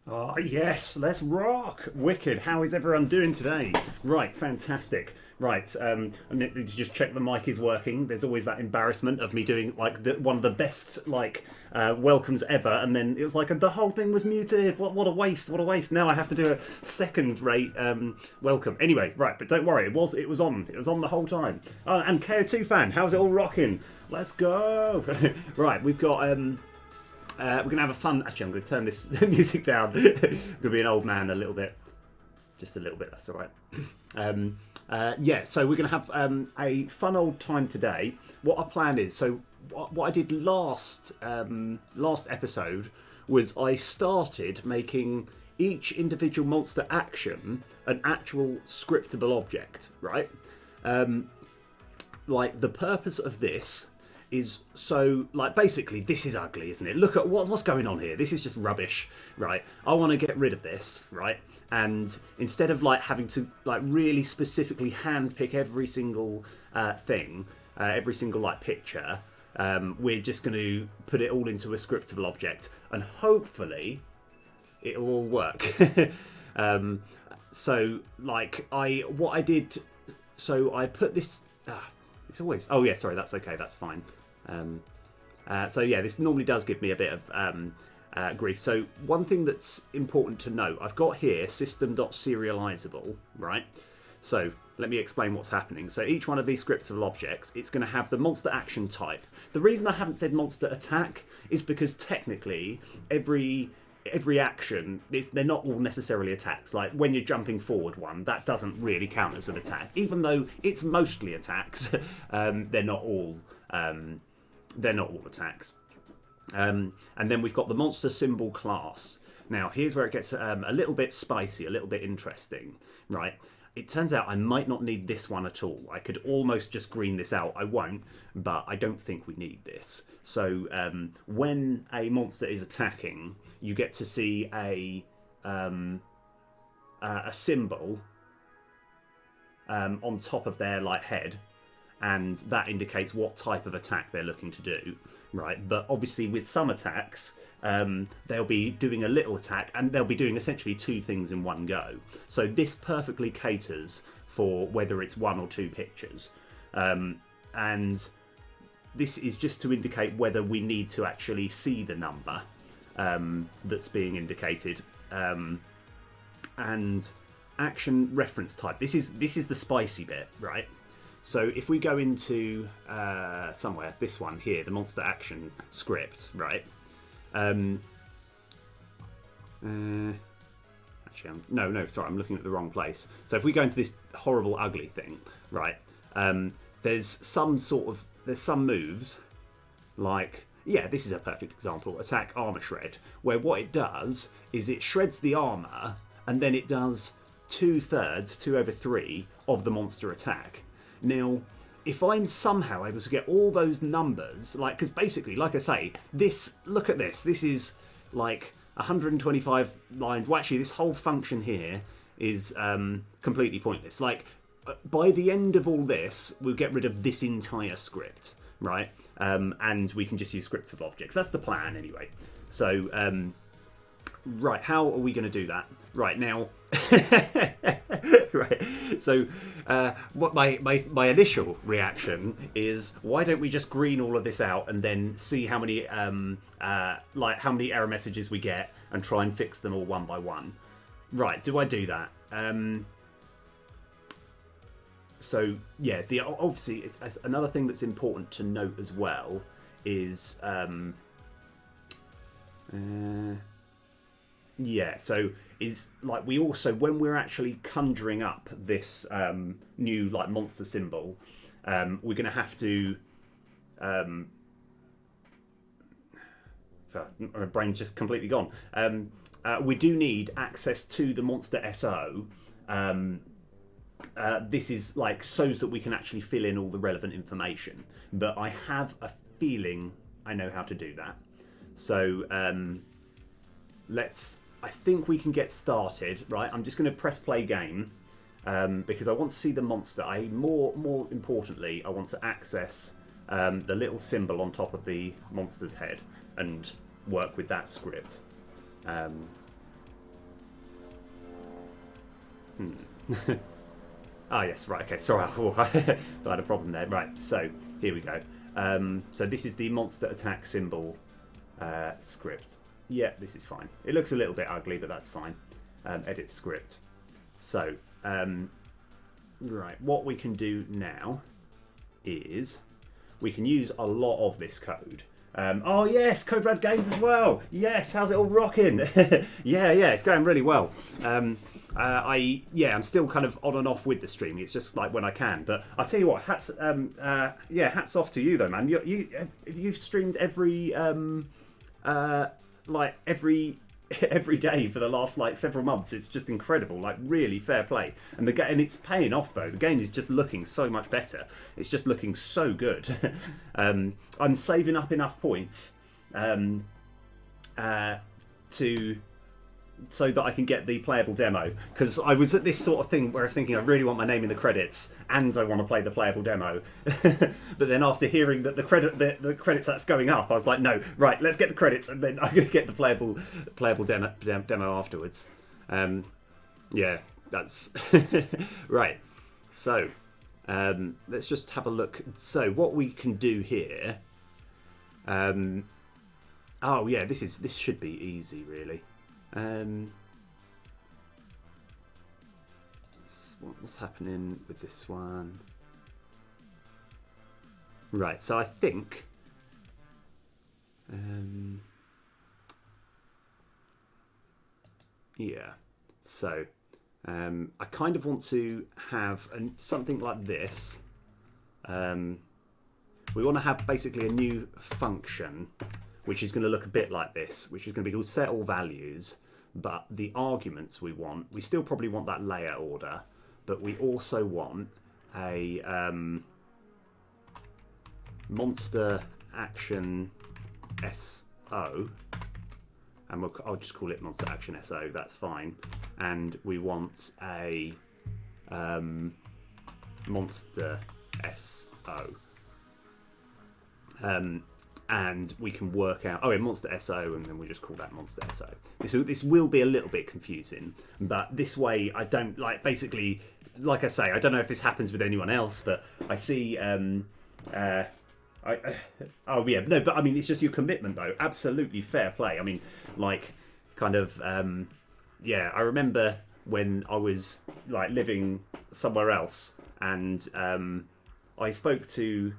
Oh, yes, let's rock! Wicked. How is everyone doing today? Right, fantastic. Right, I need to just check the mic is working. There's always that embarrassment of me doing like one of the best welcomes ever, and then it was like the whole thing was muted. What a waste! What a waste! Now I have to do a second-rate welcome. Anyway, right, but don't worry, it was on the whole time. And KO2 fan, how's it all rocking? Let's go! Right, we've got. We're going to have a fun... Actually, I'm going to turn this music down. I'm going to be an old man a little bit. Just a little bit, that's all right. Yeah, so we're going to have a fun old time today. What our plan is... So what I did last episode was I started making each individual monster action an actual scriptable object, right? Like, the purpose of this... is so, like, basically this is ugly, isn't it? Look at what's going on here. This is just rubbish, right? I want to get rid of this, right? And instead of like having to like really specifically handpick every single thing, every single like picture, we're just going to put it all into a scriptable object, and hopefully it'll all work. So like what I did, so I put this. It's always... Oh, yeah, sorry, that's okay, that's fine. So, yeah, this normally does give me a bit of grief. So, one thing that's important to note, I've got here system.serializable, right? So, let me explain what's happening. So, each one of these scriptable objects, it's going to have the monster action type. The reason I haven't said monster attack is because technically every action, they're not all necessarily attacks. Like when you're jumping forward one, that doesn't really count as an attack, even though it's mostly attacks. They're not all attacks. And then we've got the monster symbol class. Now here's where it gets a little bit spicy, a little bit interesting, right? It turns out I might not need this one at all. I could almost just green this out. I won't, but I don't think we need this. So when a monster is attacking, you get to see a symbol on top of their like head, and that indicates what type of attack they're looking to do, right? But obviously with some attacks, they'll be doing a little attack, and they'll be doing essentially two things in one go. So this perfectly caters for whether it's one or two pictures. And this is just to indicate whether we need to actually see the number that's being indicated. And action reference type. This is the spicy bit, right? So if we go into somewhere, this one here, the monster action script, right? Actually, sorry, I'm looking at the wrong place. So if we go into this horrible, ugly thing, right? There's some moves, like, yeah, this is a perfect example, attack armor shred, where what it does is it shreds the armor, and then it does 2/3, 2/3 of the monster attack. Now, if I'm somehow able to get all those numbers, like, because basically, like I say, look at this is like 125 lines. Well, actually, this whole function here is completely pointless. Like, by the end of all this, we'll get rid of this entire script, right? And we can just use scriptable objects. That's the plan, anyway. So, right, how are we going to do that? Right, now... right, so what my initial reaction is, why don't we just green all of this out and then see how many how many error messages we get and try and fix them all one by one. Right, do I do that? So yeah, obviously it's another thing that's important to note as well is yeah, so is like we also, when we're actually conjuring up this new like monster symbol, we're going to have to my brain's just completely gone. We do need access to the monster SO. This is like so that we can actually fill in all the relevant information, but I have a feeling I know how to do that. So I think we can get started, right? I'm just going to press play game because I want to see the monster. More importantly, I want to access the little symbol on top of the monster's head and work with that script. Ah, yes, right, okay, sorry, I had a problem there. Right, so here we go. So this is the monster attack symbol script. Yeah, this is fine. It looks a little bit ugly, but that's fine. Edit script. So, right, what we can do now is we can use a lot of this code. Oh yes, Code Red Games as well. Yes, how's it all rocking? yeah, it's going really well. I'm still kind of on and off with the streaming. It's just like when I can. But I'll tell you what, hats off to you though, man. You've streamed every every day for the last like several months. It's just incredible, like really fair play. And and it's paying off though. The game is just looking so much better. It's just looking so good. I'm saving up enough points so that I can get the playable demo, because I was at this sort of thing where I was thinking I really want my name in the credits and I want to play the playable demo. But then after hearing that the credits that's going up, I was like, no, right, let's get the credits and then I'm going to get the playable demo afterwards. Yeah, that's right. So let's just have a look. So what we can do here. Oh yeah, this should be easy really. What's happening with this one? Right, so I think yeah, so I kind of want to have something like this. We want to have basically a new function which is going to look a bit like this, which is going to be called set all values, but the arguments we still probably want that layer order, but we also want a monster action SO, and I'll just call it monster action SO, that's fine, and we want a monster SO. And we can work out, monster SO, and then we just call that monster SO. This will be a little bit confusing, but this way I don't, basically, like I say, I don't know if this happens with anyone else, but I see, but I mean, it's just your commitment though, absolutely fair play. I mean, I remember when I was, living somewhere else, and I spoke to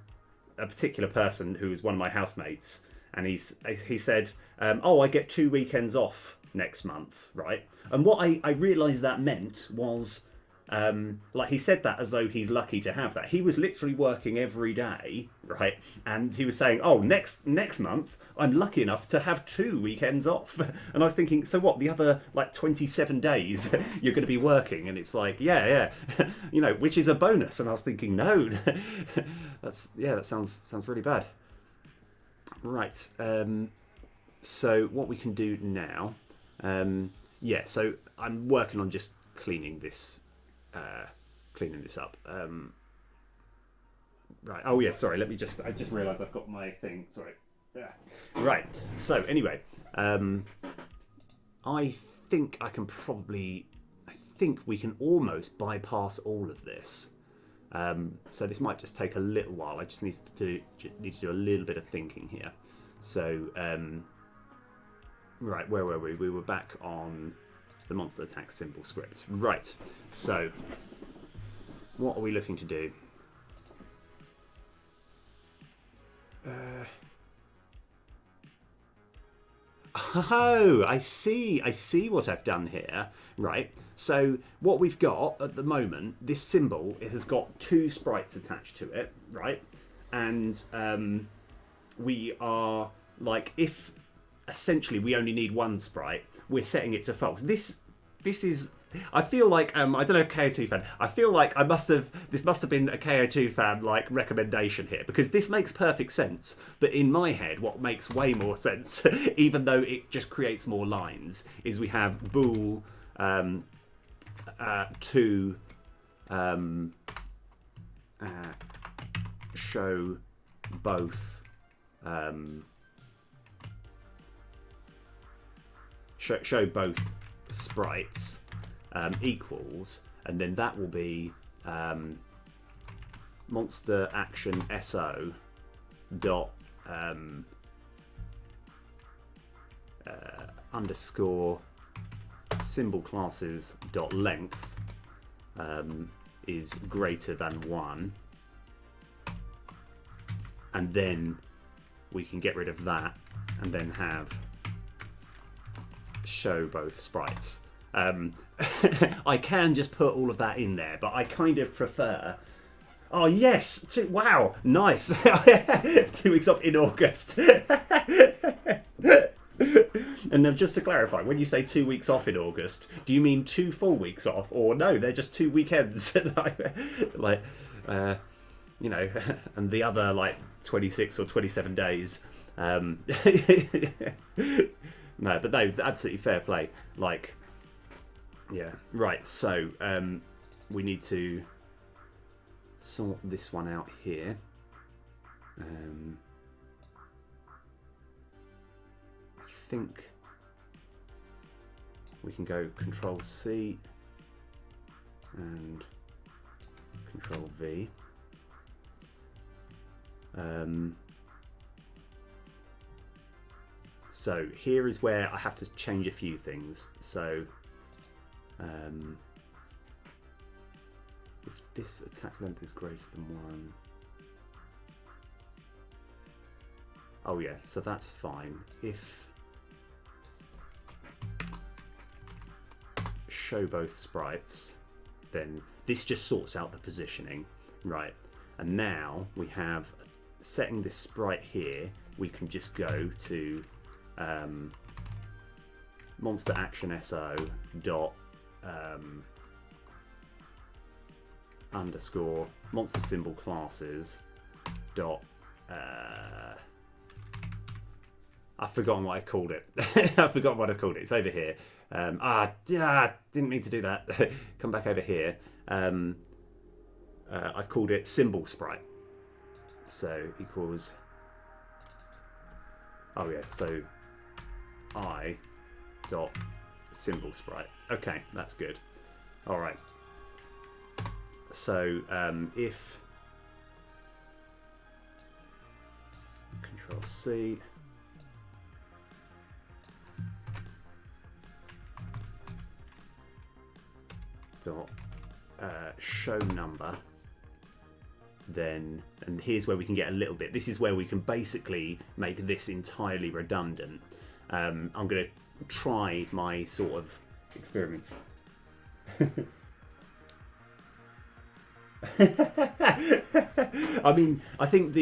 a particular person who was one of my housemates, and he said, I get 2 weekends off next month, right? And what I realised that meant was, he said that as though he's lucky to have that. He was literally working every day, right? And he was saying, next month I'm lucky enough to have 2 weekends off. And I was thinking, so what? The other 27 days you're going to be working? And it's like, yeah, which is a bonus. And I was thinking, no, that sounds really bad. Right. So what we can do now, so I'm working on just cleaning this up. Right. Oh yeah. Sorry. I just realised I've got my thing. Sorry. Yeah. Right. So anyway, I think we can almost bypass all of this. So this might just take a little while. I just need to do a little bit of thinking here. So right, where were we? We were back on the monster attack symbol script. Right. So what are we looking to do? Oh, I see what I've done here. Right. So what we've got at the moment, this symbol, it has got 2 sprites attached to it, right? And we are if essentially we only need 1 sprite, we're setting it to false. This is, I feel like I don't know if KO2 fan. I feel like this must have been a KO2 fan recommendation here, because this makes perfect sense. But in my head, what makes way more sense, even though it just creates more lines, is we have bool to show both show both sprites equals, and then that will be monster action so dot underscore symbol classes dot length is greater than 1, and then we can get rid of that and then have show both sprites. I can just put all of that in there, but I kind of prefer. Oh yes! Wow, nice. 2 weeks off in August. And then just to clarify, when you say 2 weeks off in August, do you mean 2 full weeks off, or no? They're just 2 weekends, like you know, and the other like 26 or 27 days. No, but no, absolutely fair play. Like, yeah, right. So we need to sort this one out here. I think we can go Control C and Control V. So here is where I have to change a few things. So if this attack length is greater than 1, oh yeah, so that's fine. If show both sprites, then this just sorts out the positioning, right? And now we have setting this sprite here. We can just go to monster action so dot underscore monster symbol classes dot I've forgotten what I called it. I've forgotten what I called it. It's over here. Didn't mean to do that. Come back over here. I've called it symbol sprite. So equals. Oh yeah. So I dot symbol sprite. Okay, that's good. All right. So if Control C. Dot show number, then, and here's where we can get a little bit. This is where we can basically make this entirely redundant. I'm going to try my sort of experiments. I mean, I think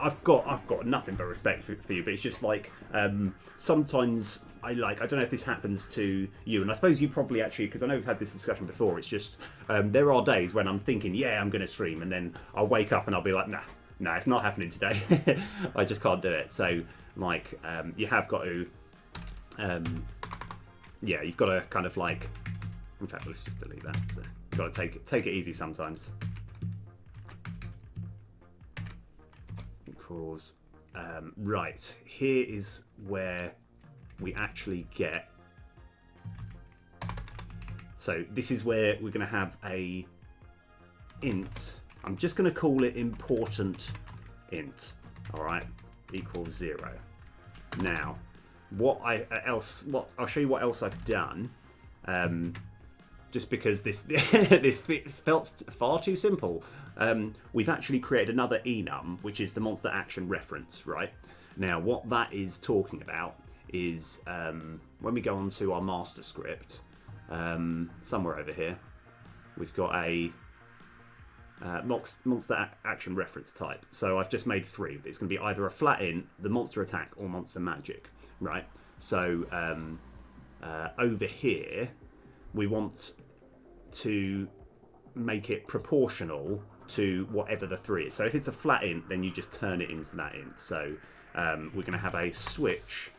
I've got nothing but respect for you, but it's just like sometimes I don't know if this happens to you, and I suppose you probably actually, because I know we've had this discussion before. It's just there are days when I'm thinking, yeah, I'm going to stream, and then I'll wake up and I'll be like, nah, it's not happening today. I just can't do it. So you have got to, you've got to kind of like. In fact, let's just delete that. So you've got to take it easy sometimes. Equals right. Here is where we actually get. So this is where we're going to have a int. I'm just going to call it important int. All right, equals 0. Now, I'll show you what else I've done. Just because this felt far too simple, we've actually created another enum, which is the monster action reference, right? Now, what that is talking about is when we go onto our master script, somewhere over here, we've got a monster action reference type. So I've just made 3. It's going to be either a flat int, the monster attack, or monster magic, right? So over here, we want to make it proportional to whatever the 3 is. So if it's a flat int, then you just turn it into that int. So we're going to have a switch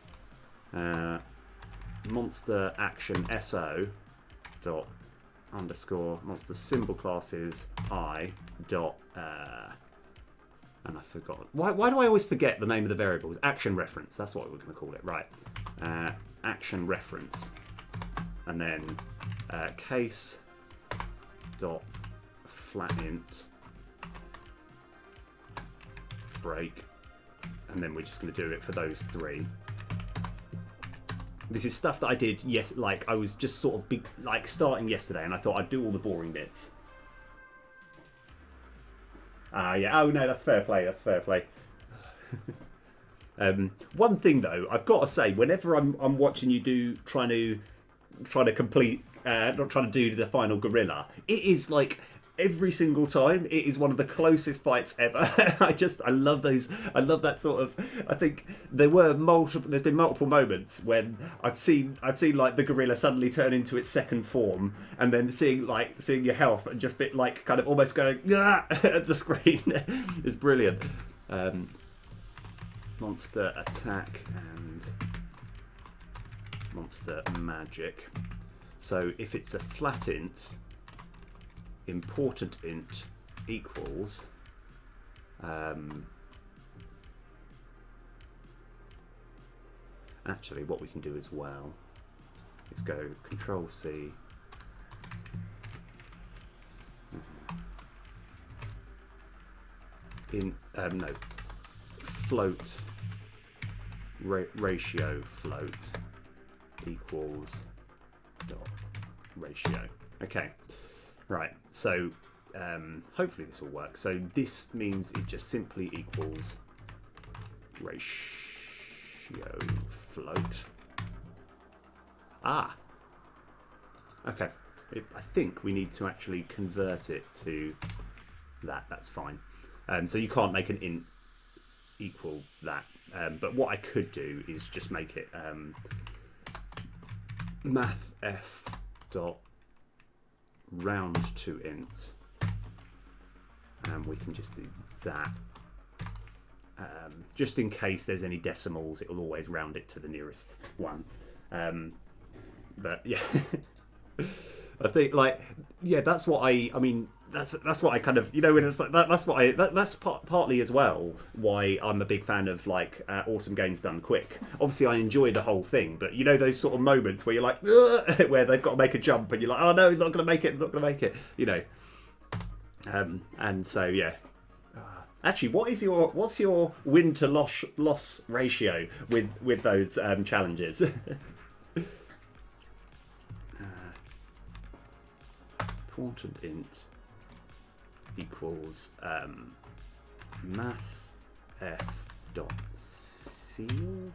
monster action so dot underscore monster symbol classes I dot and I forgot. Why do I always forget the name of the variables? Action reference. That's what we're going to call it, right? Action reference, and then case dot flat int break, and then we're just going to do it for those three. This is stuff that I did, yes, like I was just sort of like starting yesterday, and I thought I'd do all the boring bits. Yeah. Oh no, that's fair play. That's fair play. One thing though, I've got to say, whenever I'm watching you trying to complete, not trying to do the final gorilla, it is like every single time it is one of the closest fights ever. I love those. I love that sort of. I think there's been multiple moments when I've seen like the gorilla suddenly turn into its second form, and then seeing your health and just bit like kind of almost going at the screen. It's brilliant. Monster attack and monster magic. So if it's a flat int, important int equals actually what we can do as well is go Control C, float ratio float equals dot ratio. Okay, right, so hopefully this will work. So this means it just simply equals ratio float. Okay, I think we need to actually convert it to that. That's fine. So you can't make an int equal that, but what I could do is just make it mathf dot round to int, and we can just do that. Just in case there's any decimals, it will always round it to the nearest one. But yeah, I think that's what I mean. That's what I kind of, when it's like that's partly as well why I'm a big fan of awesome games done quick. Obviously I enjoy the whole thing, but those sort of moments where you're like where they've got to make a jump and you're like, oh no, he's not going to make it, and so yeah. Actually, what's your win to loss ratio with those challenges? Important int equals math f dot seal.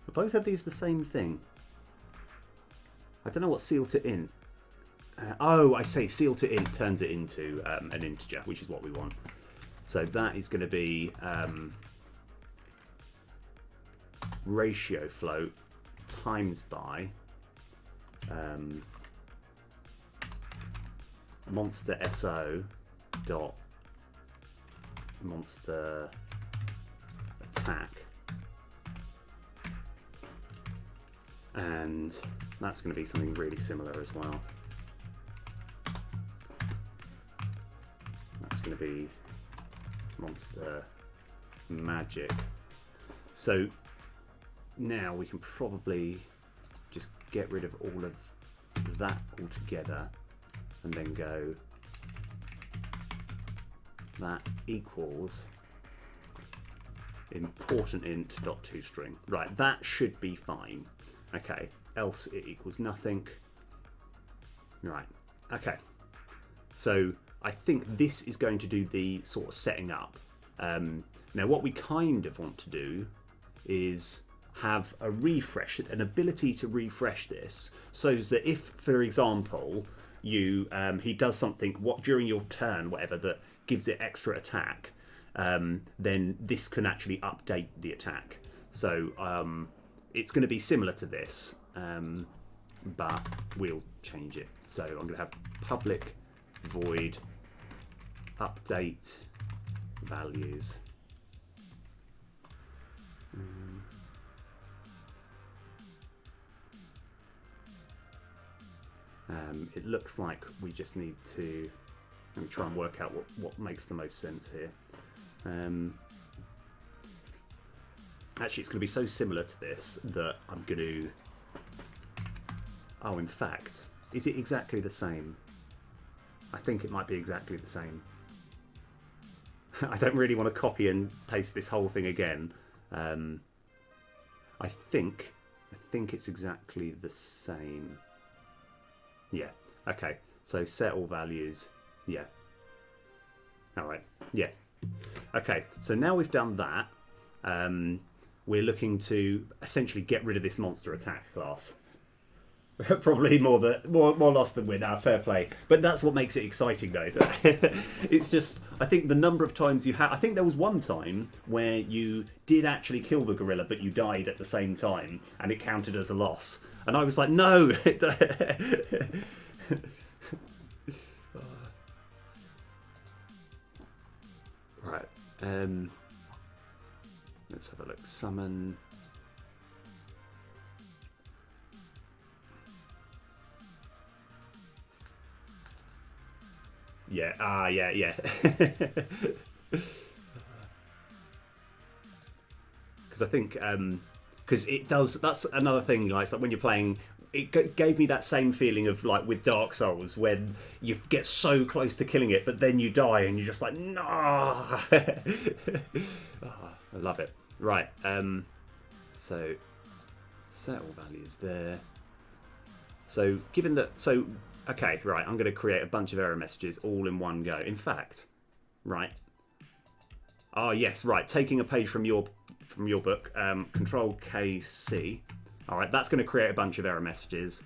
Are both of these the same thing? I don't know what seal to int. I say seal to int turns it into an integer, which is what we want. So that is going to be ratio float times by monster so dot monster attack, and that's going to be something really similar as well. That's going to be monster magic. So now we can probably just get rid of all of that altogether and then go that equals important int dot toString. Right, that should be fine. Okay, else it equals nothing. Right, okay. So I think this is going to do the sort of setting up. Now what we kind of want to do is have a refresh, an ability to refresh this, so that if, for example, he does something during your turn, whatever, that gives it extra attack, then this can actually update the attack. So it's going to be similar to this, but we'll change it. So I'm going to have public void update values. It looks like we just need to, let me try and work out what makes the most sense here. Actually, it's going to be so similar to this that I'm going to... Oh, in fact, is it exactly the same? I think it might be exactly the same. I don't really want to copy and paste this whole thing again. I think it's exactly the same. Yeah. Okay. So set all values. Yeah. All right. Yeah. Okay. So now we've done that, we're looking to essentially get rid of this monster attack class. Probably more loss than win. Fair play. But that's what makes it exciting, though. It's just, I think the number of times you have... I think there was one time where you did actually kill the gorilla, but you died at the same time, and it counted as a loss. And I was like, no! Right. Let's have a look. Summon... Yeah, yeah. Because I think, because it does, that's another thing, like, it's like when you're playing, it gave me that same feeling of, like, with Dark Souls, when you get so close to killing it, but then you die, and you're just like, no! I love it. Right, so, set all values there. So, given that, so, okay, right, I'm going to create a bunch of error messages all in one go. In fact, right. Oh, yes, right. Taking a page from your book, Control KC. All right, that's going to create a bunch of error messages,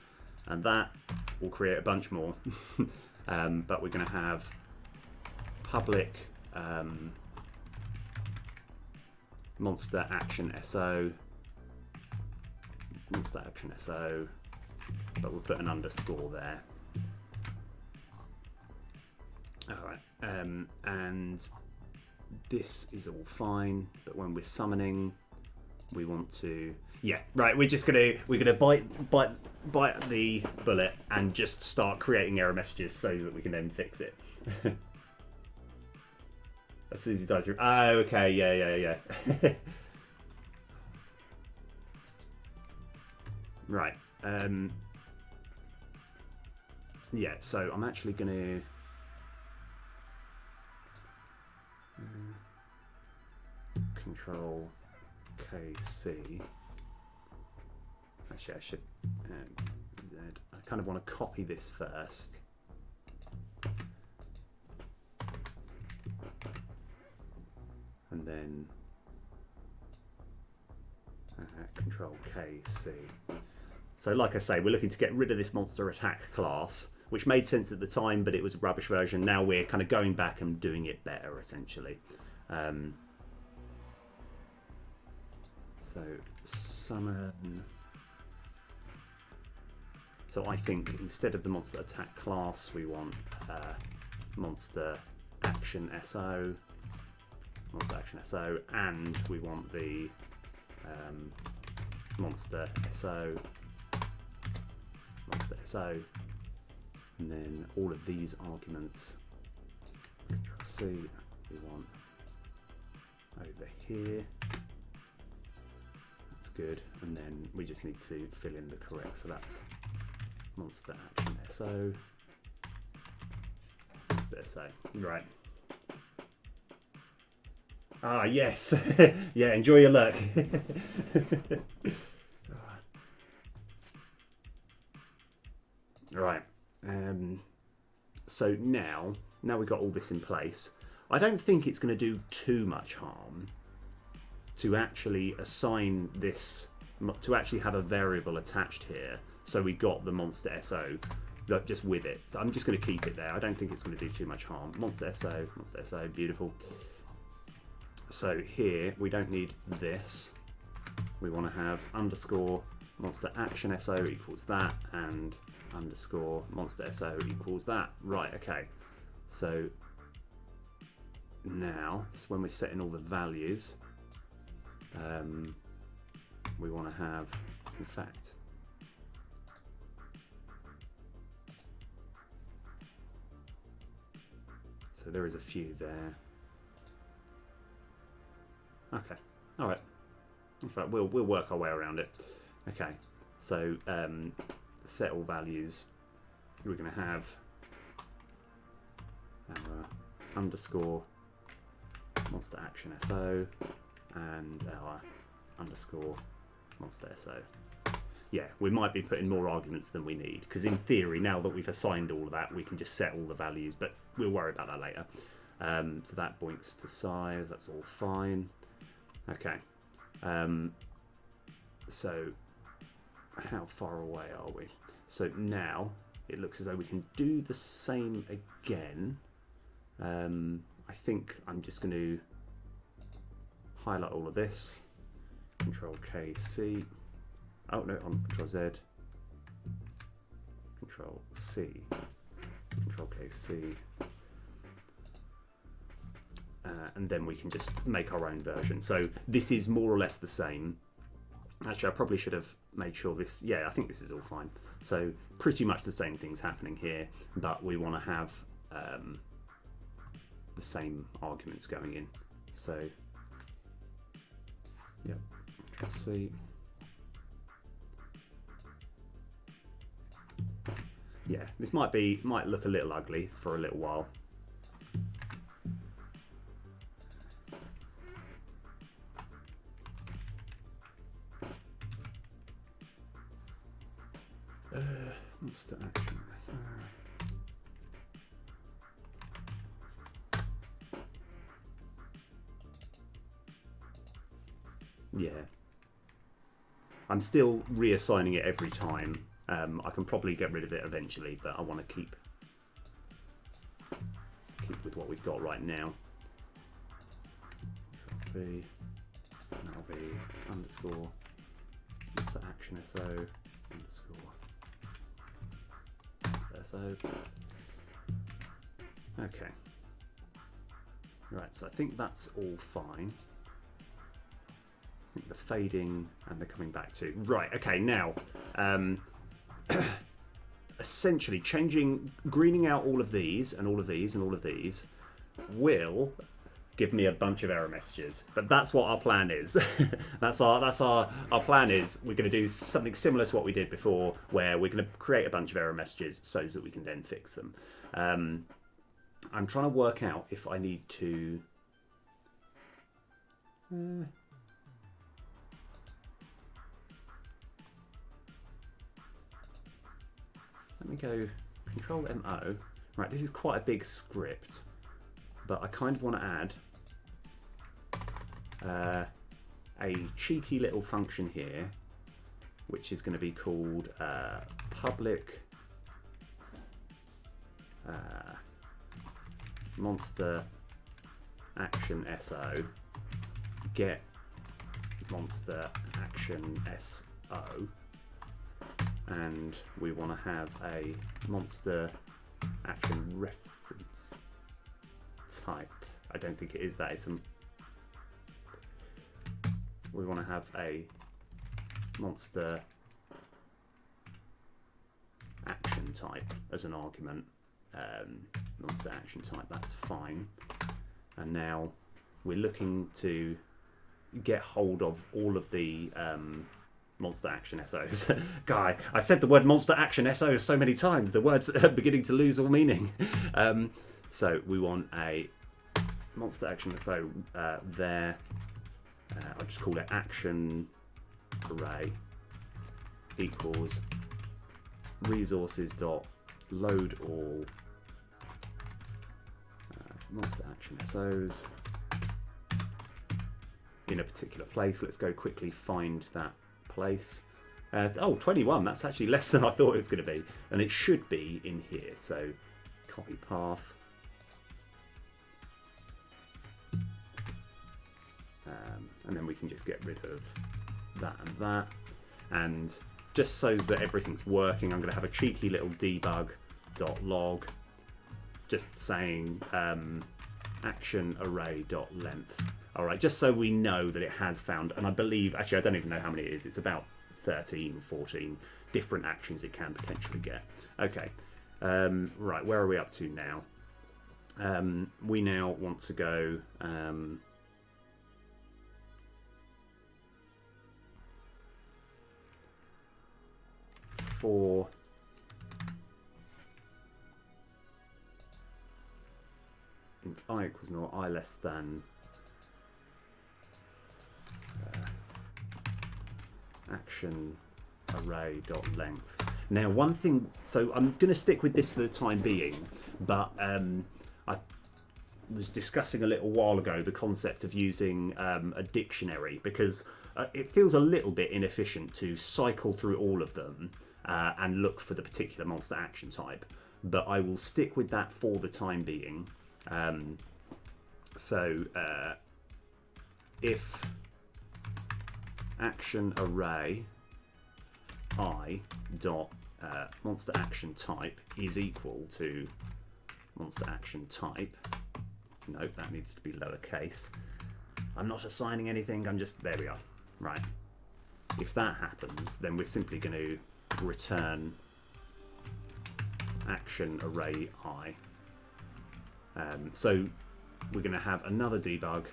and that will create a bunch more. But we're going to have public monster action SO. Monster action SO. But we'll put an underscore there. Alright, and this is all fine, but when we're summoning, we want to... Yeah, right, we're gonna bite the bullet and just start creating error messages so that we can then fix it. As soon as he dies through... Oh, okay, yeah. Right, yeah, so I'm actually gonna... Control KC. Actually, I should Z. I kind of want to copy this first. And then Control KC. So like I say, we're looking to get rid of this monster attack class, which made sense at the time, but it was a rubbish version. Now we're kind of going back and doing it better, essentially. So summon. So I think instead of the monster attack class, we want monster action SO, and we want the monster SO, and then all of these arguments. Control C, we want over here. That's good, and then we just need to fill in the correct. So that's monster action SO, monster SO. Right. Ah, yes. Yeah, enjoy your luck. Right. So now we've got all this in place. I don't think it's going to do too much harm to actually assign this, to actually have a variable attached here. So we got the monster SO just with it. So I'm just going to keep it there. I don't think it's going to do too much harm. Monster SO, beautiful. So here we don't need this. We want to have underscore monster action SO equals that, and underscore monster SO equals that. Right, okay. So now, when we're setting all the values, we want to have, in fact, so there is a few there. Okay. All right. That's right. We'll work our way around it. Okay. So set all values. We're going to have our underscore monster action SO and our underscore monster SO. Yeah, we might be putting more arguments than we need, because in theory, now that we've assigned all of that, we can just set all the values, but we'll worry about that later. So that points to size, that's all fine. Okay. So how far away are we? So now it looks as though we can do the same again. I think I'm just going to highlight all of this. Control K, C. Oh no, on Control Z. Control C. Control K, C. And then we can just make our own version. So this is more or less the same. Actually, I probably should have made sure this... Yeah, I think this is all fine. So pretty much the same thing's happening here, but we want to have the same arguments going in. So, yeah, Control C. Yeah, this might look a little ugly for a little while. Monster action. Yeah. I'm still reassigning it every time. I can probably get rid of it eventually, but I want to keep with what we've got right now. B, and that'll be underscore monster action SO underscore monster SO. Okay. Right, so I think that's all fine. I think the fading and the coming back to. Right, okay, now essentially greening out all of these and all of these and all of these will give me a bunch of error messages, but that's what our plan is. that's our plan is we're going to do something similar to what we did before, where we're going to create a bunch of error messages so that we can then fix them. I'm trying to work out if I need to let me go Control MO. Right, this is quite a big script, but I kind of want to add a cheeky little function here, which is going to be called public monster action SO get monster action SO, and we want to have a monster action reference type. I don't think it is that. We want to have a monster action type as an argument. Monster action type, that's fine. And now we're looking to get hold of all of the monster action SOs. Guy, I've said the word monster action SO so many times, the word's beginning to lose all meaning. So we want a monster action SO there. I'll just call it action array equals resources dot load all monster action SOs in a particular place. Let's go quickly find that place. Oh, 21, that's actually less than I thought it was going to be, and it should be in here. So copy path, and then we can just get rid of that and that. And just so that everything's working, I'm going to have a cheeky little debug.log just saying action array.length. All right, just so we know that it has found, and I believe, actually I don't even know how many it is, it's about 13 or 14 different actions it can potentially get. Okay, right, where are we up to now? We now want to go for int I equals 0, I less than action array dot length. Now, one thing, so I'm going to stick with this for the time being, but I was discussing a little while ago the concept of using a dictionary, because it feels a little bit inefficient to cycle through all of them and look for the particular monster action type, but I will stick with that for the time being. If action array I dot monster action type is equal to monster action type, nope, that needs to be lowercase. I'm not assigning anything, I'm just, there we are, right. If that happens, then we're simply going to return action array I. So we're going to have another debug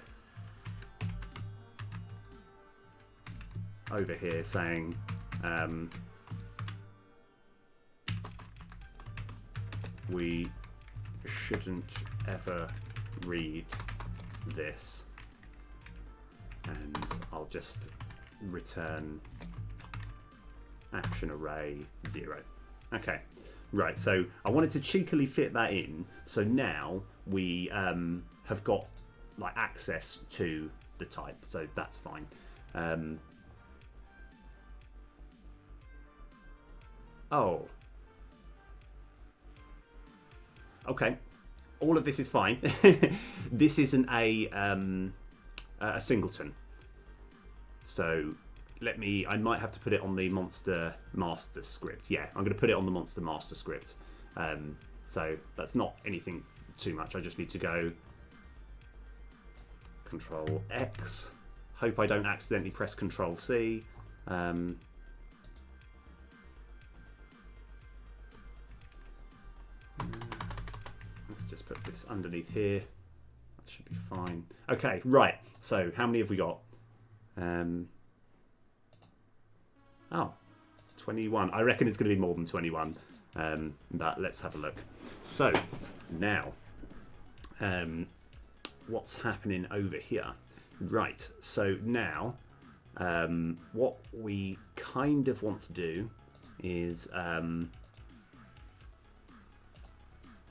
over here saying we shouldn't ever read this, and I'll just return action array 0. Okay, right, so I wanted to cheekily fit that in, so now we have got like access to the type, so that's fine. Oh. Okay. All of this is fine. This isn't a singleton. So I might have to put it on the monster master script. Yeah, I'm going to put it on the monster master script. So that's not anything too much. I just need to go Control X. Hope I don't accidentally press Control C. Let's just put this underneath here. That should be fine. Okay, right. So how many have we got? 21. I reckon it's going to be more than 21. But let's have a look. So now, what's happening over here? Right. So now, what we kind of want to do is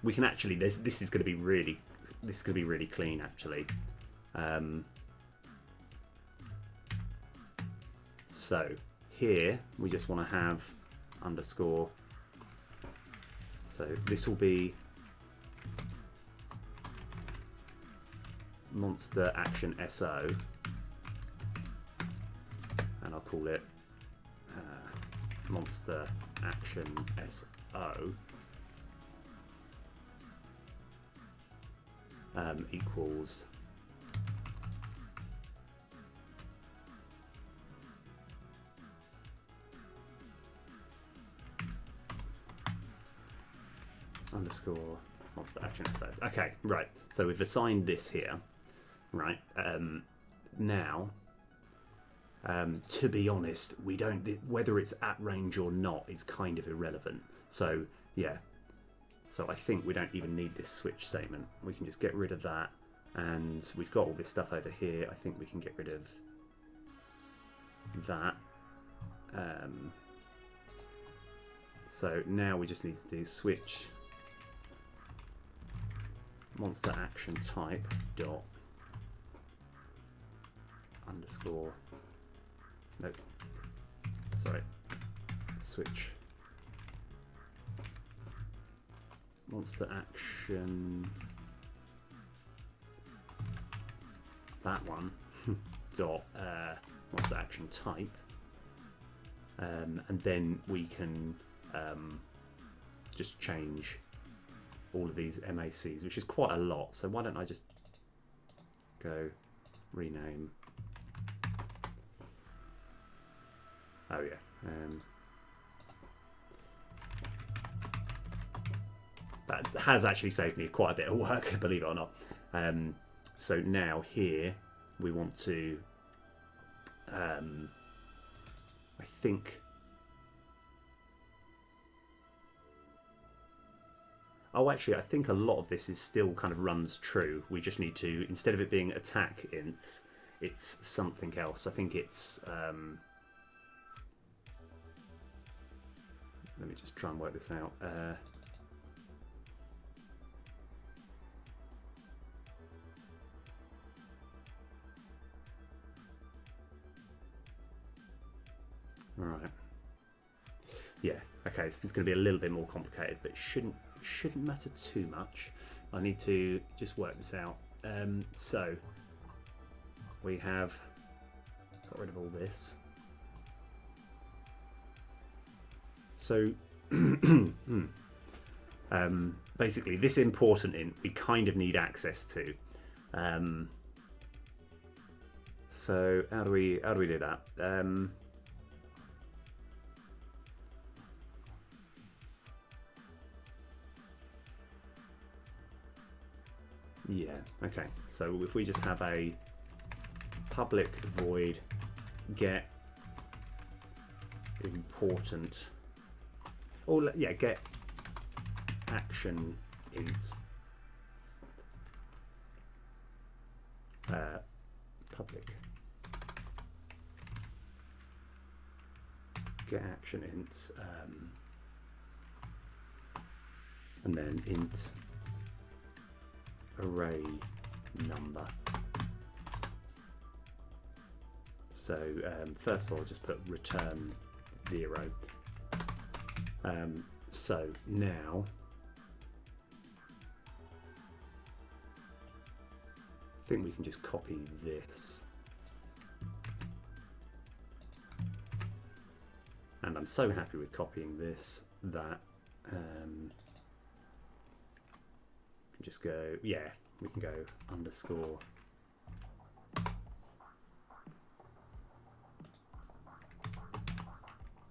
we can actually, this is going to be really clean actually. So here we just want to have underscore. So this will be monster action SO, and I'll call it monster action SO equals underscore monster action SO. Okay, right. So we've assigned this here, right? Now, to be honest, we don't, whether it's at range or not is kind of irrelevant. So yeah. So I think we don't even need this switch statement. We can just get rid of that, and we've got all this stuff over here. I think we can get rid of that. So now we just need to do switch monster action type dot underscore, nope, sorry, switch monster action, that one, dot monster action type, and then we can just change all of these MACs, which is quite a lot. So why don't I just go rename? Oh yeah. That has actually saved me quite a bit of work, believe it or not. So now here we want to, I think Oh, actually, I think a lot of this is still kind of runs true. We just need to, instead of it being attack ints, it's something else. I think it's... let me just try and work this out. All right. Yeah. Okay. So it's going to be a little bit more complicated, but it shouldn't matter too much. I need to just work this out. So we have got rid of all this. So basically, this important int we kind of need access to. So how do we do that? Yeah, okay. So if we just have a public void get important, or yeah, get action int public get action int and then int array number. So first of all, just put return 0. So now I think we can just copy this, and I'm so happy with copying this that just go, yeah, we can go underscore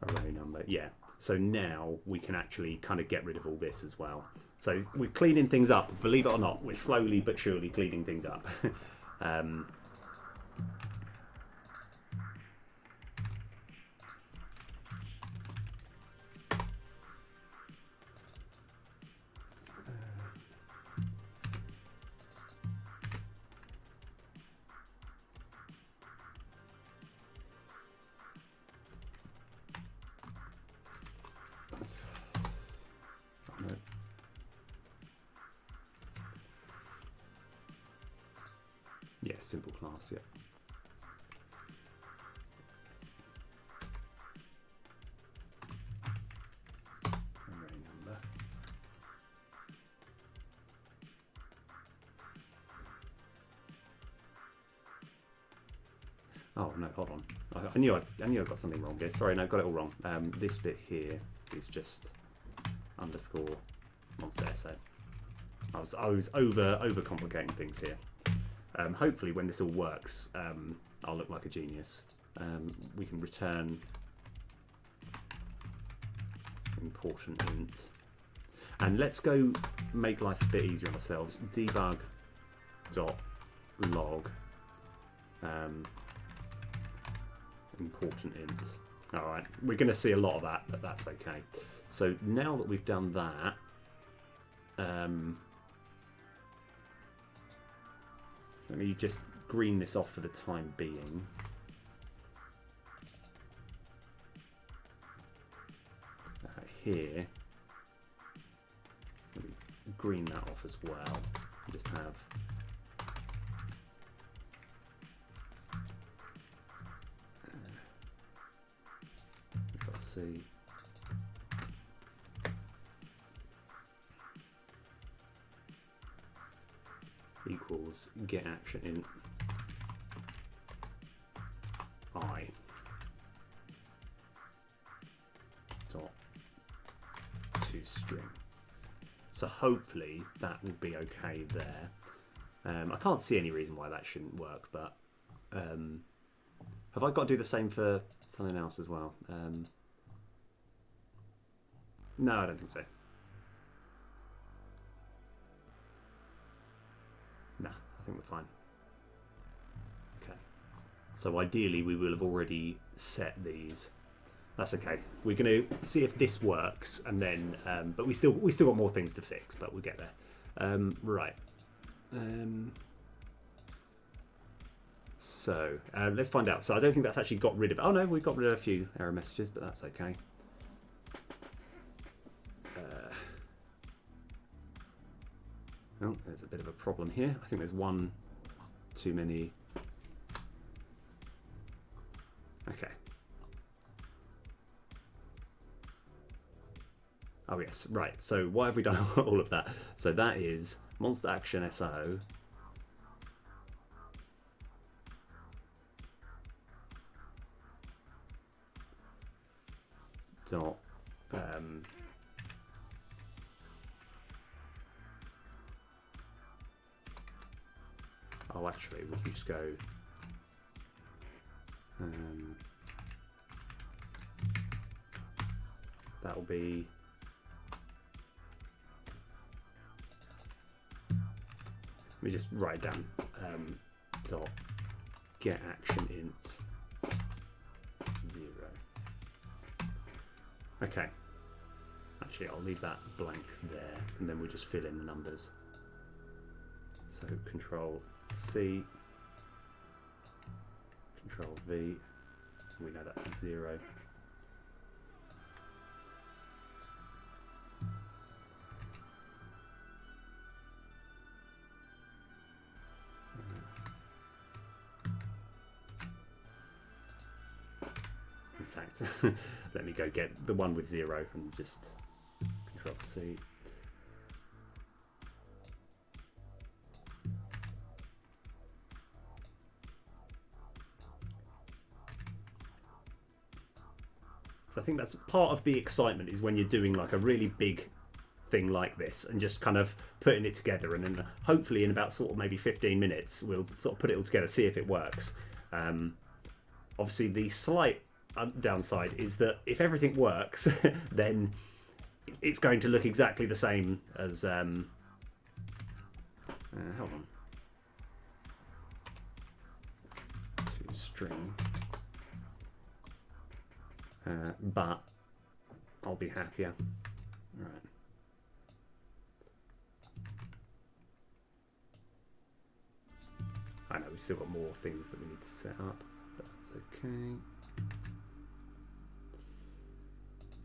array number. Yeah, so now we can actually kind of get rid of all this as well. So we're cleaning things up, believe it or not. We're slowly but surely cleaning things up. Yeah, simple class, yeah. Array number. Oh no, hold on. I knew I got something wrong here. Sorry, no, got it all wrong. This bit here is just underscore monster. So I was over complicating things here. Hopefully, when this all works, I'll look like a genius. We can return important int, and let's go make life a bit easier on ourselves. Debug dot log important int. All right, we're going to see a lot of that, but that's okay. So now that we've done that, let me just green this off for the time being. Here, let me green that off as well. Just have let's see. Equals get action int I dot to string. So hopefully that will be okay there. I can't see any reason why that shouldn't work, but have I got to do the same for something else as well? No, I don't think so. I think we're fine. Okay. So ideally we will have already set these. That's okay. We're going to see if this works, and then, but we still got more things to fix, but we'll get there. Right. So let's find out. So I don't think that's actually got rid of. Oh no, we've got rid of a few error messages, but that's okay. Oh, there's a bit of a problem here. I think there's one too many. Okay. Oh yes, right. So why have we done all of that? So that is monster action SO. Dot. Oh, actually, we can just go. That will be. Let me just write down dot get action int 0. Okay. Actually, I'll leave that blank there, and then we'll just fill in the numbers. So Control C, Control V. We know that's 0. In fact, let me go get the one with 0 and just Control C. So I think that's part of the excitement, is when you're doing like a really big thing like this and just kind of putting it together, and then hopefully in about sort of maybe 15 minutes we'll sort of put it all together, see if it works. Obviously the slight downside is that if everything works then it's going to look exactly the same as hold on, to string, but I'll be happier. Right. I know we've still got more things that we need to set up, but that's okay.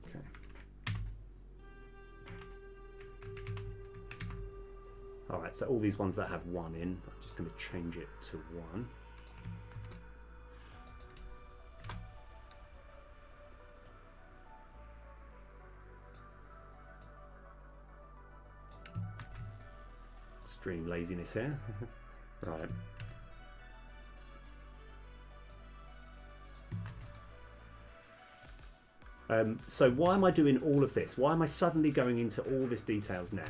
Okay. All right, so all these ones that have 1 in, I'm just going to change it to 1. Extreme laziness here. Right. So why am I doing all of this? Why am I suddenly going into all this details now?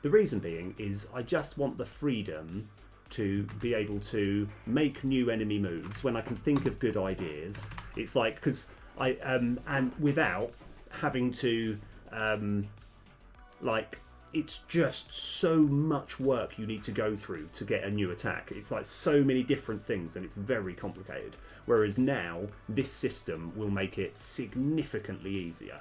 The reason being is I just want the freedom to be able to make new enemy moves when I can think of good ideas. It's like, because I and without having to like, it's just so much work you need to go through to get a new attack. It's like so many different things and it's very complicated. Whereas now, this system will make it significantly easier.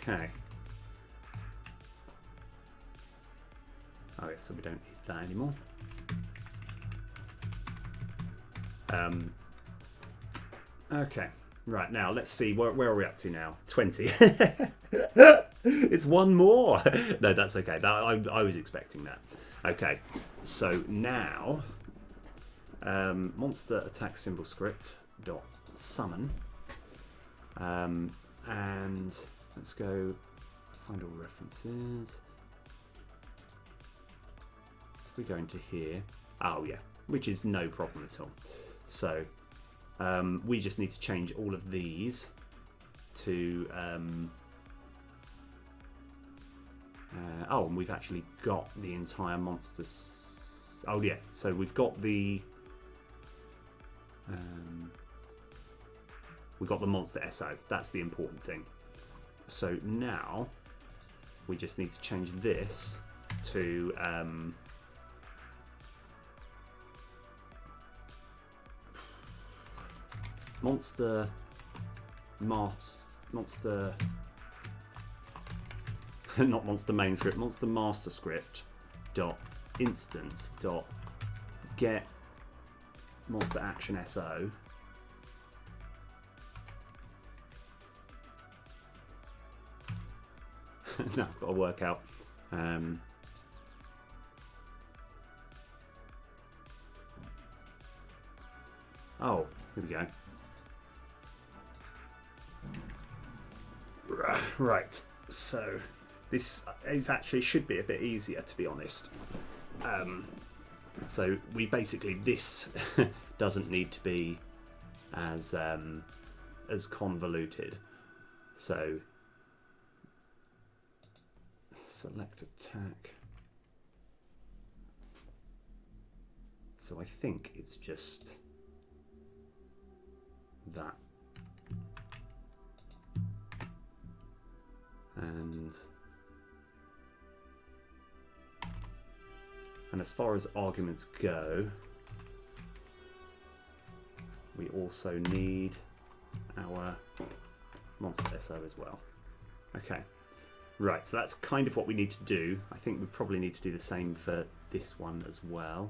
Okay. Okay, so we don't need that anymore. Okay, right, now let's see, where are we up to now? 20. It's one more. No, that's okay. I was expecting that. Okay, so now monster attack symbol script dot summon, and let's go find all references. We go into here. Oh yeah, which is no problem at all. So we just need to change all of these to oh, and we've actually got the entire monster. Oh yeah, so we've got the we got the monster SO. That's the important thing. So now we just need to change this to monster not monster main script, monster master script dot instance dot get monster action SO now I've got to work out oh, here we go. Right, so this is actually should be a bit easier, to be honest. So we basically, this doesn't need to be as convoluted. So select attack. So I think it's just that. And as far as arguments go, we also need our monster SO as well. Okay, right, so that's kind of what we need to do. I think we probably need to do the same for this one as well.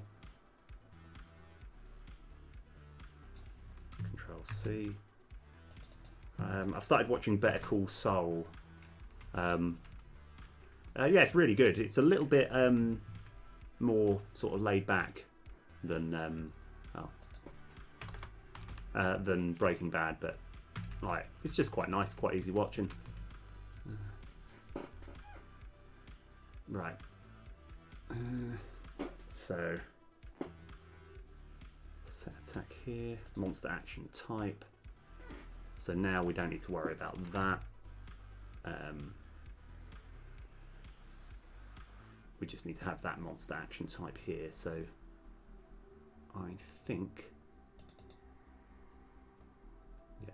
Control C. I've started watching Better Call Saul. Yeah, it's really good. It's a little bit more sort of laid back than Breaking Bad, but like it's just quite nice, quite easy watching. Right. So set attack here, monster action type. So now we don't need to worry about that. We just need to have that monster action type here. So I think, yeah.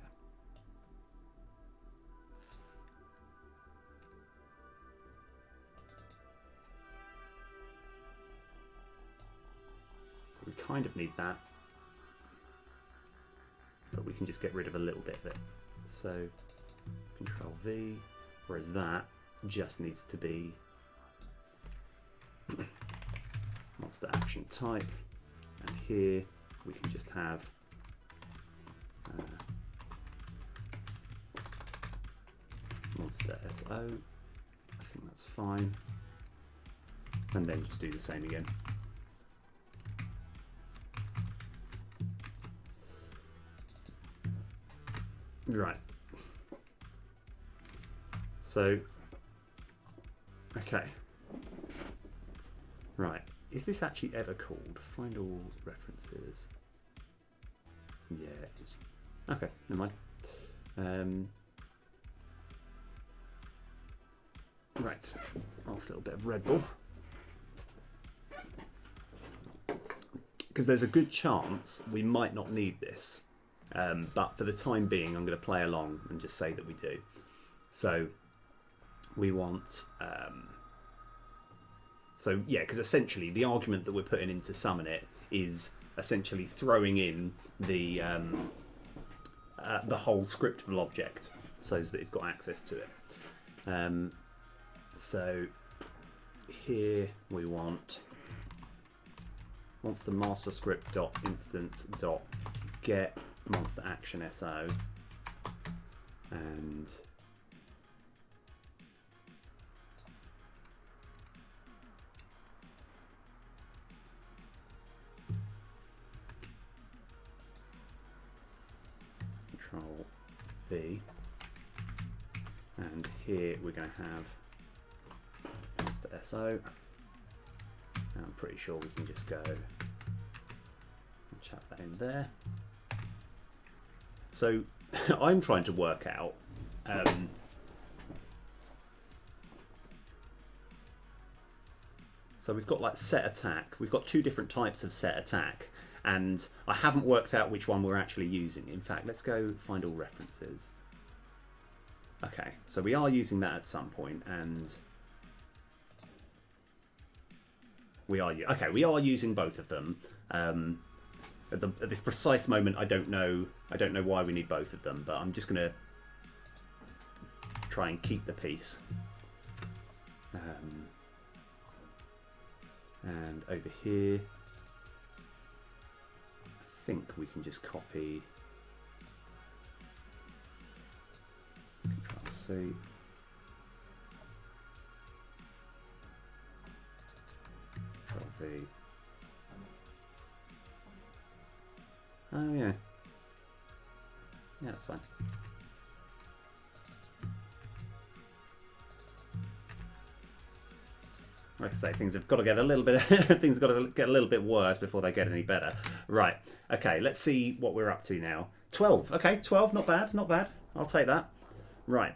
So we kind of need that, but we can just get rid of a little bit of it. So Control V, whereas that just needs to be monster action type, and here we can just have monster SO. I think that's fine, and then just do the same again. Right. So, okay. Right. Is this actually ever called? Find all references. Yeah, it is. Okay, never mind. Right. Last little bit of Red Bull. Because there's a good chance we might not need this. But for the time being, I'm going to play along and just say that we do. So we want... So yeah, because essentially the argument that we're putting in to summon it is essentially throwing in the whole scriptable object so that it's got access to it. So here we want monster master script dot instance dot get monster action SO, and Control V, and here we're going to have monster SO, and I'm pretty sure we can just go and chuck that in there. So I'm trying to work out so we've got like set attack, we've got two different types of set attack, and I haven't worked out which one we're actually using. In fact, let's go find all references. Okay, so we are using that at some point, and we are using both of them. At this precise moment, I don't know why we need both of them, but I'm just gonna try and keep the peace. And over here, I think we can just copy. Control C. Control V. Oh yeah. Yeah, that's fine. Like I say, things have got to get a little bit. Things got to get a little bit worse before they get any better. Right. Okay. Let's see what we're up to now. 12. Okay, 12. Not bad. Not bad. I'll take that. Right.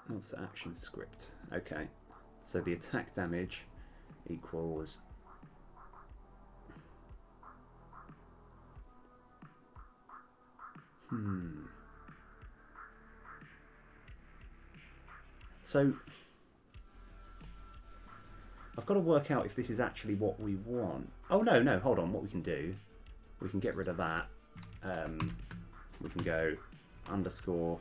What's the action script? Okay. So the attack damage equals. So I've got to work out if this is actually what we want. Oh no, hold on. What we can do, we can get rid of that. We can go underscore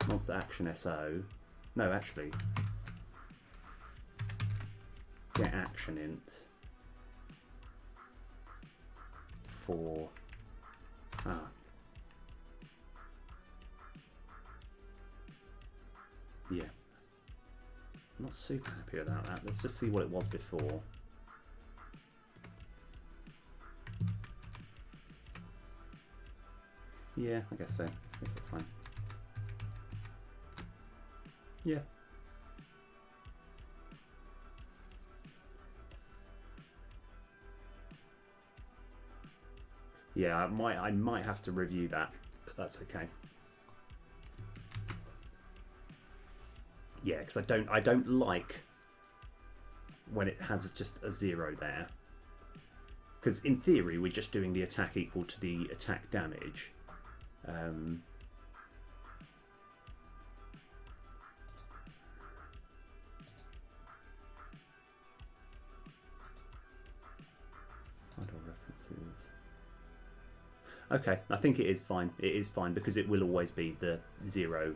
monster action SO. No, actually, get action int for yeah. I'm not super happy about that. Let's just see what it was before. Yeah, I guess so. I guess that's fine. Yeah. Yeah, I might have to review that, but that's okay. Yeah, because I don't like when it has just a 0 there. Because in theory we're just doing the attack equal to the attack damage. Find all references. Okay, I think it is fine. It is fine because it will always be the 0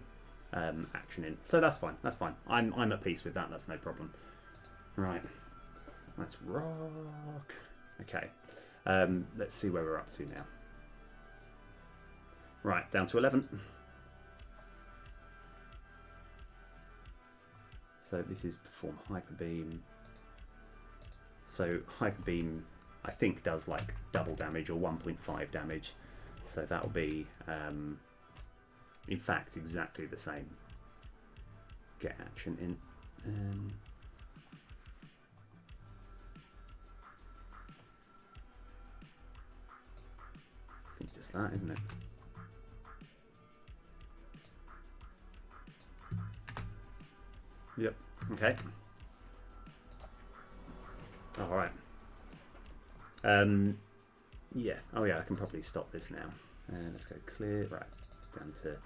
action in. So that's fine. That's fine. I'm at peace with that. That's no problem. Right. Let's rock. Okay. Let's see where we're up to now. Right, down to 11. So this is perform hyper beam. So hyper beam, I think, does like double damage or 1.5 damage. So that'll be, in fact, exactly the same. Get action in. I think just that, isn't it? Yep. Okay. All right. Yeah. Oh yeah. I can probably stop this now. Let's go clear. Right. Down to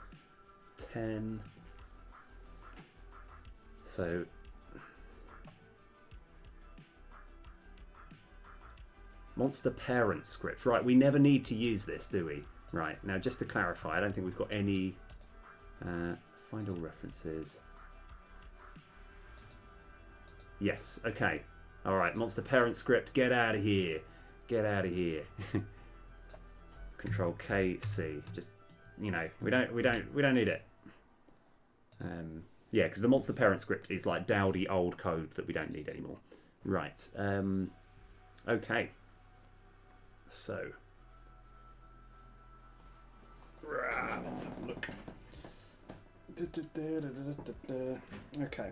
10. So. Monster parent script. Right. We never need to use this, do we? Right. Now, just to clarify, I don't think we've got any. Find all references. Yes, okay. Alright, monster parent script, get out of here. Get out of here. Control K C. Just, you know, we don't need it. Yeah, because the monster parent script is like dowdy old code that we don't need anymore. Right. Okay. So let's have a look. Okay.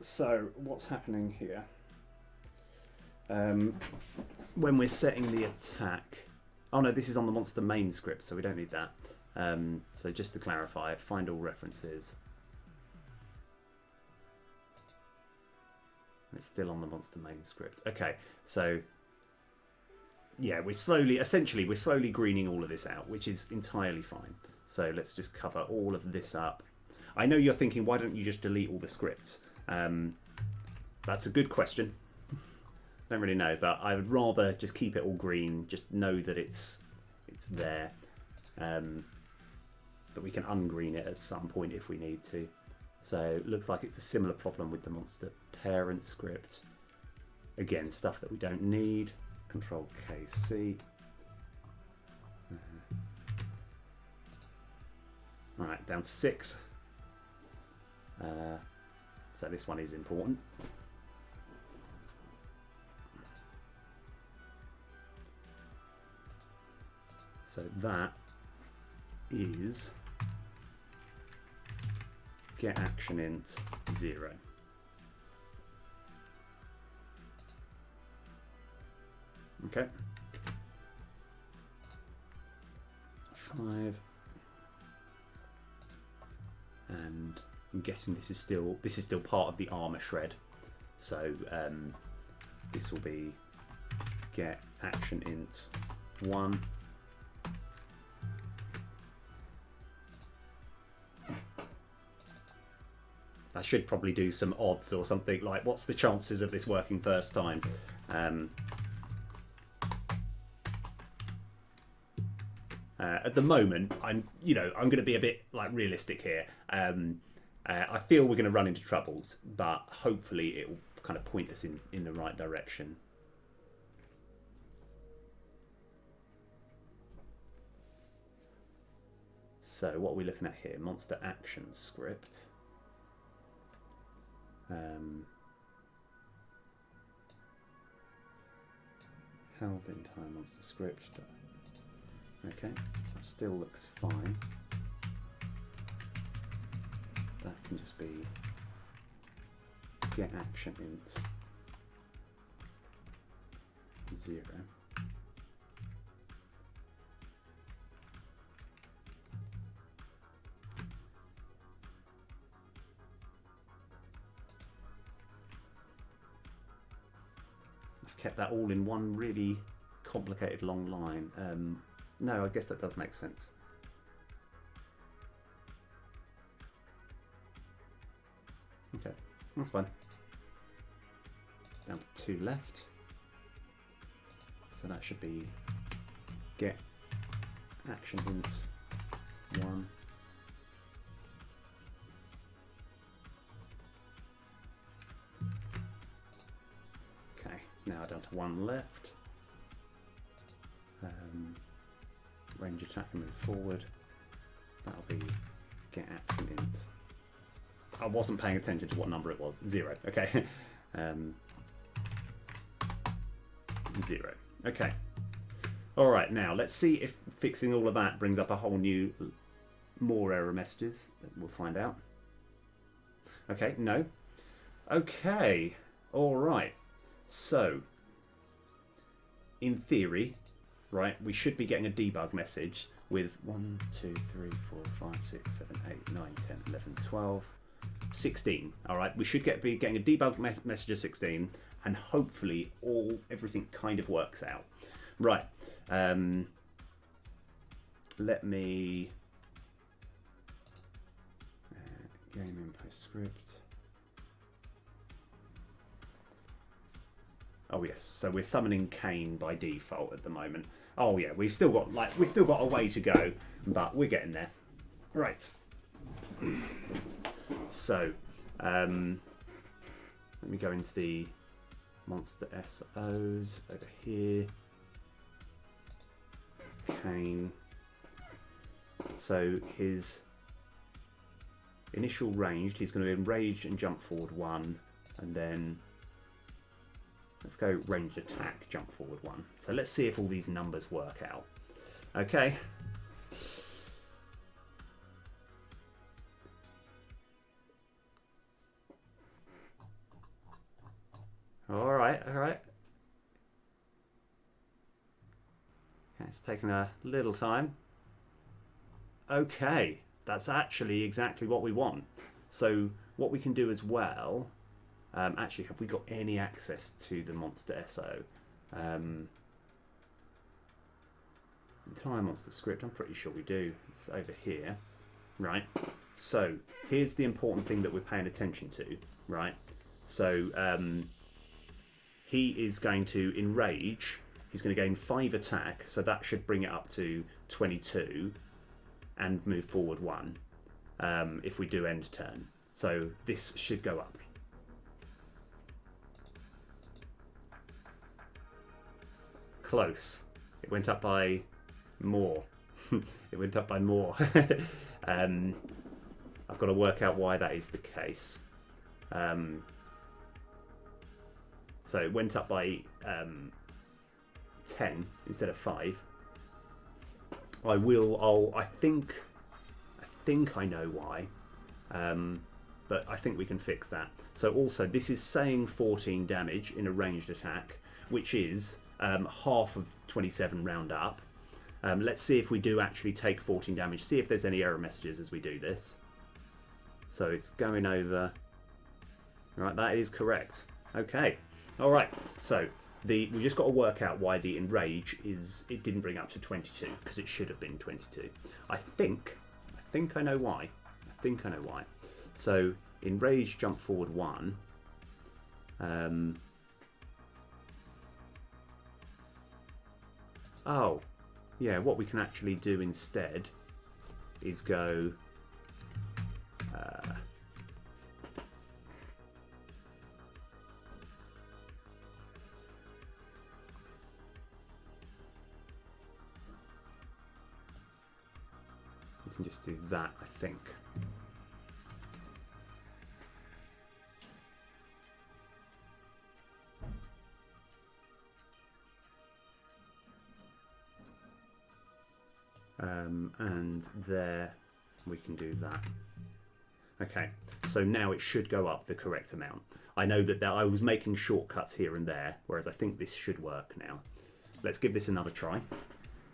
So what's happening here? When we're setting the attack. Oh no, this is on the monster main script, so we don't need that. So just to clarify, find all references. It's still on the monster main script. Okay, so yeah, we're slowly greening all of this out, which is entirely fine. So let's just cover all of this up. I know you're thinking, why don't you just delete all the scripts? That's a good question. Don't really know, but I would rather just keep it all green. Just know that it's there. But we can ungreen it at some point if we need to. So it looks like it's a similar problem with the monster parent script. Again, stuff that we don't need. Control KC. Alright, down to 6. So this one is important. So that is get action int 0. Okay. 5. And I'm guessing this is still part of the armor shred. So this will be get action int 1. I should probably do some odds or something like what's the chances of this working first time. At the moment, I'm going to be a bit like realistic here. I feel we're going to run into troubles, but hopefully it will kind of point us in the right direction. So what are we looking at here? Monster action script. Held entire monster script. Okay, that still looks fine. That can just be get action int 0. I've kept that all in one really complicated long line. No, I guess that does make sense. Okay, that's fine. Down to 2 left. So that should be get action int 1. Okay, now down to 1 left. Range attack and move forward. That'll be get action int. I wasn't paying attention to what number it was. 0. Okay. 0. Okay. All right. Now let's see if fixing all of that brings up a whole new, more error messages. We'll find out. Okay. No. Okay. All right. So, in theory, right, we should be getting a debug message with 1, 2, 3, 4, 5, 6, 7, 8, 9, 10, 11, 12, 16. All right, we should be getting a debug message of 16, and hopefully everything kind of works out. Right. Let me game in postscript. Oh yes, so we're summoning Kane by default at the moment. Oh yeah, we've still got a way to go, but we're getting there. Right. So, let me go into the monster SOs over here. Kane. So his initial ranged, he's going to enrage and jump forward 1, and then let's go ranged attack, jump forward 1. So let's see if all these numbers work out. Okay. All right. Okay, it's taken a little time. Okay, that's actually exactly what we want. So what we can do as well Actually, have we got any access to the monster SO? Entire monster script, I'm pretty sure we do. It's over here. Right. So, here's the important thing that we're paying attention to. Right. So, he is going to enrage. He's going to gain 5 attack. So that should bring it up to 22. And move forward 1. If we do end turn. So, this should go up. Close. It went up by more. It went up by more. I've got to work out why that is the case. So it went up by 10 instead of 5. I think I know why. But I think we can fix that. So also, this is saying 14 damage in a ranged attack, which is half of 27 round up. Let's see if we do actually take 14 damage. See if there's any error messages as we do this. So it's going over. Right, that is correct. Okay. All right. So we just got to work out why the enrage it didn't bring up to 22 because it should have been 22. I think I know why. So enrage, jump forward 1. Oh, yeah. What we can actually do instead is go. We can just do that, I think. And there we can do that. Okay, so now it should go up the correct amount. I know that I was making shortcuts here and there, whereas I think this should work now. Let's give this another try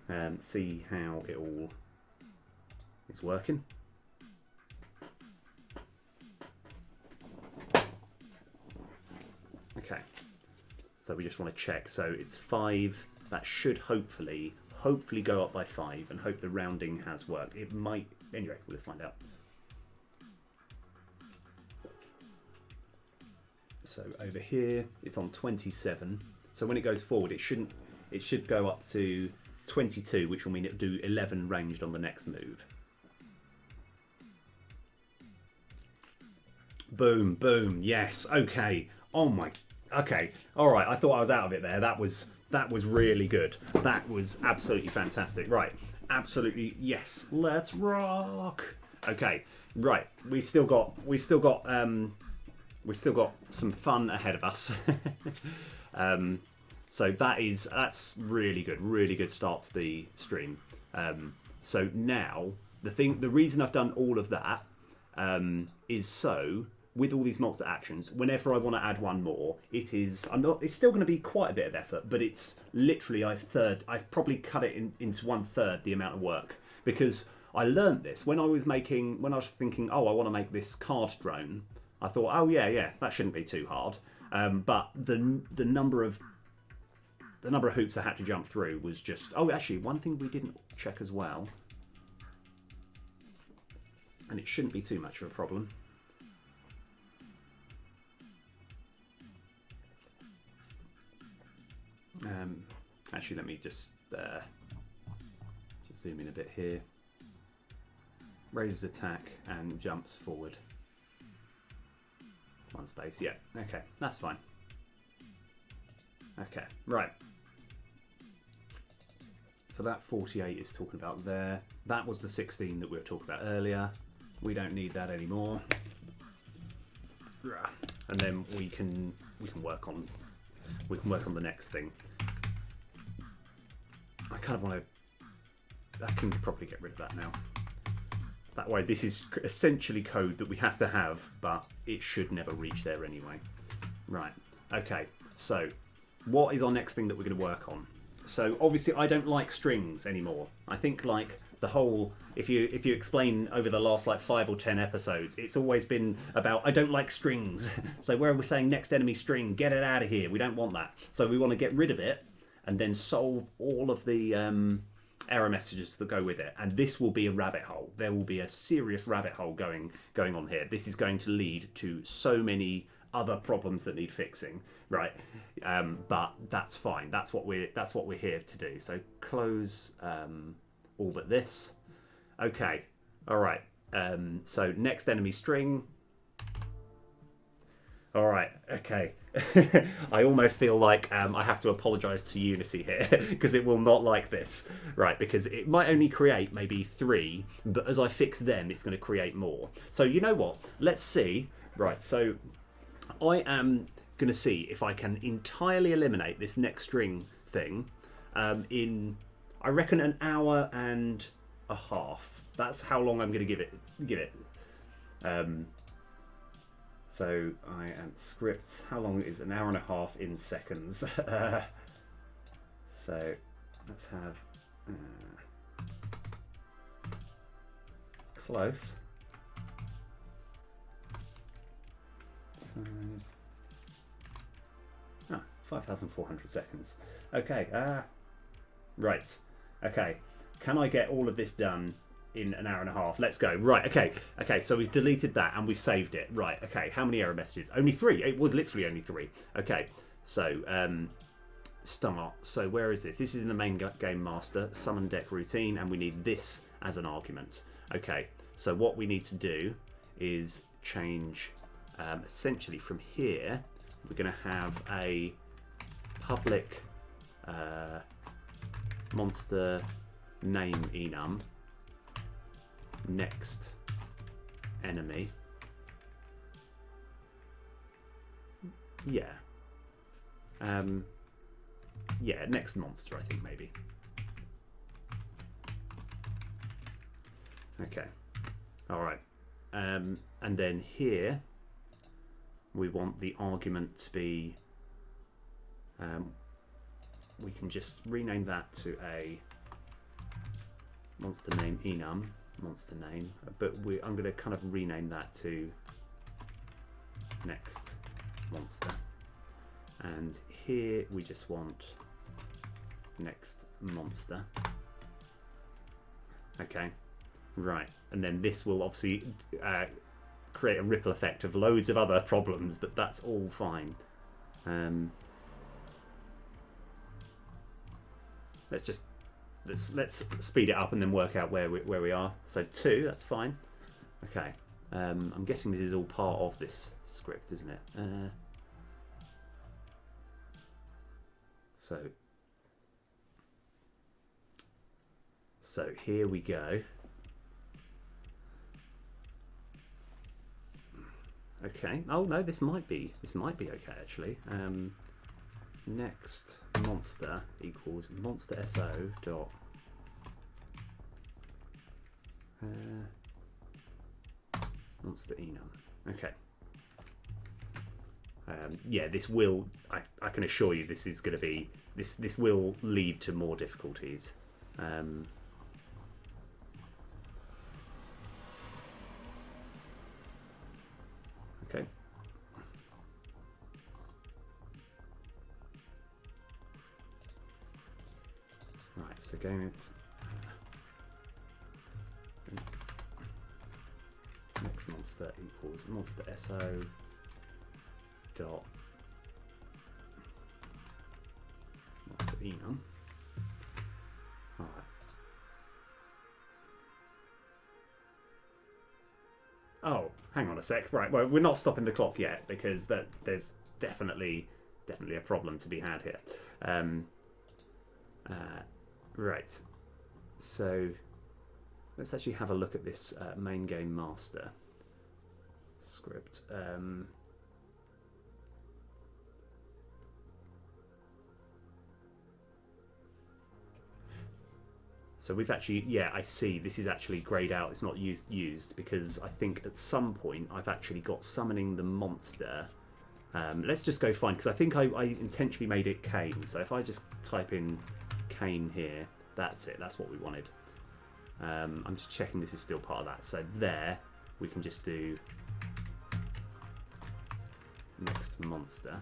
and see how it all is working. Okay, so we just want to check. So it's 5. That should hopefully go up by 5 and hope the rounding has worked. It might. Anyway, let's find out. So over here, it's on 27. So when it goes forward, it should go up to 22, which will mean it'll do 11 ranged on the next move. Boom, boom, yes, okay. Oh my, okay. All right, I thought I was out of it there. That was really good. That was absolutely fantastic. Right, absolutely, yes. Let's rock. Okay, right. We still got some fun ahead of us. So that's really good start to the stream. So now the reason I've done all of that is so with all these monster actions, whenever I want to add one more, it's still going to be quite a bit of effort, but it's literally I've probably cut it into 1/3 the amount of work, because I learned this when I was thinking, oh, I want to make this card drone. I thought, oh yeah, that shouldn't be too hard. But the number of hoops I had to jump through was just. Oh, actually, one thing we didn't check as well, and it shouldn't be too much of a problem. Actually, let me just zoom in a bit here. Raises attack and jumps forward. 1 space, yeah. Okay, that's fine. Okay, right. So that 48 is talking about there. That was the 16 that we were talking about earlier. We don't need that anymore. And then we can work on the next thing. I kind of want to. I can probably get rid of that now. That way, this is essentially code that we have to have, but it should never reach there anyway. Right. Okay. So, what is our next thing that we're going to work on? So obviously I don't like strings anymore. I think like the whole, if you explain over the last like 5 or 10 episodes, it's always been about I don't like strings. So where we're saying next enemy string, get it out of here. We don't want that. So we want to get rid of it and then solve all of the error messages that go with it. And this will be a rabbit hole. There will be a serious rabbit hole going on here. This is going to lead to so many other problems that need fixing, right? But that's fine. That's what we're here to do. So close all but this. Okay, all right. So next enemy string. All right, okay. I almost feel like I have to apologise to Unity here because it will not like this, right? Because it might only create maybe 3, but as I fix them, it's going to create more. So you know what? Let's see. Right, so I am going to see if I can entirely eliminate this next string thing in, I reckon, an hour and a half. That's how long I'm going to give it. So I am script. How long is an hour and a half in seconds? So let's have close. 5,400 seconds. Okay. Right. Okay. Can I get all of this done in an hour and a half? Let's go. Right. Okay. Okay. So we've deleted that and we've saved it. Right. Okay. How many error messages? Only 3. It was literally only 3. Okay. So start. So where is this? This is in the main game master summon deck routine, and we need this as an argument. Okay. So what we need to do is change. Essentially from here, we're going to have a public monster name enum next enemy. Yeah. Yeah, next monster, I think, maybe. Okay. All right. And then here we want the argument to be, we can just rename that to a monster name enum, monster name, but I'm going to kind of rename that to next monster. And here we just want next monster. Okay, right. And then this will obviously create a ripple effect of loads of other problems, but that's all fine. Let's speed it up and then work out where we are. So 2, that's fine. Okay. I'm guessing this is all part of this script, isn't it? So here we go. Okay. Oh no, this might be okay actually. Next monster equals monster so dot monster enum. Okay. Yeah, this will. I can assure you, this is going to be this will lead to more difficulties. Okay. Right, so going with next monster equals monster so dot monster enum. All right. Oh, hang on a sec. Right, well, we're not stopping the clock yet because there's definitely a problem to be had here. Right. So let's actually have a look at this main game master script. So we've actually, yeah, I see. This is actually grayed out. It's not used because I think at some point I've actually got summoning the monster. Let's just go find, because I think I intentionally made it Kane. So if I just type in cane here. That's it. That's what we wanted. I'm just checking this is still part of that. So there, we can just do next monster.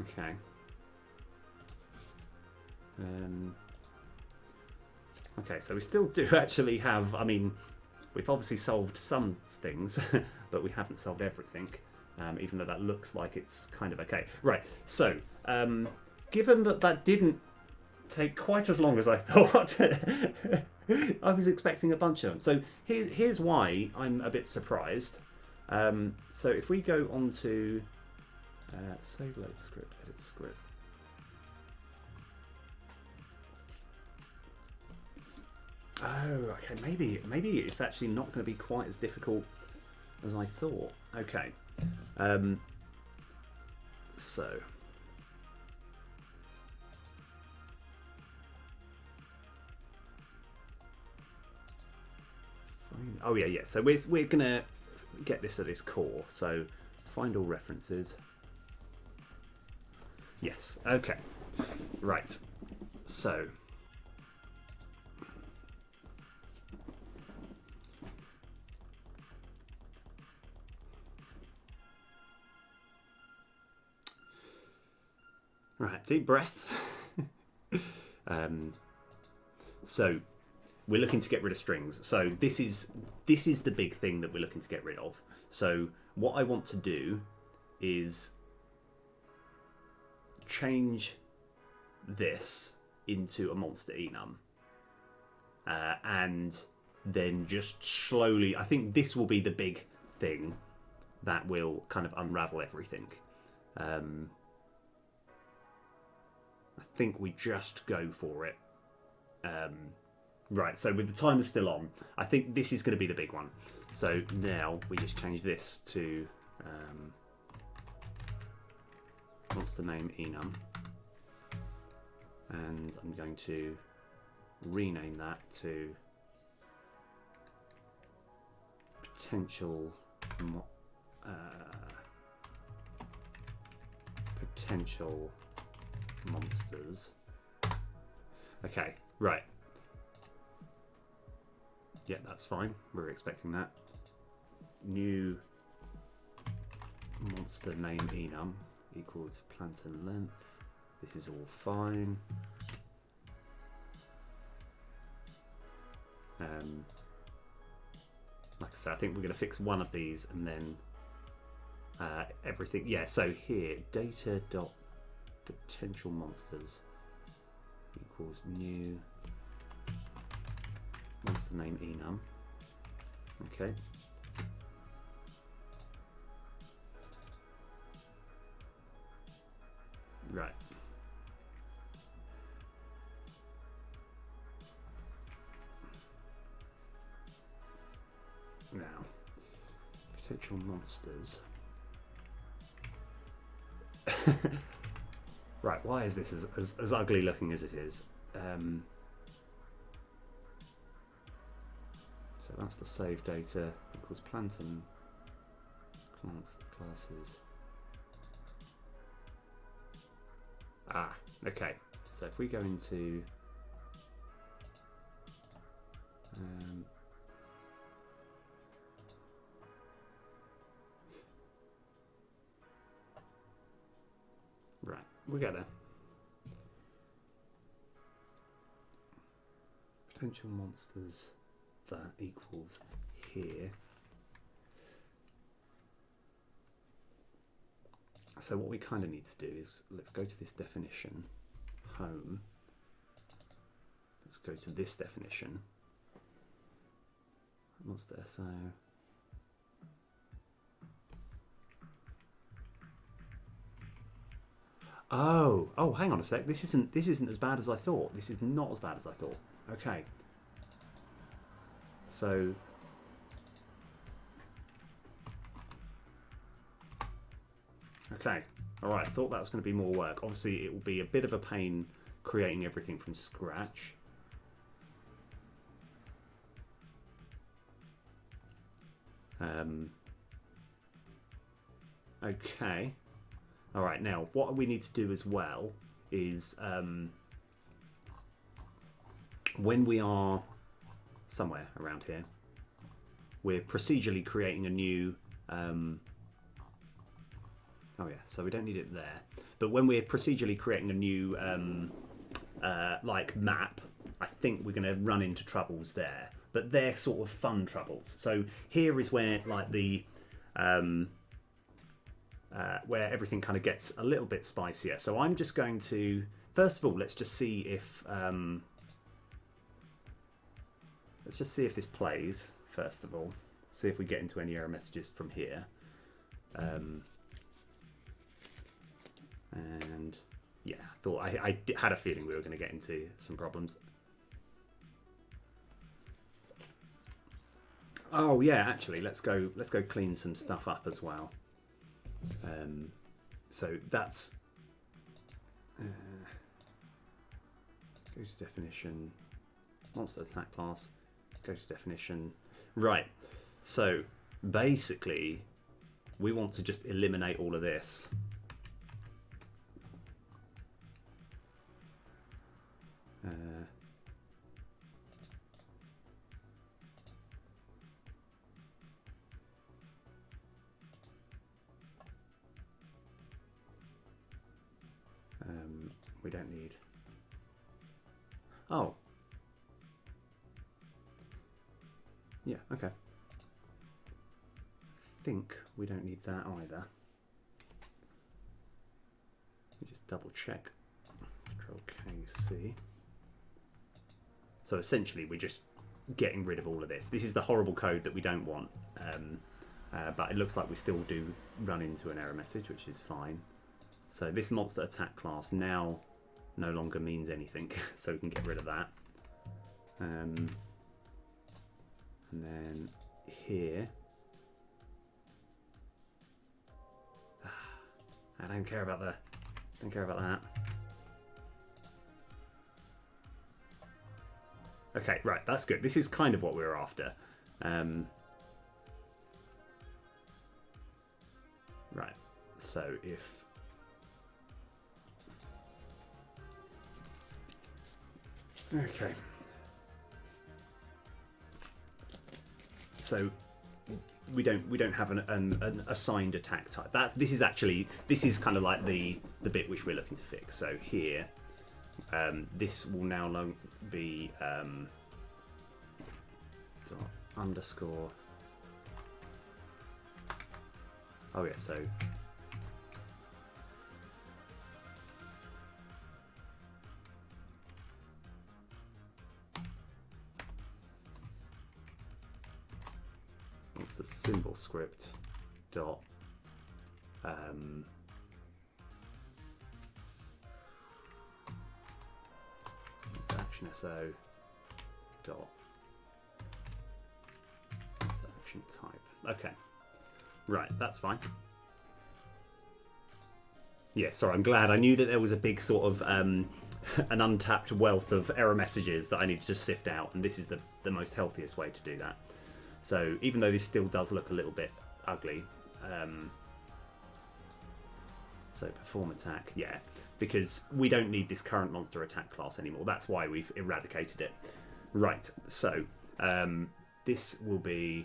Okay. Okay, so we still do actually have, I mean, we've obviously solved some things, but we haven't solved everything, even though that looks like it's kind of okay. Right, so, given that that didn't take quite as long as I thought, I was expecting a bunch of them. So here's why I'm a bit surprised. So if we go on to save load script, edit script. Oh, okay. Maybe it's actually not going to be quite as difficult as I thought. Okay. So. Oh yeah. So we're gonna get this at its core. So find all references. Yes. Okay. Right. So. Right, deep breath. So we're looking to get rid of strings. So this is the big thing that we're looking to get rid of. So what I want to do is change this into a monster enum. And then just slowly, I think this will be the big thing that will kind of unravel everything. I think we just go for it. Right, so with the timer still on, I think this is going to be the big one. So now we just change this to monster name enum. And I'm going to rename that to potential monsters. Okay, right. Yeah, that's fine. We're expecting that. New monster name enum equals plankton length. This is all fine. Like I said, I think we're going to fix one of these and then everything. Yeah, so here, data dot potential monsters equals new monster name enum. Okay. Right. Now, potential monsters. Right, why is this as ugly looking as it is? So that's the save data equals plankton classes. Ah, okay. So if we go into right, we get there. Potential monsters, that equals here. So what we kind of need to do is, let's go to this definition, home. Let's go to this definition, monster SO. Oh, hang on a sec. This isn't as bad as I thought. This is not as bad as I thought. Okay. So okay. All right. I thought that was going to be more work. Obviously, it will be a bit of a pain creating everything from scratch. Okay. All right, now what we need to do as well is when we are somewhere around here, we're procedurally creating a new oh yeah, so we don't need it there, but when we're procedurally creating a new like map, I think we're going to run into troubles there, but they're sort of fun troubles. So here is where like the where everything kind of gets a little bit spicier. So I'm just going to, first of all, let's just see if this plays. First of all, see if we get into any error messages from here. And yeah, I had a feeling we were going to get into some problems. Oh yeah, actually, let's go clean some stuff up as well. So that's go to definition, monster attack class, go to definition. Right, so basically we want to just eliminate all of this. We don't need. Oh. Yeah, okay. I think we don't need that either. Let me just double check. Control KC. So essentially we're just getting rid of all of this. This is the horrible code that we don't want. But it looks like we still do run into an error message, which is fine. So this monster attack class now no longer means anything, so we can get rid of that. And then here, I don't care about that. Okay, right, that's good. This is kind of what we were after. Right, so if okay, so we don't have an assigned attack type. This is kind of like the bit which we're looking to fix. So here, this will now be underscore. Oh yeah, so what's the symbol script dot what's the action SO dot what's the action type? Okay. Right, that's fine. Yeah, sorry, I'm glad. I knew that there was a big sort of an untapped wealth of error messages that I needed to sift out, and this is the most healthiest way to do that. So even though this still does look a little bit ugly, so perform attack, yeah, because we don't need this current monster attack class anymore. That's why we've eradicated it. Right, so this will be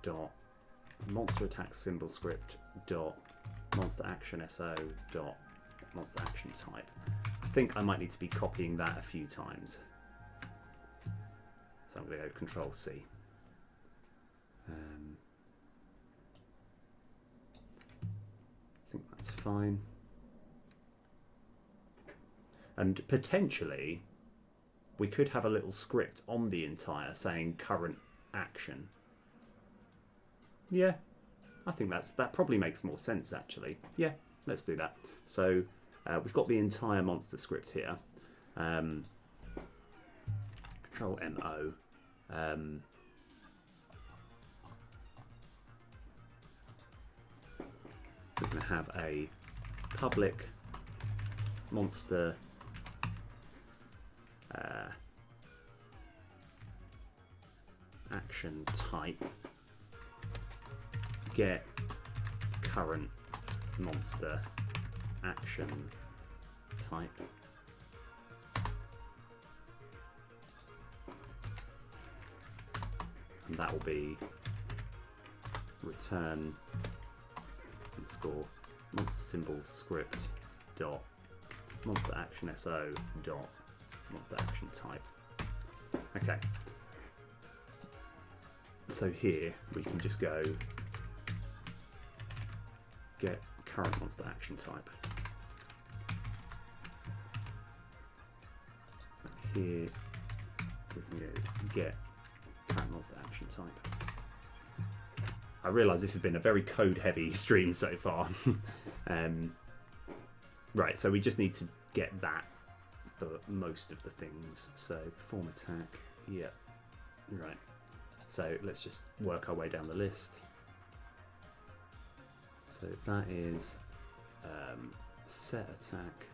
dot monster attack symbol script dot monster action SO dot monster action type. I think I might need to be copying that a few times, so I'm going to go Control C. I think that's fine, and potentially we could have a little script on the entire saying current action. Yeah, I think that probably makes more sense actually. Yeah, let's do that. So we've got the entire monster script here. Control MO. We're going to have a public monster action type get current monster action type. And that will be return underscore monster symbol script dot monster action so dot monster action type. Okay. So here we can just go get current monster action type. Here we can go get current monster action type. I realise this has been a very code heavy stream so far. Right, so we just need to get that for most of the things. So perform attack, yeah, right. So let's just work our way down the list. So that is set attack.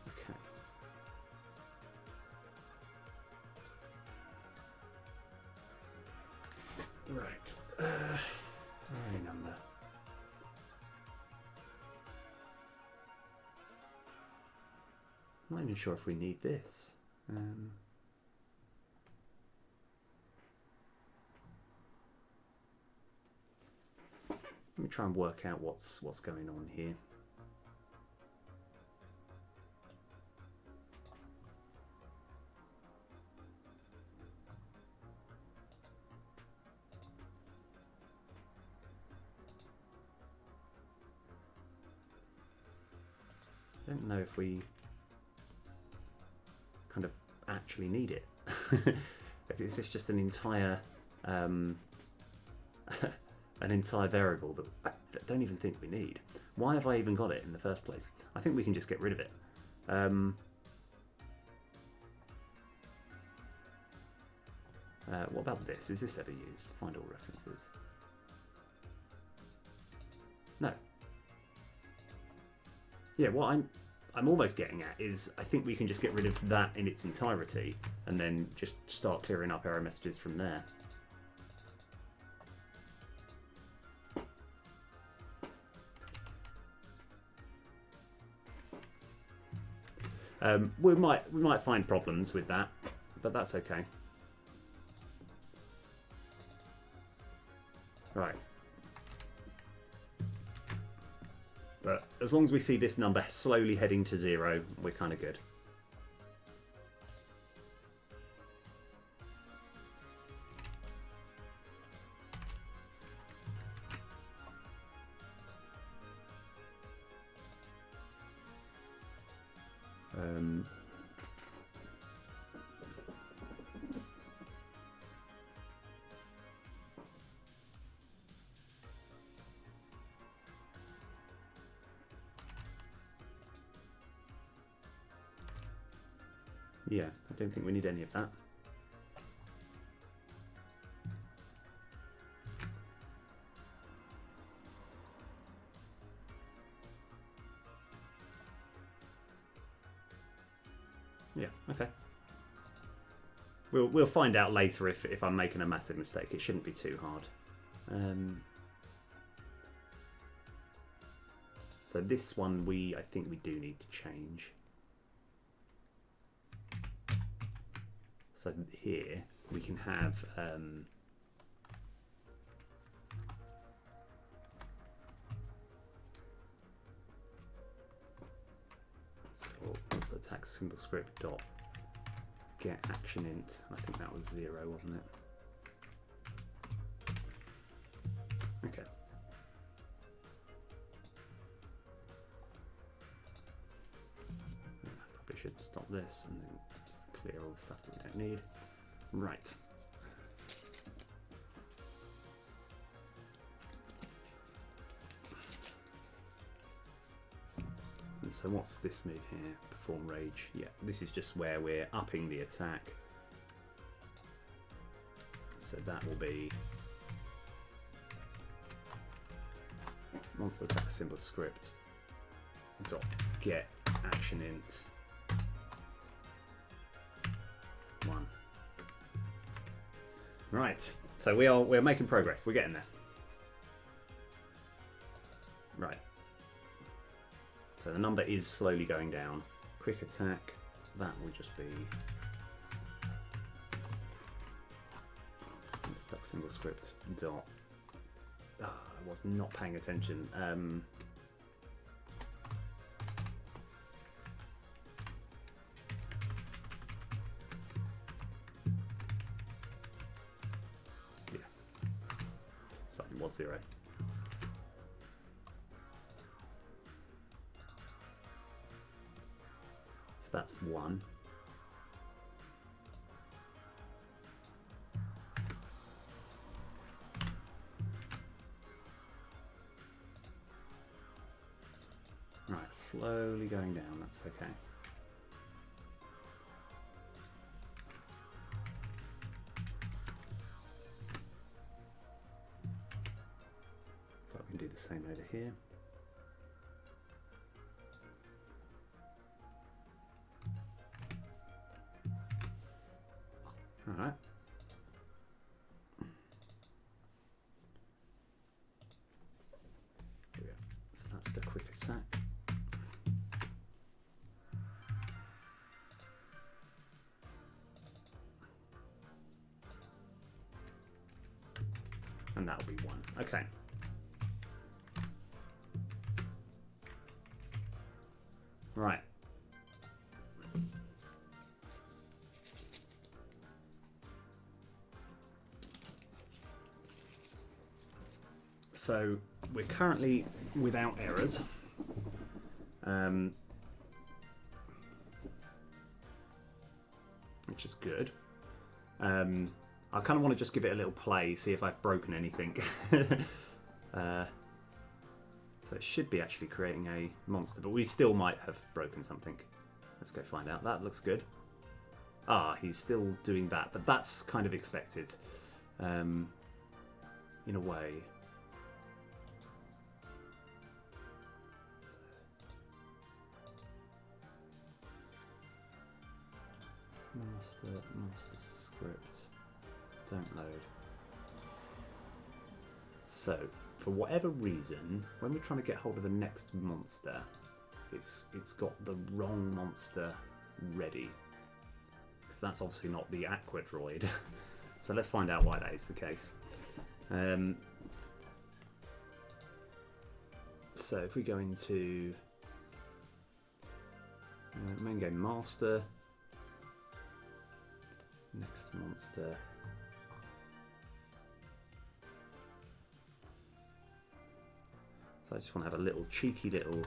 Okay. Right. Array number. Not even sure if we need this. Let me try and work out what's going on here. I don't know if we kind of actually need it. Is this just an entire variable that I don't even think we need? Why have I even got it in the first place? I think we can just get rid of it. What about this? Is this ever used? Find all references. No. Yeah, what I'm almost getting at is I think we can just get rid of that in its entirety and then just start clearing up error messages from there. We might find problems with that, but that's okay. Right. But as long as we see this number slowly heading to 0, we're kind of good. Yeah, I don't think we need any of that. Yeah, okay. We'll find out later if I'm making a massive mistake. It shouldn't be too hard. So this one I think we do need to change. So here we can have so what's the attack symbol script dot get action int. I think that was 0, wasn't it? Okay. I probably should stop this and then just clear all the stuff that we don't need. Right. And so what's this move here? Perform rage. Yeah, this is just where we're upping the attack. So that will be monster attack symbol script dot get action int 1. Right, so we're making progress. We're getting there. Right. So the number is slowly going down. Quick attack, that will just be attack single script dot. Oh, I was not paying attention. Yeah, it's fine. It was 0. So that's 1. Right, slowly going down, that's okay. So I can do the same over here. All right. There we go. So that's the quick attack. And that'll be 1. Okay. Right. So we're currently without errors. Which is good. I kind of want to just give it a little play, see if I've broken anything. So it should be actually creating a monster, but we still might have broken something. Let's go find out. That looks good. Ah, he's still doing that, but that's kind of expected, in a way. Master script. Don't load. So, for whatever reason, when we're trying to get hold of the next monster, it's got the wrong monster ready. Because that's obviously not the Aqua Droid. So let's find out why that is the case. So if we go into main game master, next monster. So I just want to have a little cheeky little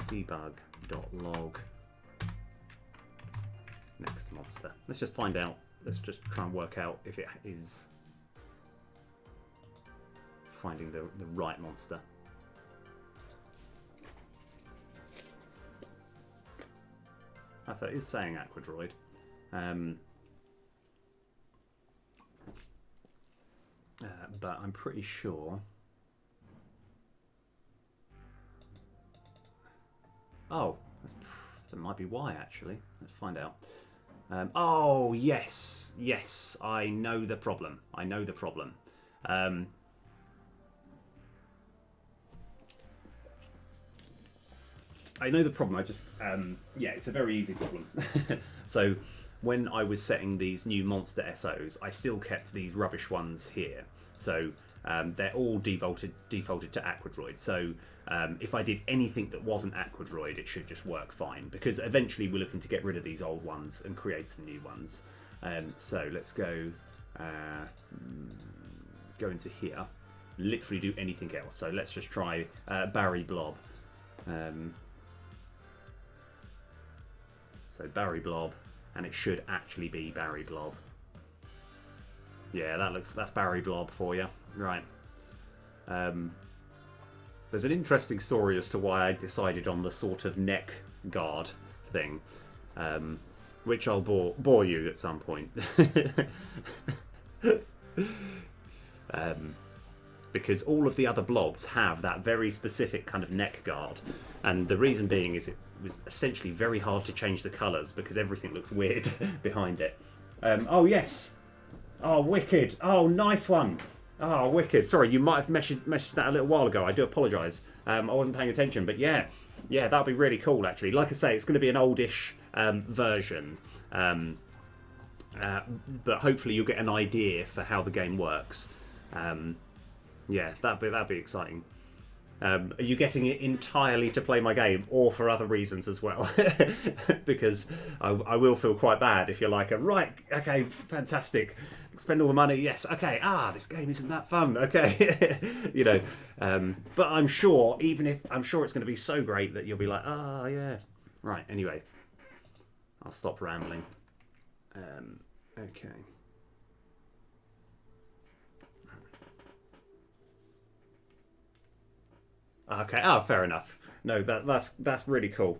debug.log next monster. Let's just find out. Let's just try and work out if it is finding the right monster. So it is saying Aqua Droid. But I'm pretty sure. Oh, that might be why actually. Let's find out. Oh yes, yes, I know the problem. I know the problem. I know the problem. I just yeah, it's a very easy problem. So when I was setting these new monster SOs, I still kept these rubbish ones here. So they're all defaulted to Aqua Droid. So if I did anything that wasn't Aqua Droid, it should just work fine, because eventually we're looking to get rid of these old ones and create some new ones. So let's go into here, literally do anything else. So let's just try Barry Blob. So Barry Blob, and it should actually be Barry Blob. Yeah, that's Barry Blob for you, right? There's an interesting story as to why I decided on the sort of neck guard thing, which I'll bore you at some point. because all of the other blobs have that very specific kind of neck guard, and the reason being is it was essentially very hard to change the colours because everything looks weird behind it. Oh yes, oh wicked, oh nice one, oh wicked. Sorry, you might have messaged that a little while ago. I do apologise. I wasn't paying attention, but yeah, that'd be really cool actually. Like I say, it's going to be an oldish version. But hopefully you'll get an idea for how the game works. Yeah, that'd be exciting. Are you getting it entirely to play my game, or for other reasons as well? Because I will feel quite bad if you're like, right, okay, fantastic, spend all the money, yes, okay, this game isn't that fun, okay, you know. But I'm sure, I'm sure it's going to be so great that you'll be like, yeah, right. Anyway, I'll stop rambling. Okay. Okay. Oh, fair enough. No, that's really cool.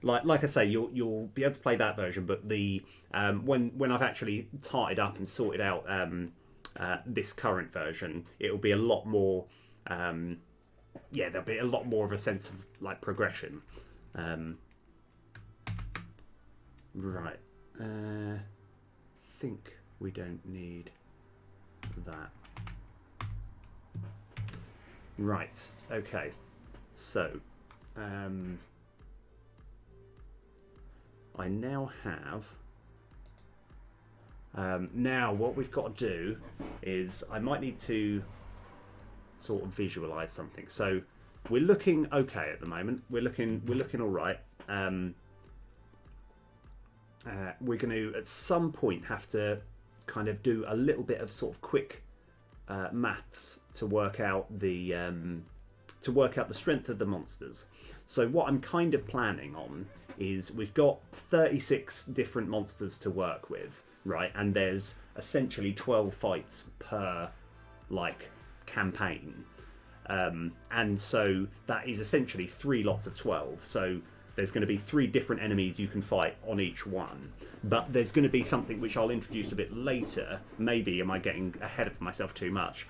Like I say, you'll be able to play that version, but the when I've actually tarted up and sorted out this current version, it'll be a lot more. There'll be a lot more of a sense of like progression. Right. Think we don't need that. Right. Okay. So, I now have. Now, what we've got to do is I might need to sort of visualize something. So, we're looking okay at the moment. We're looking all right. We're going to at some point have to kind of do a little bit of sort of quick maths to work out the strength of the monsters. So what I'm kind of planning on is we've got 36 different monsters to work with, right? And there's essentially 12 fights per like campaign, and so that is essentially 3 lots of 12. So there's going to be 3 different enemies you can fight on each one. But there's going to be something which I'll introduce a bit later. Maybe am I getting ahead of myself too much?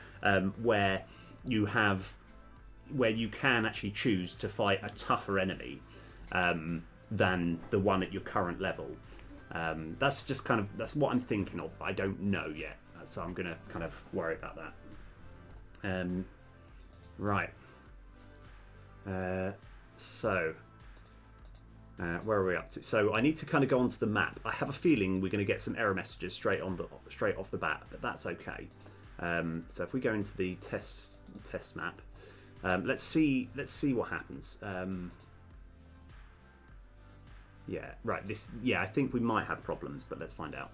Where you can actually choose to fight a tougher enemy than the one at your current level. That's just that's what I'm thinking of. I don't know yet, so I'm going to kind of worry about that. Right. Where are we up to? So I need to kind of go onto the map. I have a feeling we're going to get some error messages straight off the bat, but that's okay. So if we go into the test map, let's see what happens. I think we might have problems, but let's find out.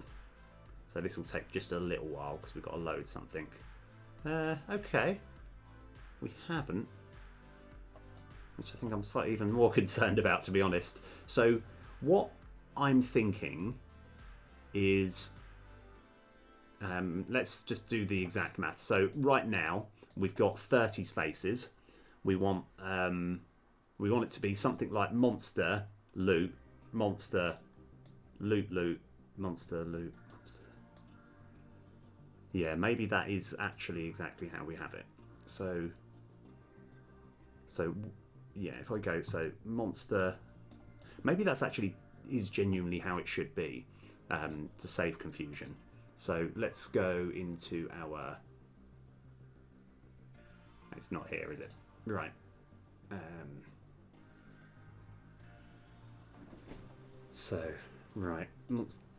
So this will take just a little while because we've got to load something. Okay, we haven't. Which I think I'm slightly even more concerned about, to be honest. So what I'm thinking is, let's just do the exact math. So right now we've got 30 spaces. We want it to be something like monster loot, monster loot, monster loot, monster. Yeah, maybe that is actually exactly how we have it. So. Yeah, if I go, so monster, maybe that's actually is genuinely how it should be, to save confusion. So let's go into our, it's not here, is it? Right. Right,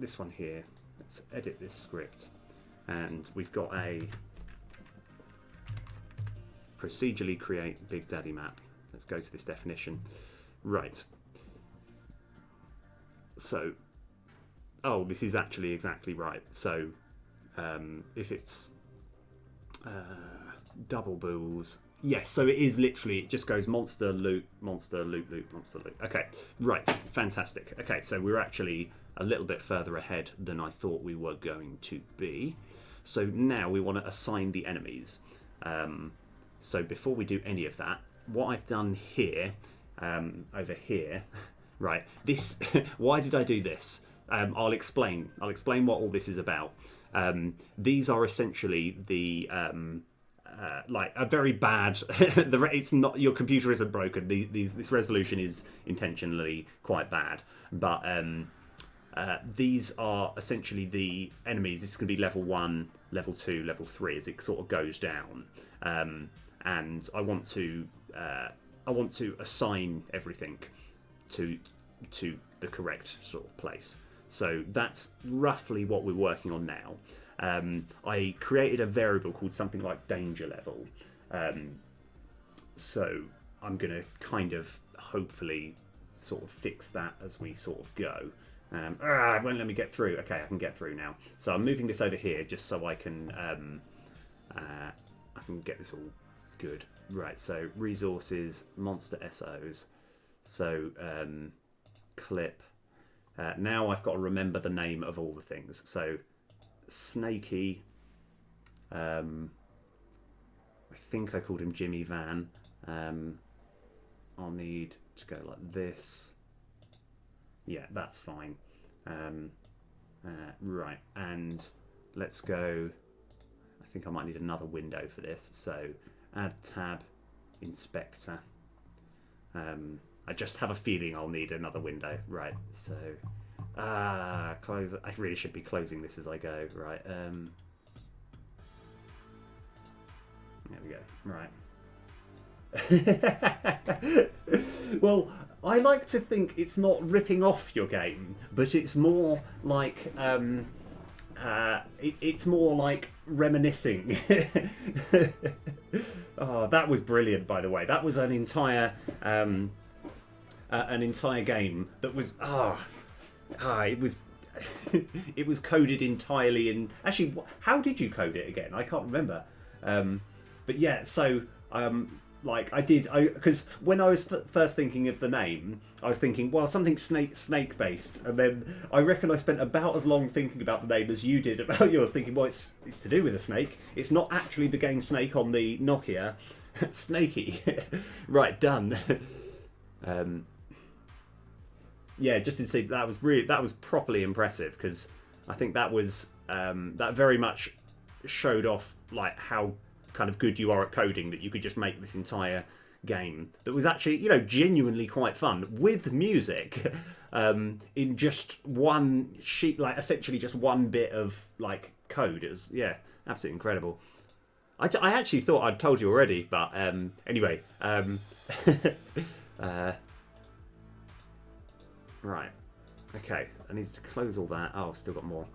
this one here, let's edit this script, and we've got a procedurally create Big Daddy map. Let's go to this definition. Right. So, this is actually exactly right. So, if it's double bools, yes. So it is literally. It just goes monster loot, monster loot, loot, monster loot. Okay. Right. Fantastic. Okay. So we're actually a little bit further ahead than I thought we were going to be. So now we want to assign the enemies. So before we do any of that, what I've done here, over here, right, this, why did I do this? I'll explain what all this is about. These are essentially the like a very bad. It's not, your computer isn't broken. This resolution is intentionally quite bad, but these are essentially the enemies. This is going to be level 1, level 2, level 3 as it sort of goes down, and I want to assign everything to the correct sort of place. So that's roughly what we're working on now. I created a variable called something like danger level. So I'm going to kind of hopefully sort of fix that as we sort of go. It won't let me get through. Okay, I can get through now. So I'm moving this over here just so I can get this all good. Right, so resources, monster SOs. So clip. Now I've got to remember the name of all the things. So Snaky. I think I called him Jimmy Van. I'll need to go like this. Yeah, that's fine. Right, and let's go. I think I might need another window for this. So add tab, inspector. I just have a feeling I'll need another window. Right, so close. I really should be closing this as I go. Right. There we go. Right. Well, I like to think it's not ripping off your game, but it's more like it's more like reminiscing. Oh, that was brilliant, by the way. That was an entire game that was it was it was coded entirely in. Actually, how did you code it again? I can't remember. But yeah, so like because when I was first thinking of the name, I was thinking, well, something snake based, and then I reckon I spent about as long thinking about the name as you did about yours, thinking, well, it's to do with a snake. It's not actually the game Snake on the Nokia. Snaky. Right, done. Yeah, just to see, that was properly impressive, because I think that was that very much showed off like how kind of good you are at coding, that you could just make this entire game that was actually, you know, genuinely quite fun with music in just one sheet, like essentially just one bit of like code. It was, yeah, absolutely incredible. I actually thought I'd told you already, but anyway. Right. Okay, I need to close all that. Oh, I've still got more.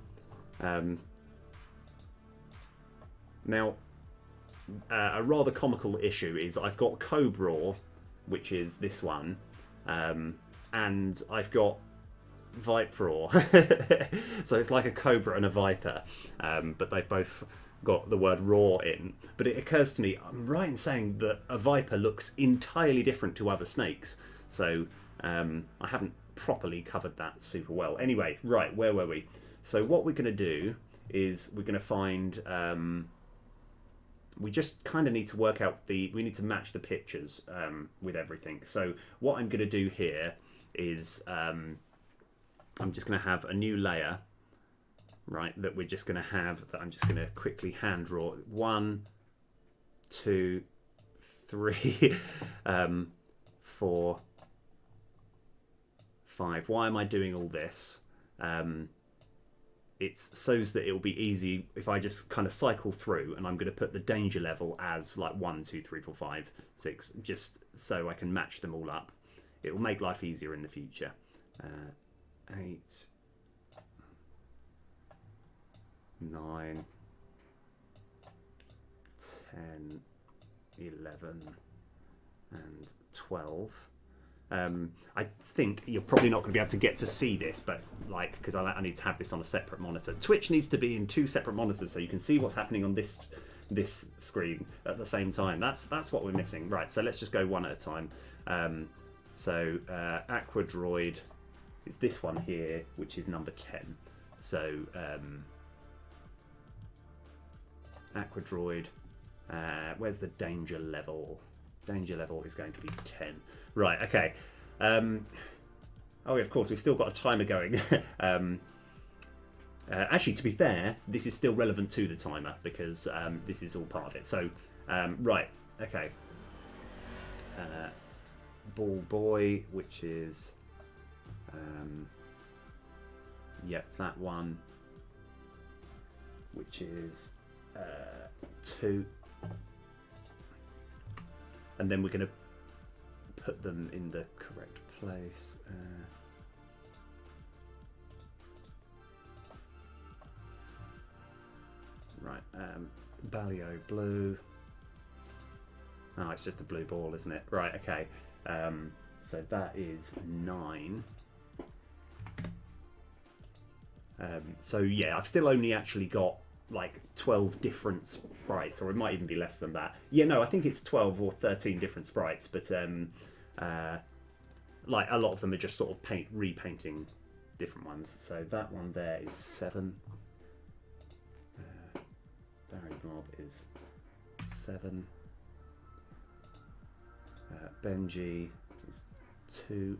Now, a rather comical issue is I've got Cobra, which is this one, and I've got Viper. So it's like a cobra and a viper, but they've both got the word raw in. But it occurs to me, I'm right in saying that a viper looks entirely different to other snakes, so I haven't properly covered that super well. Anyway, right, where were we? So what we're going to do is we're going to find we just kind of need to work out we need to match the pictures with everything. So what I'm going to do here is I'm just going to have a new layer, right, that we're just going to have, that I'm just going to quickly hand draw. 1, 2, 3, 4, 5. Why am I doing all this? It's so that it'll be easy if I just kind of cycle through, and I'm going to put the danger level as like 1, 2, 3, 4, 5, 6, just so I can match them all up. It'll make life easier in the future. 8, 9, 10, 11, and 12. I think you're probably not going to be able to get to see this, but like, because I need to have this on a separate monitor. Twitch needs to be in 2 separate monitors so you can see what's happening on this screen at the same time. That's what we're missing. Right, so let's just go one at a time. So Aqua Droid is this one here, which is number 10. So Aqua Droid, where's the danger level? Danger level is going to be 10. Right, okay. Oh, of course, we've still got a timer going. Actually, to be fair, this is still relevant to the timer, because this is all part of it. So Right, okay. Ball boy, which is that one, which is 2, and then we're going to put them in the correct place. Right, Balio blue. Oh, it's just a blue ball, isn't it? Right, okay. So that is 9. So yeah, I've still only actually got like 12 different sprites, or it might even be less than that. Yeah, no, I think it's 12 or 13 different sprites, but like a lot of them are just sort of repainting different ones. So that one there is 7. Barry Blob is 7. Benji is 2.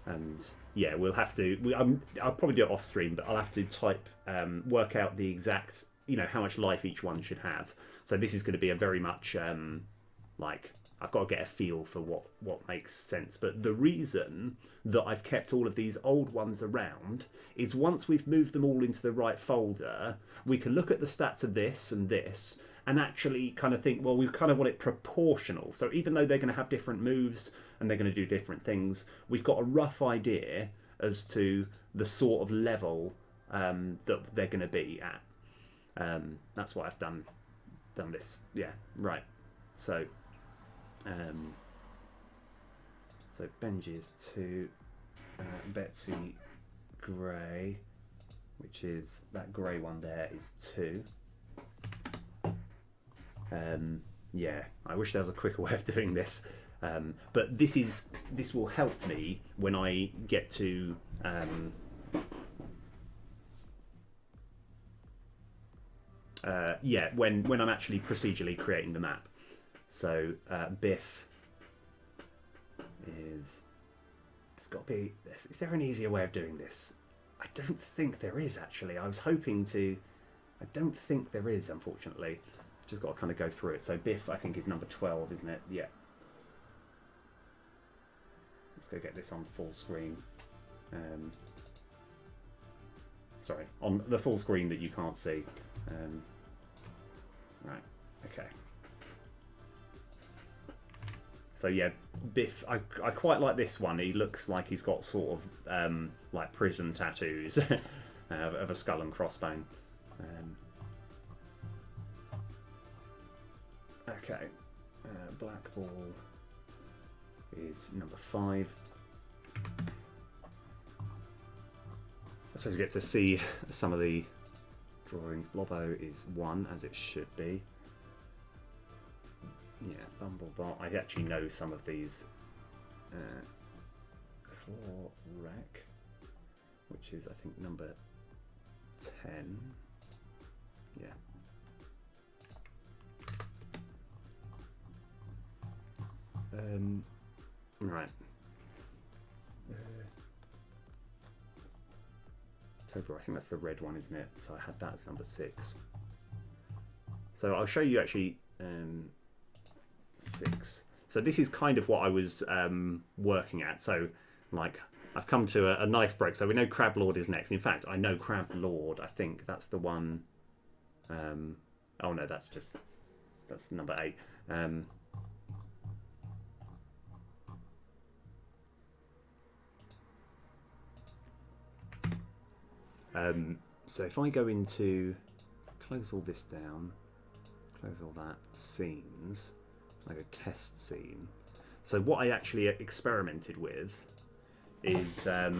And yeah, we'll have to. I'll probably do it off stream, but I'll have to type, work out the exact, how much life each one should have. So this is going to be a very much like I've got to get a feel for what makes sense. But the reason that I've kept all of these old ones around is once we've moved them all into the right folder, we can look at the stats of this and this, and actually kind of think, well, we kind of want it proportional. So even though they're going to have different moves and they're going to do different things, we've got a rough idea as to the sort of level that they're going to be at. That's why I've done this. Yeah, right. So, Benji is 2. Betsy Gray, which is that grey one there, is 2. Yeah, I wish there was a quicker way of doing this, but this will help me when I get to when I'm actually procedurally creating the map. So Biff is. There's got to be. Is there an easier way of doing this? I don't think there is actually. I was hoping to. I don't think there is, unfortunately. Just got to kind of go through it. So Biff, I think, is number 12, isn't it? Yeah. Let's go get this on full screen. Sorry, on the full screen that you can't see. Right. Okay. So yeah, Biff. I quite like this one. He looks like he's got sort of like prison tattoos of a skull and crossbone. Okay, Black Ball is number 5. I suppose we get to see some of the drawings. Blobbo is 1, as it should be. Yeah, Bumblebot. I actually know some of these. Claw Wreck, which is, I think, number 10. Yeah. Right. Cobra, I think that's the red one, isn't it? So I had that as number 6. So I'll show you actually 6. So this is kind of what I was working at. So like I've come to a nice break. So we know Crab Lord is next. In fact, I know Crab Lord. I think that's the one. Oh no, that's number 8. So if I go into, close all this down, close all that, scenes, like a test scene. So what I actually experimented with is, I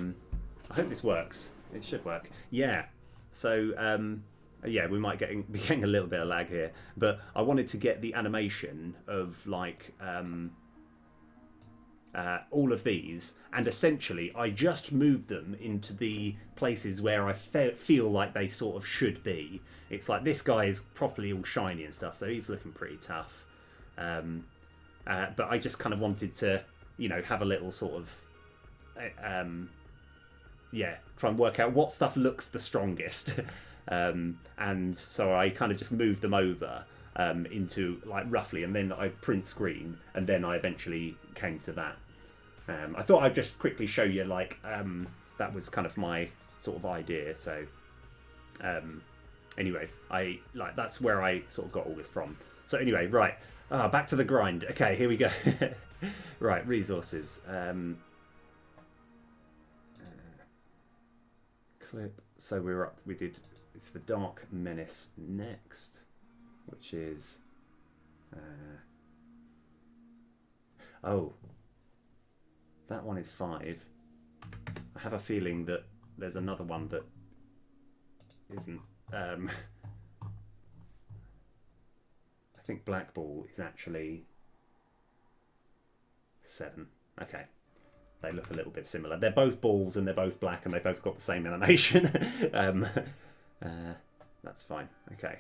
hope this works. It should work. Yeah. So yeah, we might be getting a little bit of lag here, but I wanted to get the animation of like all of these, and essentially I just moved them into the places where I feel like they sort of should be. It's like this guy is properly all shiny and stuff, so he's looking pretty tough. But I just kind of wanted to, have a little sort of, try and work out what stuff looks the strongest. And so I kind of just moved them over. into like roughly, and then I print screen, and then I eventually came to that. I thought I'd just quickly show you like that was kind of my sort of idea. So anyway, that's where I sort of got all this from. So anyway, right, back to the grind. Okay, here we go. Right, resources. Clip. So we're up. We did. It's the Dark Menace next, which is. Oh. That one is 5. I have a feeling that there's another one that isn't. I think Black Ball is actually 7. Okay. They look a little bit similar. They're both balls and they're both black and they both got the same animation. That's fine. Okay.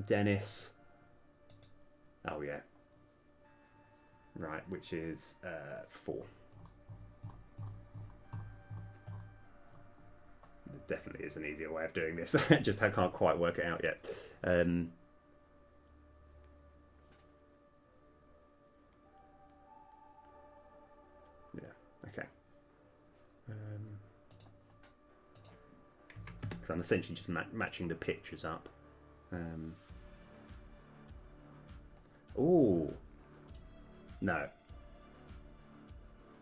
Dennis. Oh, yeah. Right, which is 4. There definitely is an easier way of doing this. Just I can't quite work it out yet. Okay. Because I'm essentially just matching the pictures up. Oh. No.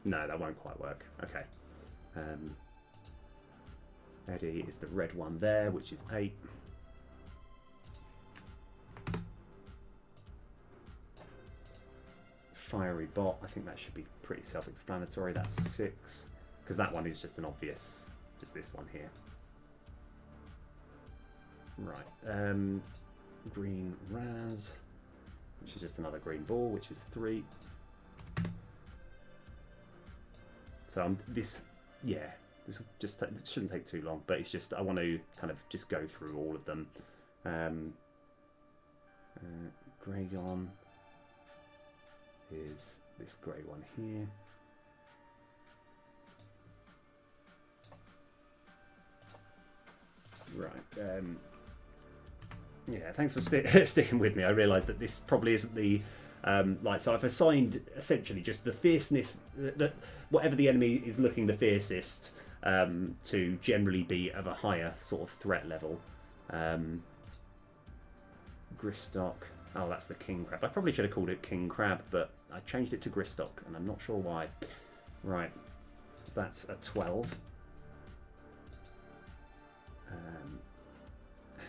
No, that won't quite work. Okay. Eddie is the red one there, which is 8. Fiery Bot, I think that should be pretty self-explanatory. That's 6, because that one is just an obvious, just this one here. Right, Green Raz, which is just another green ball, which is 3. So this just it shouldn't take too long, but it's just I want to kind of just go through all of them. Grayon is this grey one here. Right. Yeah, thanks for sticking with me. I realised that this probably isn't the so I've assigned essentially just the fierceness that whatever the enemy is looking the fiercest to generally be of a higher sort of threat level. Gristock. Oh, that's the king crab. I probably should have called it king crab, but I changed it to Gristock, and I'm not sure why. Right, so that's a 12.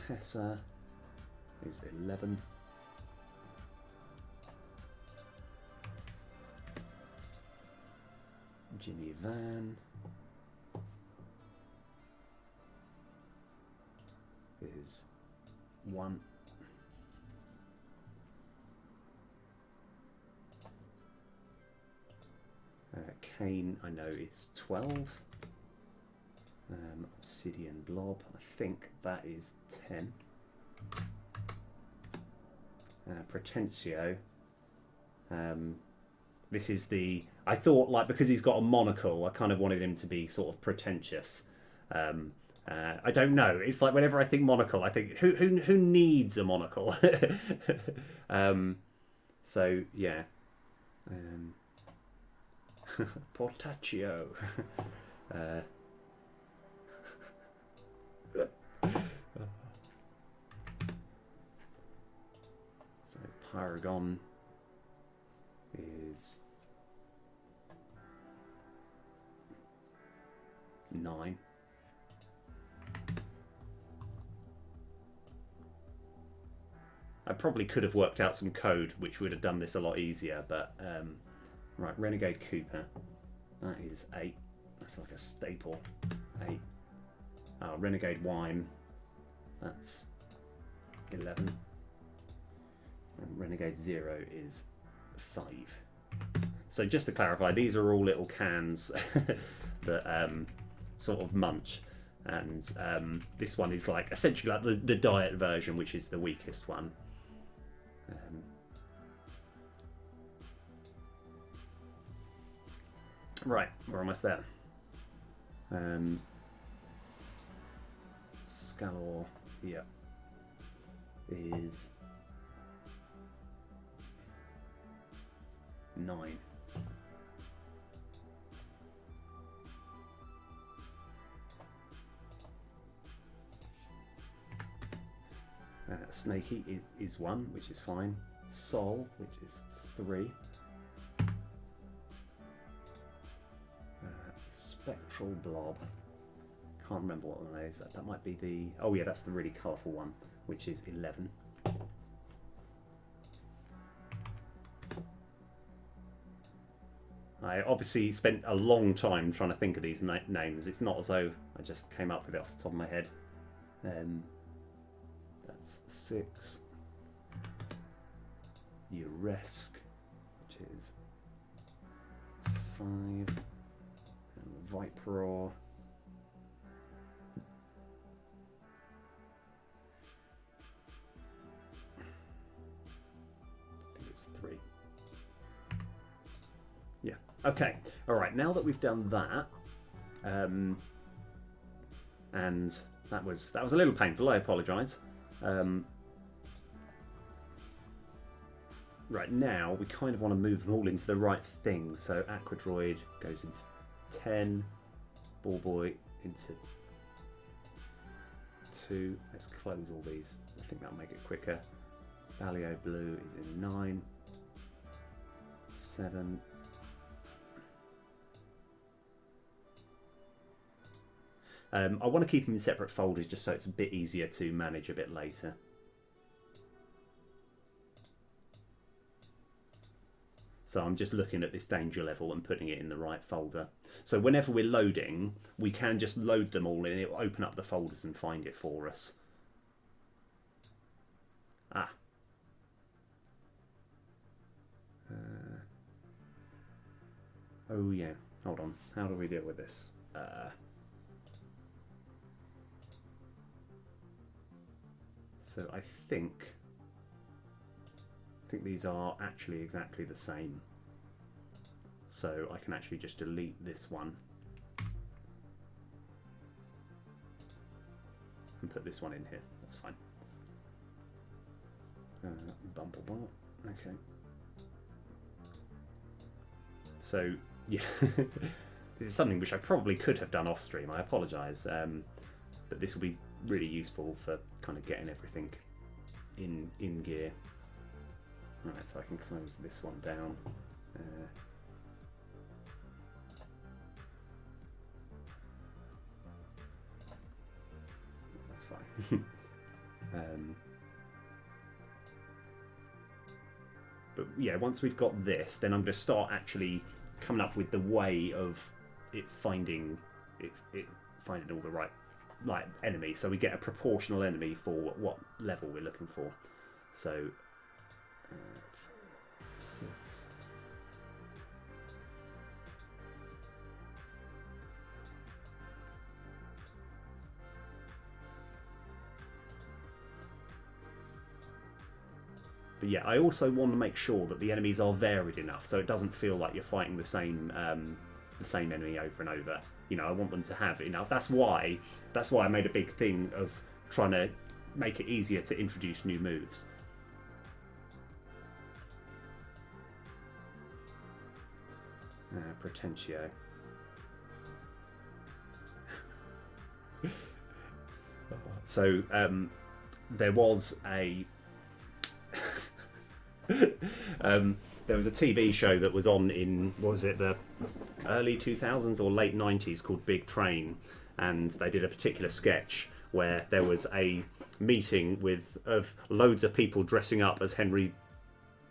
Hessa is 11. Jimmy Van is 1. Kane, I know, is 12. Obsidian Blob, I think that is 10. Pretentio. This is the... I thought, like, because he's got a monocle, I kind of wanted him to be sort of pretentious. I don't know. It's like whenever I think monocle, I think, who needs a monocle? So, yeah. Portaccio. So Paragon is 9. I probably could have worked out some code which would have done this a lot easier, but right, Renegade Cooper, that is 8. That's like a staple. 8. Renegade Wine, that's 11. And Renegade Zero is 5. So just to clarify, these are all little cans that sort of munch. And this one is like essentially like the diet version, which is the weakest one. Right, we're almost there. Scalor, yeah, is 9. Snaky is 1, which is fine. Sol, which is 3. Spectral blob. Can't remember what one that is. That might be the... Oh yeah, that's the really colourful one, which is 11. I obviously spent a long time trying to think of these names. It's not as though I just came up with it off the top of my head. That's 6. Uresk, which is 5. And Viperor. I think it's 3. Yeah. Okay. All right. Now that we've done that, and that was a little painful. I apologise. Right now, we kind of want to move them all into the right thing. So Aquadroid goes into 10, Ball Boy into 2. Let's close all these. I think that'll make it quicker. Balio Blue is in 9, 7. I want to keep them in separate folders just so it's a bit easier to manage a bit later. So I'm just looking at this danger level and putting it in the right folder. So whenever we're loading, we can just load them all and it will open up the folders and find it for us. Ah. Oh yeah, hold on. How do we deal with this? So I think these are actually exactly the same. So I can actually just delete this one and put this one in here. That's fine. Bumblebot. Okay. So yeah, this is something which I probably could have done off stream. I apologise, but this will be really useful for kind of getting everything in gear. Right, so I can close this one down. That's fine. But yeah, once we've got this, then I'm going to start actually coming up with the way of it finding all the right enemies. So we get a proportional enemy for what level we're looking for. So 6. But yeah, I also want to make sure that the enemies are varied enough so it doesn't feel like you're fighting the same enemy over and over. You know, I want them to have enough. That's why I made a big thing of trying to make it easier to introduce new moves. Pretentio. So there was a there was a TV show that was on in, what was it, the early 2000s or late 90s called Big Train, and they did a particular sketch where there was a meeting of loads of people dressing up as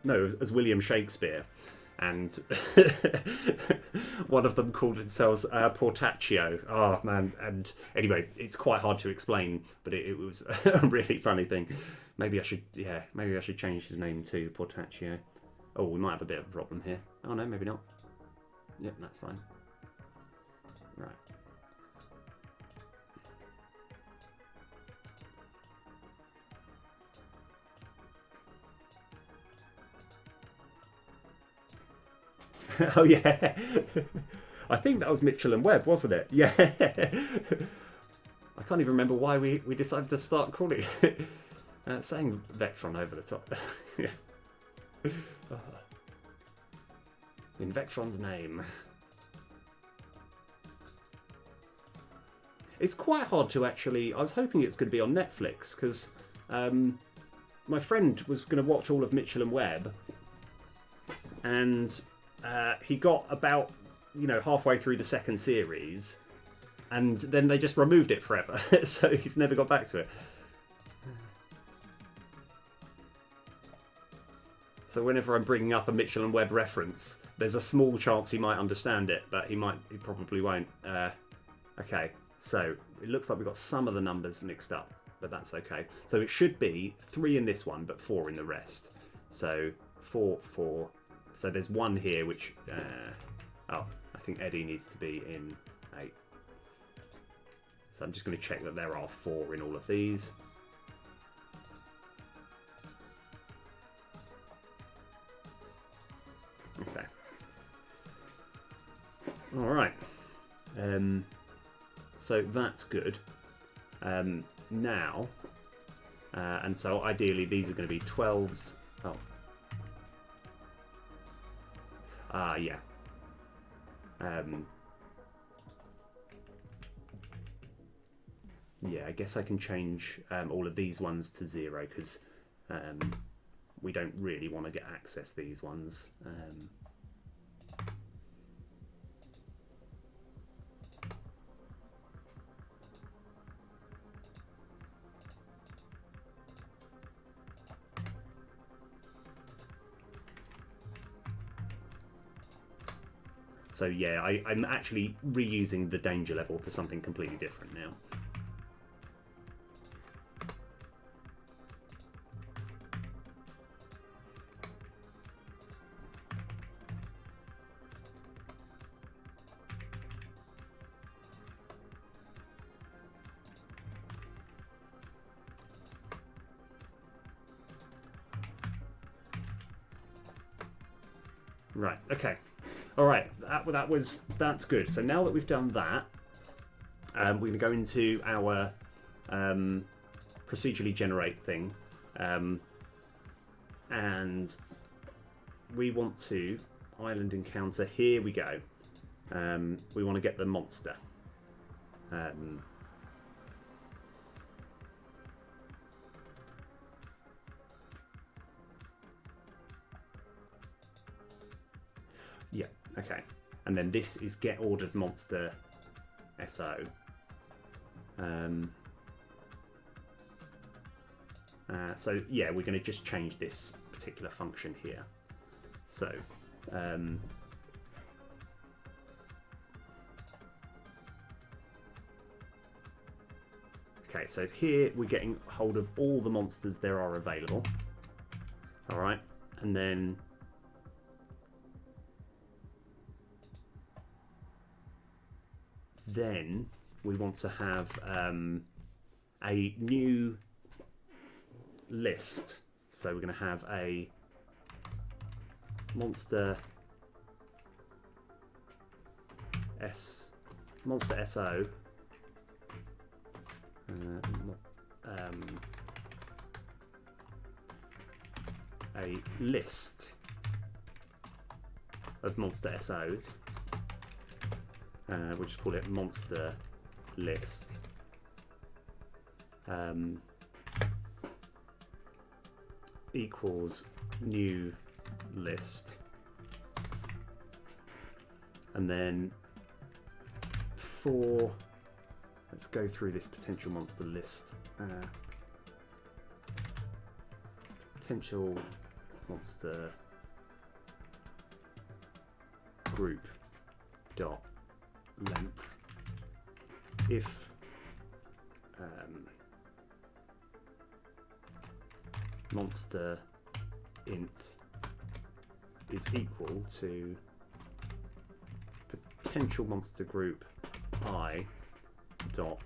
as William Shakespeare, and one of them called themselves Portaccio. Oh man! And anyway, it's quite hard to explain, but it was a really funny thing. Maybe I should change his name to Portaccio. Oh, we might have a bit of a problem here. Oh no, maybe not. Yep, that's fine. Right. Oh yeah, I think that was Mitchell and Webb, wasn't it? Yeah. I can't even remember why we decided to start calling it saying Vectron over the top. Yeah. In Vectron's name. It's quite hard to actually... I was hoping it's going to be on Netflix, because my friend was going to watch all of Mitchell and Webb, and he got about, halfway through the second series, and then they just removed it forever, so he's never got back to it. So whenever I'm bringing up a Mitchell and Webb reference, there's a small chance he might understand it, but he probably won't. Okay. So it looks like we've got some of the numbers mixed up, but that's okay. So it should be 3 in this one, but 4 in the rest. So 4, 4. So there's 1 here, which... I think Eddie needs to be in 8. So I'm just going to check that there are 4 in all of these. Okay. All right. So that's good. Now, and so ideally these are going to be 12s. Oh. Yeah. Yeah, I guess I can change all of these ones to 0, because we don't really want to get access these ones. So yeah, I'm actually reusing the danger level for something completely different now. Right, okay. All right, that's good. So now that we've done that, we're going to go into our procedurally generate thing, and we want to island encounter. Here we go. We want to get the monster. Yeah, okay. And then this is get ordered monster SO. So yeah, we're going to just change this particular function here. So okay, so here we're getting hold of all the monsters there are available. All right, and then we want to have a new list. So we're going to have a monster SO a list of monster SOs. We'll just call it monster list. Equals new list. And then let's go through this potential monster list. Potential monster group dot length if monster int is equal to potential monster group I dot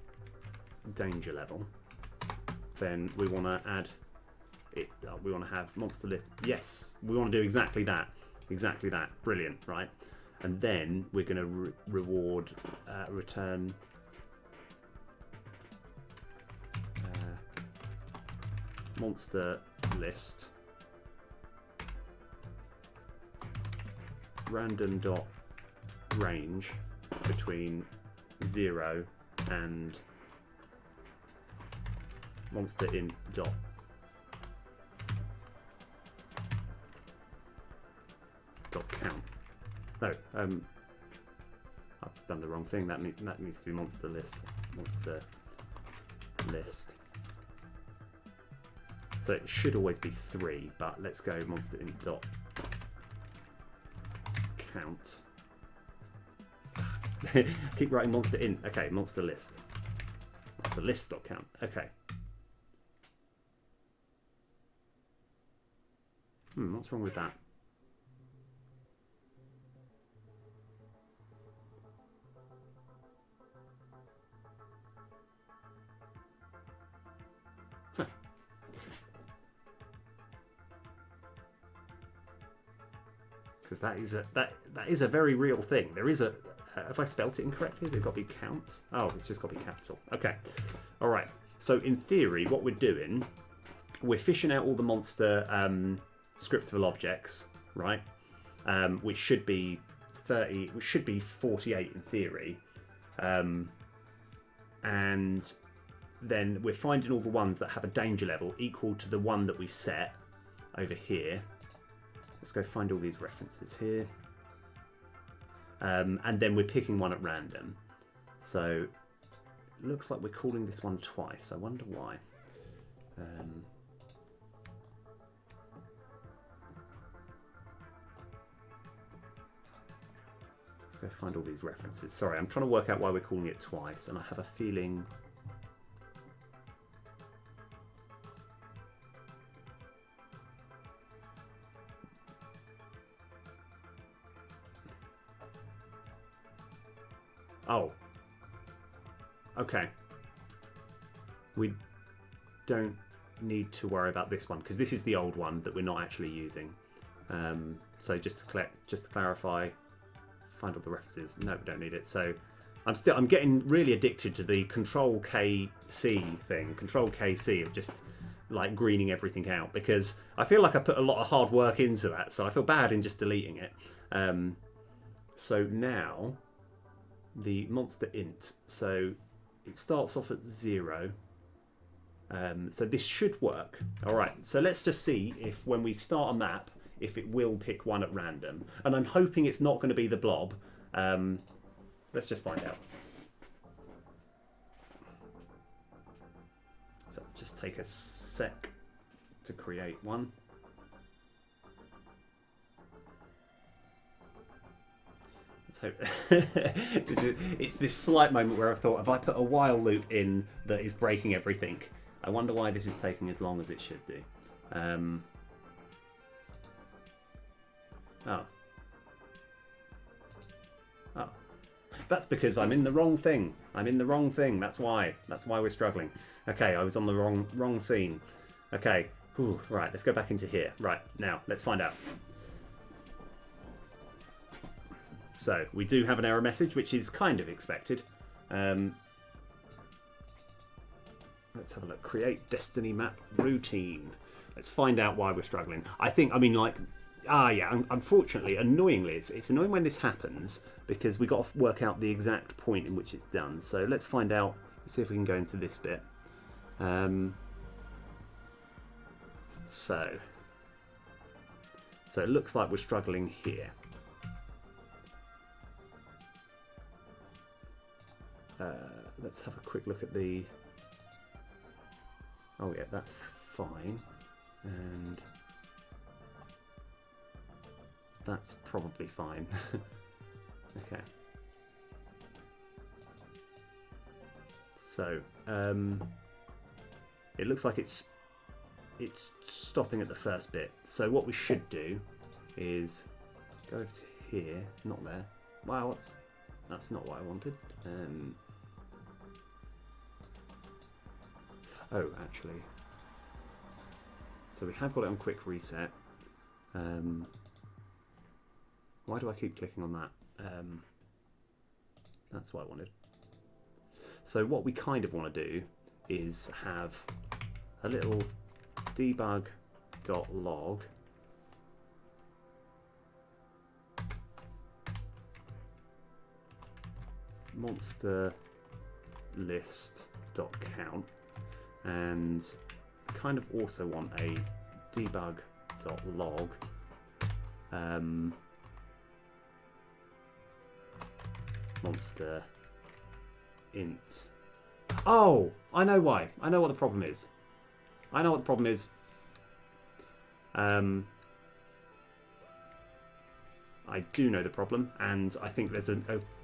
danger level, then we want to add it. We want to have monster list. Yes, we want to do exactly that. Exactly that. Brilliant, right? And then we're going to return monster list random dot range between 0 and monster int dot count. No, I've done the wrong thing. That needs to be monster list. So it should always be 3, but let's go monster int dot count. Keep writing monster int. Okay, monster list. Monster list dot count. Okay. What's wrong with that? Because that is a very real thing. There is a. Have I spelt it incorrectly? Has it got to be count? Oh, it's just got to be capital. Okay. All right. So in theory, what we're doing, we're fishing out all the monster scriptable objects, right? Which should be 30. Which should be 48 in theory. And then we're finding all the ones that have a danger level equal to the one that we set over here. Let's go find all these references here. And then we're picking one at random. So it looks like we're calling this one twice. I wonder why. Let's go find all these references. Sorry, I'm trying to work out why we're calling it twice, and I have a feeling... Oh. Okay. We don't need to worry about this one because this is the old one that we're not actually using. So just to clarify, find all the references. No, we don't need it. So I'm getting really addicted to the Control KC thing. Control KC of just like greening everything out because I feel like I put a lot of hard work into that. So I feel bad in just deleting it. So now the monster int. So it starts off at 0. So this should work. All right. So let's just see if when we start a map, if it will pick one at random. And I'm hoping it's not going to be the blob. Let's just find out. So just take a sec to create one. Let's hope. It's this slight moment where I thought, have I put a while loop in that is breaking everything? I wonder why this is taking as long as it should do. Oh. That's because I'm in the wrong thing. That's why we're struggling. Okay, I was on the wrong scene. Okay. Whew, right, let's go back into here. Right, now, let's find out. So, we do have an error message, which is kind of expected. Let's have a look. Create destiny map routine. Let's find out why we're struggling. Unfortunately, annoyingly, it's annoying when this happens because we got to work out the exact point in which it's done. So let's find out. Let's see if we can go into this bit. So it looks like we're struggling here. Let's have a quick look at the... Oh yeah, that's fine. And that's probably fine. Okay. So, it looks like it's stopping at the first bit. So what we should do is go over to here, not there. Wow, that's not what I wanted. Oh, actually. So we have got it on quick reset. Why do I keep clicking on that? That's what I wanted. So what we kind of want to do is have a little debug.log monster list dot count, and kind of also want a debug dot log monster int. Oh, I know why. I know what the problem is. I do know the problem, and I think there's a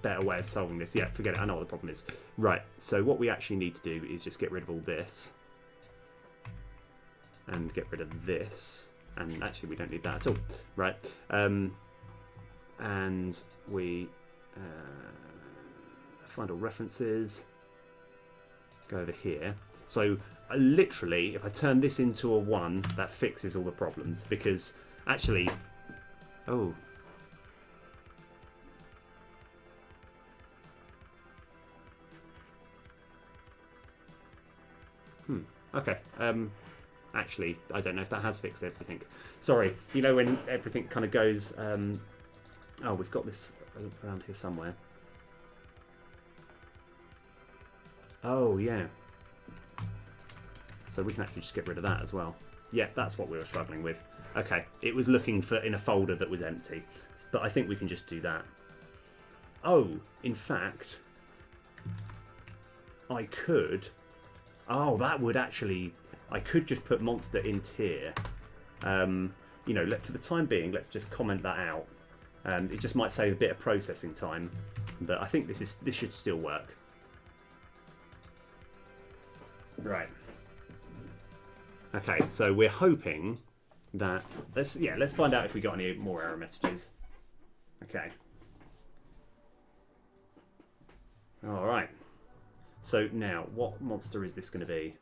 better way of solving this. Yeah, forget it. I know what the problem is. Right, so what we actually need to do is just get rid of all this. And get rid of this. And actually, we don't need that at all. Right. And we find all references. Go over here. So literally, if I turn this into a 1, that fixes all the problems. Because actually... Oh... Okay. Actually, I don't know if that has fixed everything. Sorry. You know when everything kind of goes... oh, we've got this around here somewhere. Oh, yeah. So we can actually just get rid of that as well. Yeah, that's what we were struggling with. Okay. It was looking for in a folder that was empty. But I think we can just do that. Oh, in fact... I could... Oh, that would actually... I could just put monster int here. You know, for the time being, let's just comment that out. It just might save a bit of processing time, but I think this should still work. Right. Okay, so we're hoping that let's find out if we got any more error messages. Okay. All right. So now, what monster is this going to be?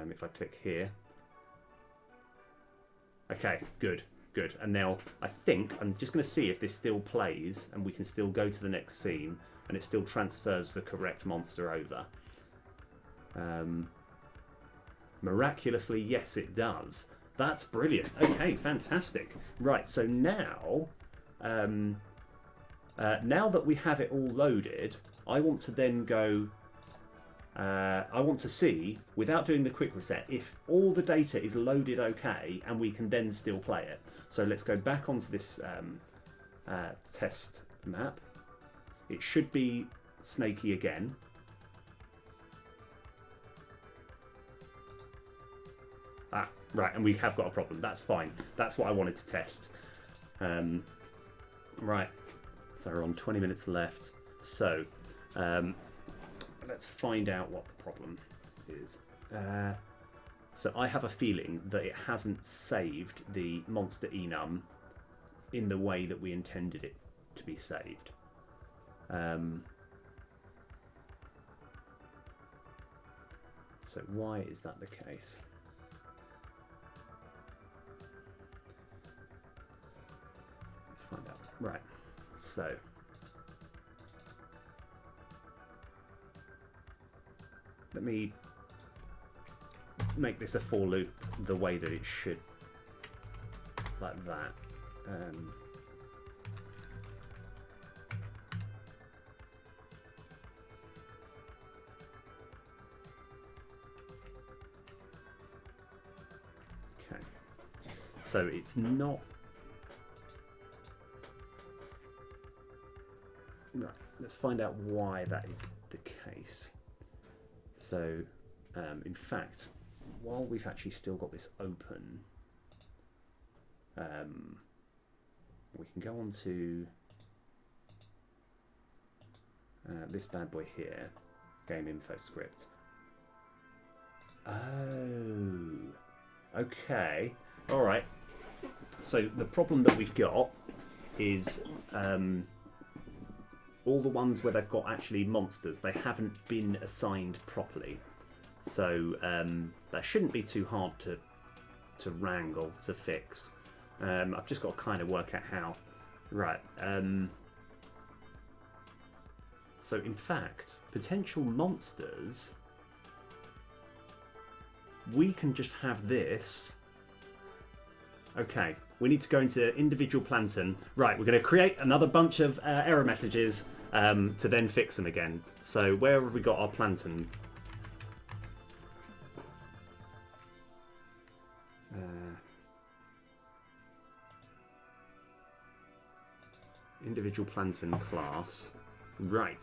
If I click here. Okay, good. And now I think I'm just going to see if this still plays and we can still go to the next scene and it still transfers the correct monster over. Miraculously, yes, it does. That's brilliant. Okay, fantastic. Right, so now, now that we have it all loaded, I want to then go... I want to see, without doing the quick reset, if all the data is loaded okay and we can then still play it. So let's go back onto this test map. It should be snaky again. Ah, right, and we have got a problem. That's fine. That's what I wanted to test. Right, so we're on 20 minutes left. So... let's find out what the problem is. So I have a feeling that it hasn't saved the monster enum in the way that we intended it to be saved. So why is that the case? Let's find out. Right, so... Let me make this a for loop the way that it should, like that. Okay, so it's not... Right, let's find out why that is the case. So, in fact, while we've actually still got this open, we can go on to this bad boy here, game info script. Oh, okay, all right. So the problem that we've got is all the ones where they've got actually monsters, they haven't been assigned properly. So that shouldn't be too hard to wrangle, to fix. I've just got to kind of work out how. Right. So in fact, potential monsters, we can just have this Okay, we need to go into individual plantain. Right, we're going to create another bunch of error messages to then fix them again. So where have we got our plantain? Individual plantain class. Right,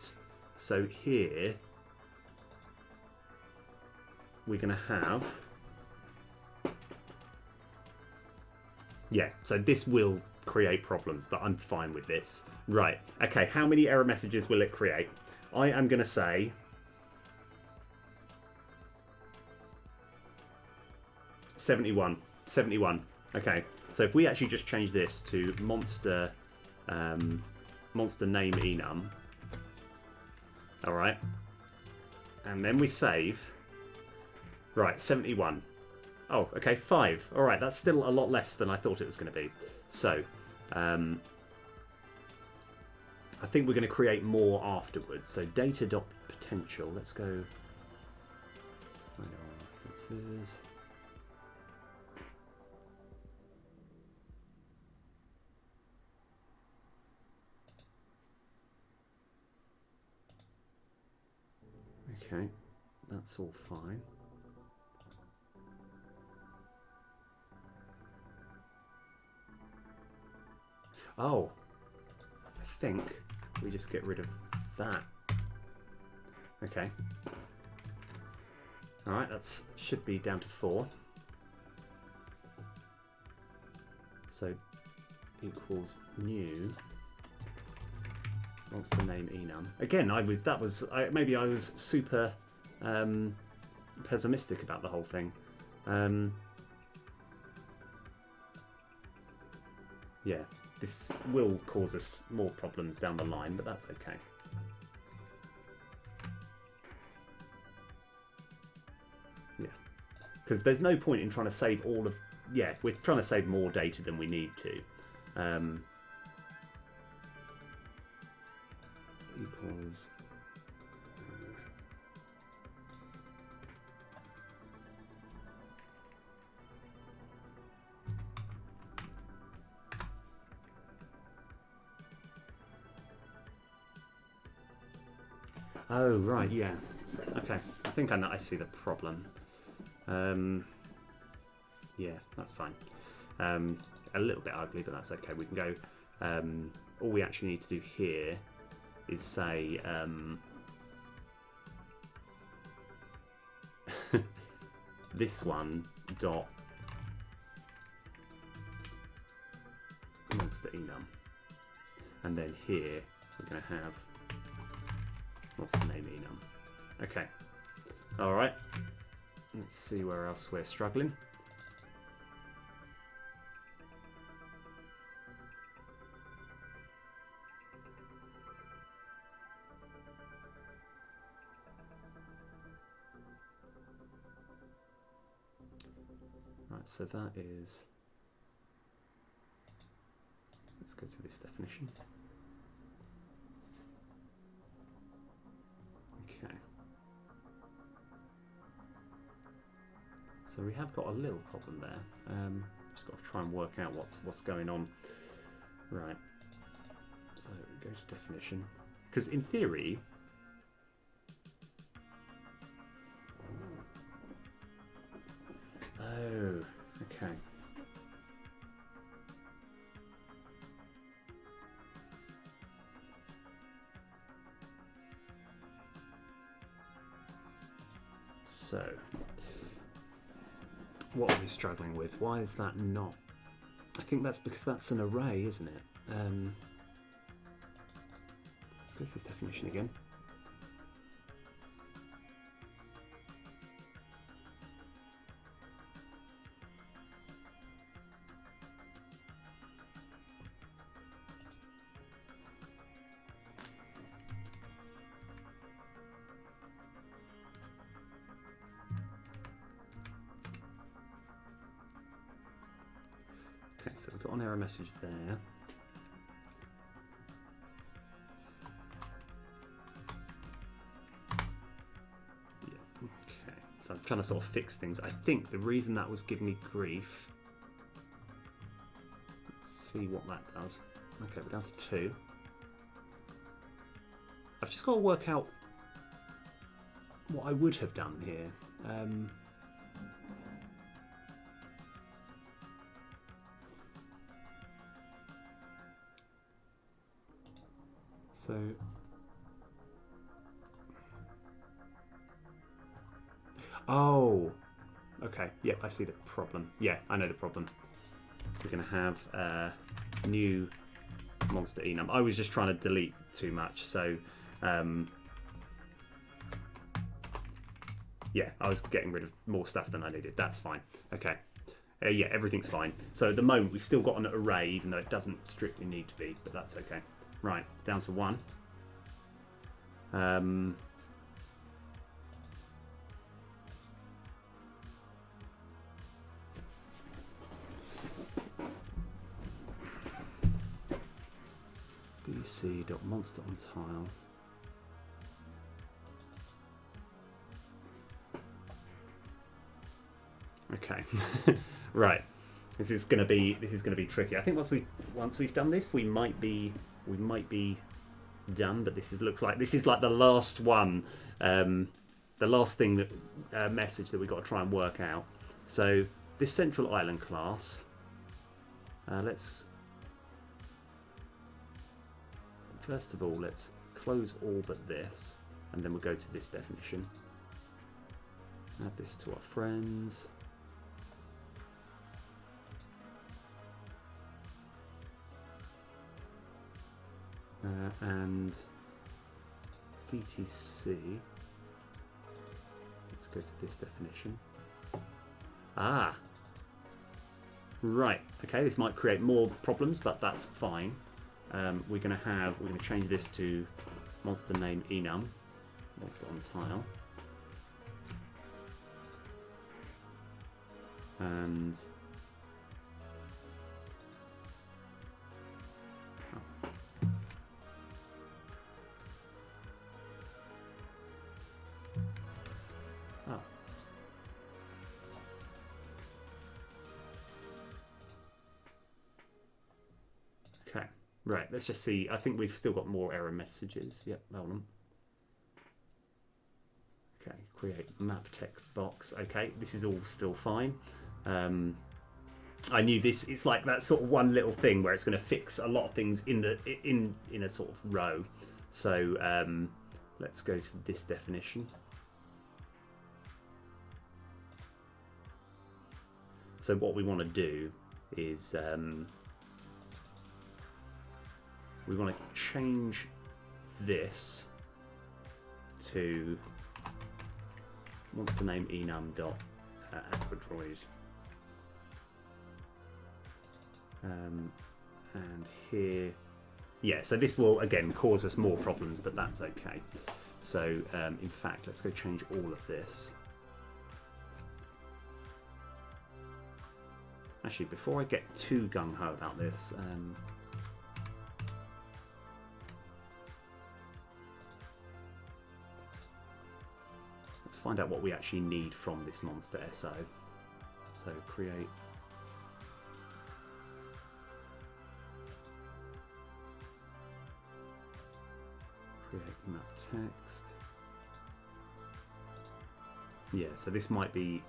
so here we're going to have... Yeah, so this will create problems, but I'm fine with this. Right, okay, how many error messages will it create? I am going to say... 71. 71. Okay, so if we actually just change this to monster name enum. Alright. And then we save. Right, 71. Oh, okay, 5. Alright, that's still a lot less than I thought it was going to be. So, I think we're going to create more afterwards. So, data.potential. Let's go. Find our references. Okay, that's all fine. Oh, I think we just get rid of that. Okay. Alright, that should be down to 4. So, equals new monster name enum. Again, maybe I was super pessimistic about the whole thing. Yeah, this will cause us more problems down the line, but that's okay. Yeah, because there's no point in trying to save all of... Yeah, we're trying to save more data than we need to. Equals... Oh, right, yeah. Okay, I think I see the problem. Yeah, that's fine. A little bit ugly, but that's okay. We can go... all we actually need to do here is say... this one dot monster enum. And then here we're going to have... What's the name enum? Okay. Alright. Let's see where else we're struggling. Right, so that is... Let's go to this definition. Okay. So we have got a little problem there. Just got to try and work out what's going on. Right. So we go to definition. Because in theory... Oh, okay. So, what are we struggling with? Why is that not? I think that's because that's an array, isn't it? Let's go to this definition again. Okay, so we've got an error message there. Yeah, okay. So I'm trying to sort of fix things. I think the reason that was giving me grief see what that does. Okay, we're down to 2. I've just got to work out what I would have done here. So oh, okay. Yep, I see the problem. Yeah, I know the problem. We're going to have a new monster enum. I was just trying to delete too much, so yeah, I was getting rid of more stuff than I needed. That's fine. Okay. Yeah, everything's fine. So at the moment, we've still got an array, even though it doesn't strictly need to be, but that's okay. Right, down to 1. dc.monster on tile. Okay, right. This is gonna be tricky. I think once we've done this, we might be done. But looks like this is like the last one, the last thing that message that we've got to try and work out. So this central island class. Let's first of all let's close all but this, and then we'll go to this definition. Add this to our friends. And DTC, let's go to this definition. Ah, right, okay, this might create more problems, but that's fine. We're going to change this to monster name enum, monster on tile. And okay, right, let's just see. I think we've still got more error messages. Yep, hold on. Okay, create map text box. Okay, this is all still fine. I knew this. It's like that sort of one little thing where it's going to fix a lot of things in a sort of row. So let's go to this definition. So what we want to do is we want to change this to monster name enum dot aquadroid, and here, yeah. So this will again cause us more problems, but that's okay. So in fact, let's go change all of this. Actually, before I get too gung-ho about this, let's find out what we actually need from this monster SO. So create map text. Yeah, so this might be.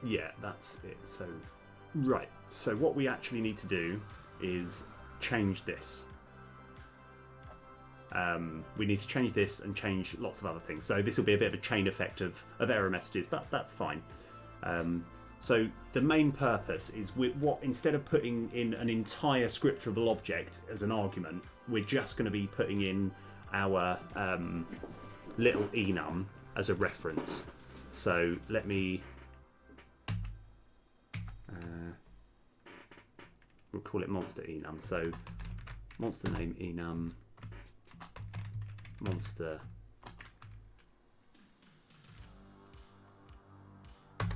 Yeah, that's it. So, right. So what we actually need to do is change this. We need to change this and change lots of other things. So this will be a bit of a chain effect of error messages, but that's fine. So the main purpose is instead of putting in an entire scriptable object as an argument, we're just going to be putting in our little enum as a reference. So let me. We'll call it monster enum. So monster name enum, monster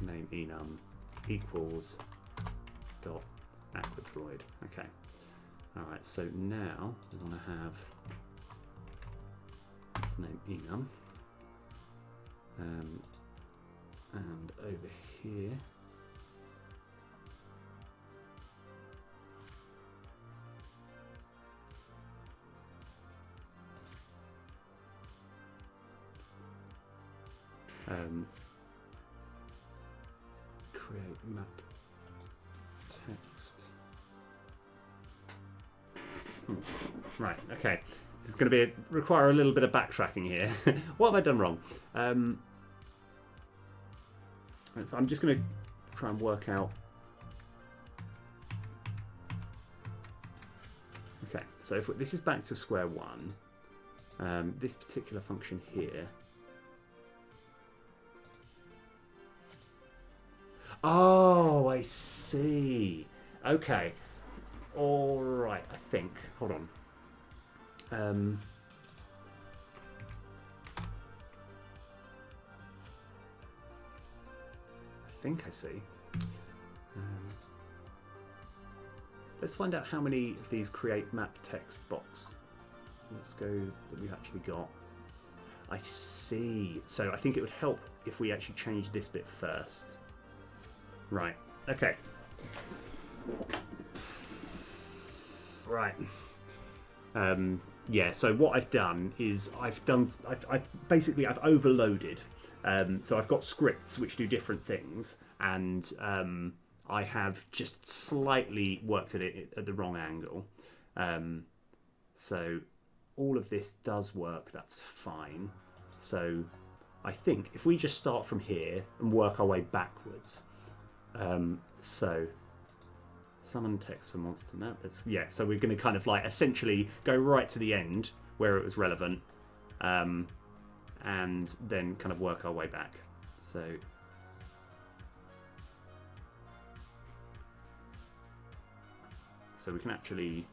name enum equals dot aquadroid. Okay. All right. So now we want to have monster name enum And over here. Create map text. Right, okay. This is going to require a little bit of backtracking here. What have I done wrong? So I'm just going to try and work out. Okay, so if this is back to square one, this particular function here. Oh, I see. Okay. All right, I think. Hold on. I think I see. Let's find out how many of these create map text box. Let's go that we've actually got. I see. So I think it would help if we actually change this bit first. Right. Okay. Right. Yeah. So what I've done is I've basically overloaded. So I've got scripts which do different things, and I have just slightly worked at it at the wrong angle. So all of this does work. That's fine. So I think if we just start from here and work our way backwards. So summon text for monster map. So we're going to kind of like essentially go right to the end where it was relevant, and then kind of work our way back. So we can actually.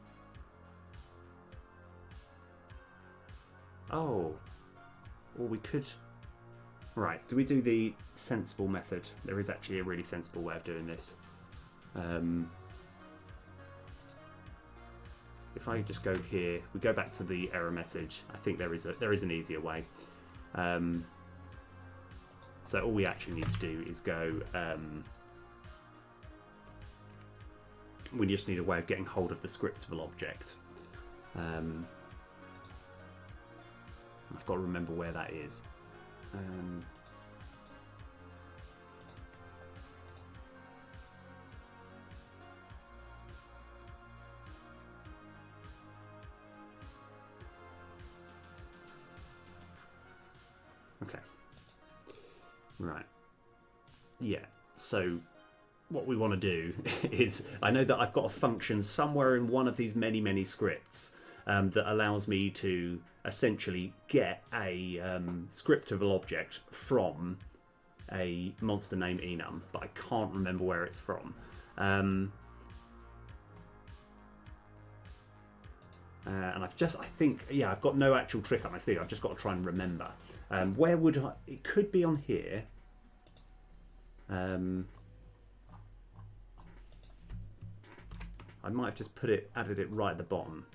Oh, or we could. Right, do we do the sensible method? There is actually a really sensible way of doing this. If I just go here, we go back to the error message. I think there is an easier way. So all we actually need to do is go. We just need a way of getting hold of the scriptable object. I've got to remember where that is. Okay. Right. Yeah. So what we want to do is, I know that I've got a function somewhere in one of these many scripts that allows me to essentially get a scriptable object from a monster named enum, but I can't remember where it's from. And I've got no actual trick up my sleeve. I've just got to try and remember. Where would it could be on here. I might have just added it right at the bottom.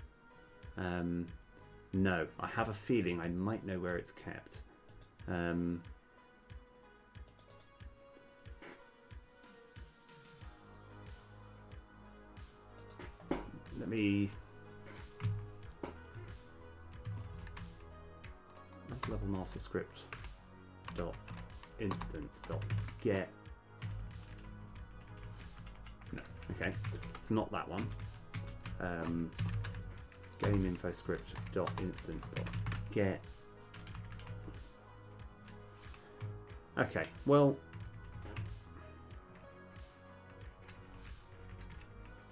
No, I have a feeling I might know where it's kept. Let me level master script dot instance dot get. No, okay, it's not that one. Game info script dot instance dot get. Okay, well,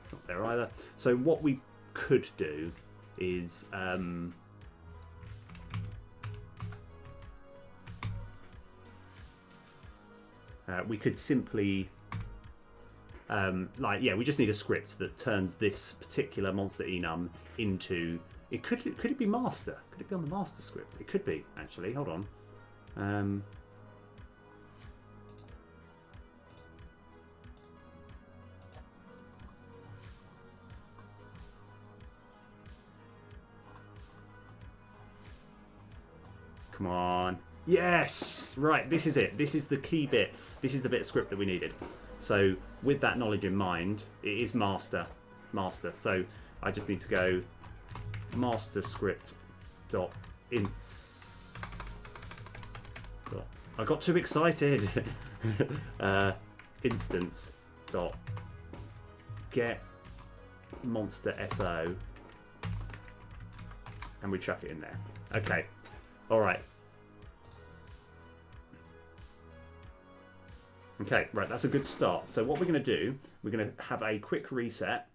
it's not there either. So what we could do is we could simply we just need a script that turns this particular monster enum into. Could it be master? Could it be on the master script? It could be, actually. Hold on. Come on. Yes! Right, this is it. This is the key bit. This is the bit of script that we needed. So with that knowledge in mind, it is master. Master. So I just need to go master script dot ins. I got too excited. Instance dot get monster SO, and we chuck it in there. Okay. All right. Okay, right, that's a good start. So what we're going to do, we're going to have a quick reset,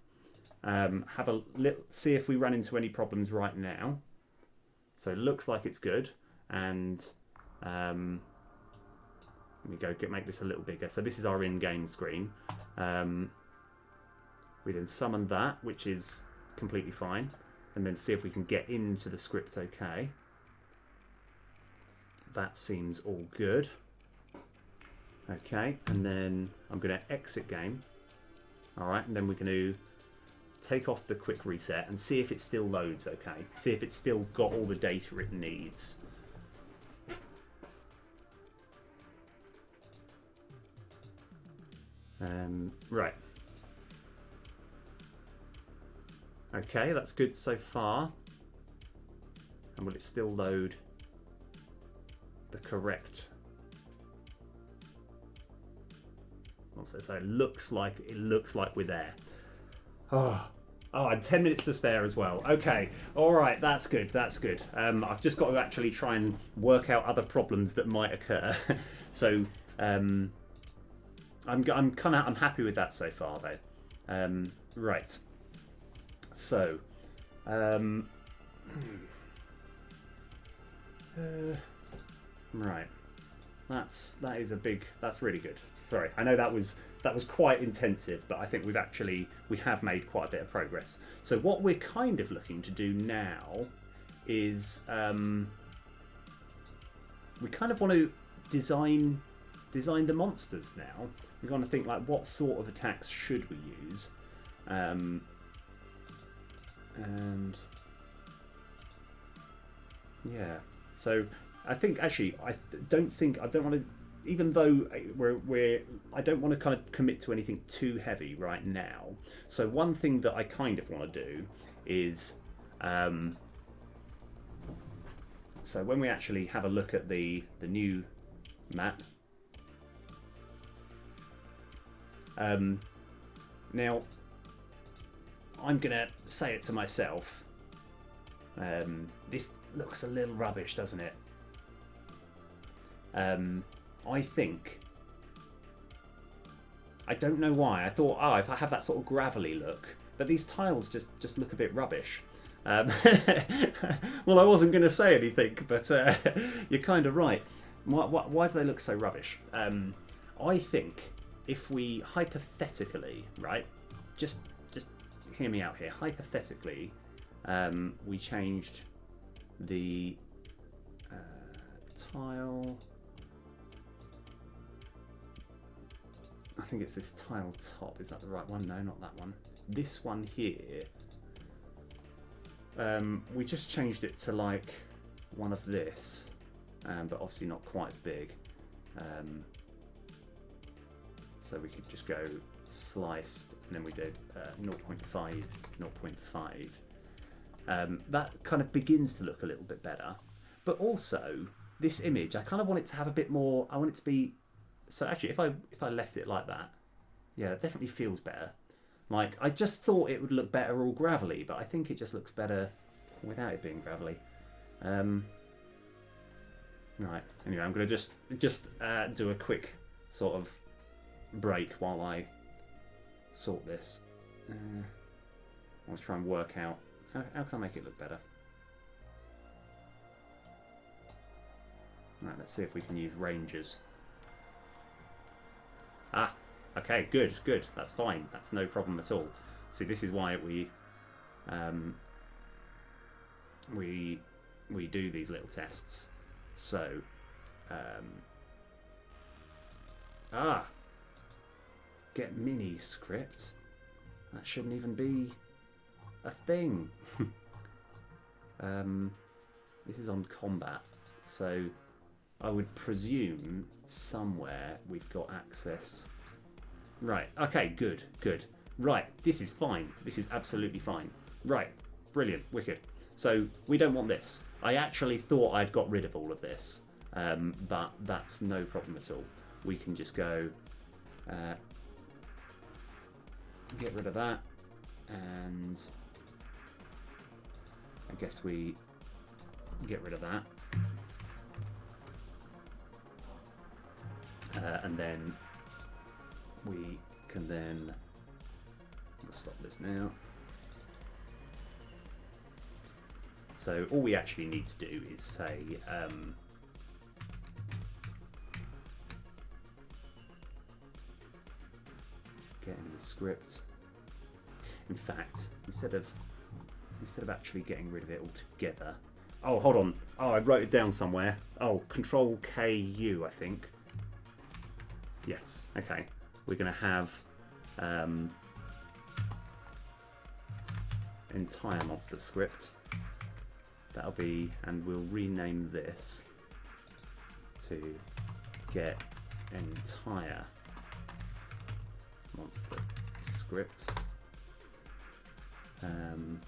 see if we run into any problems right now. So it looks like it's good, and let me make this a little bigger. So this is our in-game screen. We then summon that, which is completely fine, and then see if we can get into the script okay. That seems all good. Okay, and then I'm going to exit game. All right, and then we're going to take off the quick reset and see if it still loads okay. See if it's still got all the data it needs. Right. Okay, that's good so far. And will it still load the correct? So it looks like we're there. Oh, and 10 minutes to spare as well. Okay, all right, that's good. That's good. I've just got to actually try and work out other problems that might occur. So I'm happy with that so far though. Right. So right. That's really good. Sorry, I know that was quite intensive, but I think we have made quite a bit of progress. So what we're kind of looking to do now is we kind of want to design the monsters now. We're going to think like what sort of attacks should we use, and yeah. So I think actually I don't want to, even though I don't want to kind of commit to anything too heavy right now. So one thing that I kind of want to do is so when we actually have a look at the new map, now I'm gonna say it to myself, this looks a little rubbish, doesn't it? I think, I don't know why, I thought, if I have that sort of gravelly look, but these tiles just look a bit rubbish. Well, I wasn't going to say anything, but you're kind of right. Why do they look so rubbish? I think if we hypothetically, right, just hear me out here, hypothetically, we changed the tile, I think it's this tile top, is that the right one? No, not that one. This one here, we just changed it to like one of this, but obviously not quite as big. So we could just go sliced, and then we did 0.5, 0.5. That kind of begins to look a little bit better. But also, this image, I kind of want it to have a bit more, I want it to be, so actually if I left it like that, yeah, it definitely feels better. Like, I just thought it would look better all gravelly, but I think it just looks better without it being gravelly. Right, anyway, I'm going to just do a quick sort of break while I sort this. I want to try and work out, how can I make it look better? Right, let's see if we can use ranges. Okay, good. That's fine. That's no problem at all. See, this is why we do these little tests. So, get mini script. That shouldn't even be a thing. This is on combat, so I would presume somewhere we've got access. Right, okay, good, good. Right, this is fine. This is absolutely fine. Right, brilliant, wicked. So we don't want this. I actually thought I'd got rid of all of this, but that's no problem at all. We can just go get rid of that, and I guess we get rid of that. And then we can then, let's stop this now. So all we actually need to do is say get into the script. In fact, instead of actually getting rid of it altogether. Oh, hold on. Oh, I wrote it down somewhere. Oh, Control KU, I think. Yes. Okay. We're going to have entire monster script. That'll be, and we'll rename this to get entire monster script. And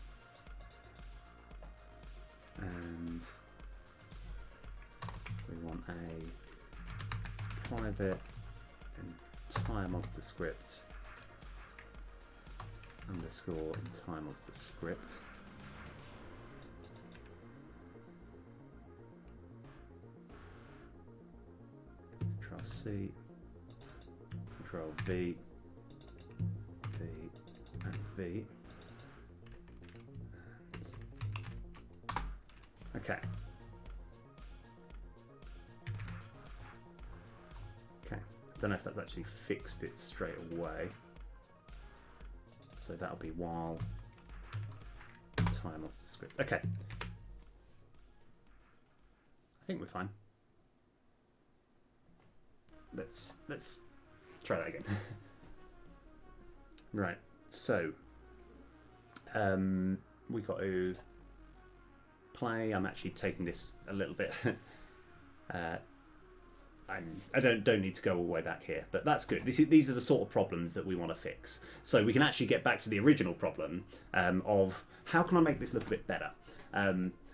we want a private entire monster script underscore entire monster script. Control C, Control V, V, and V. Okay. Okay. I don't know if that's actually fixed it straight away. So that'll be while entire monster script. Okay. I think we're fine. Let's try that again. Right. So we got to play. I'm actually taking this a little bit. I don't need to go all the way back here, but that's good. These are the sort of problems that we want to fix. So we can actually get back to the original problem of how can I make this look a bit better?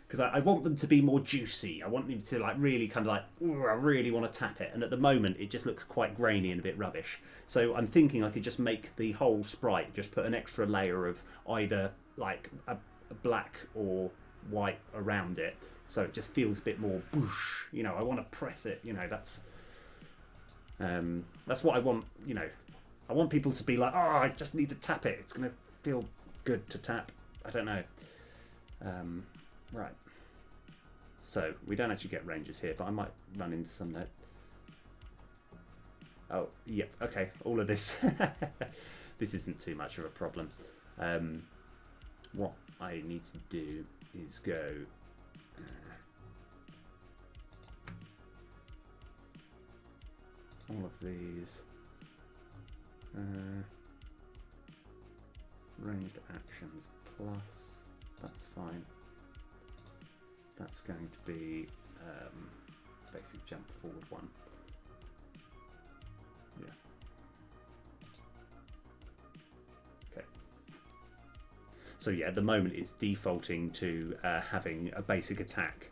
Because I want them to be more juicy. I want them to like really kind of like, ooh, I really want to tap it. And at the moment, it just looks quite grainy and a bit rubbish. So I'm thinking I could just make the whole sprite, just put an extra layer of either like a black or white around it, so it just feels a bit more boosh. You know, I want to press it. You know, that's what I want. You know, I want people to be like, oh, I just need to tap it. It's gonna feel good to tap. I don't know. Right. So we don't actually get ranges here, but I might run into some that. Oh, yep. Okay. All of this. This isn't too much of a problem. What I need to do is go all of these ranged actions plus, that's fine. That's going to be basic jump forward one. Yeah. Okay. So yeah, at the moment it's defaulting to having a basic attack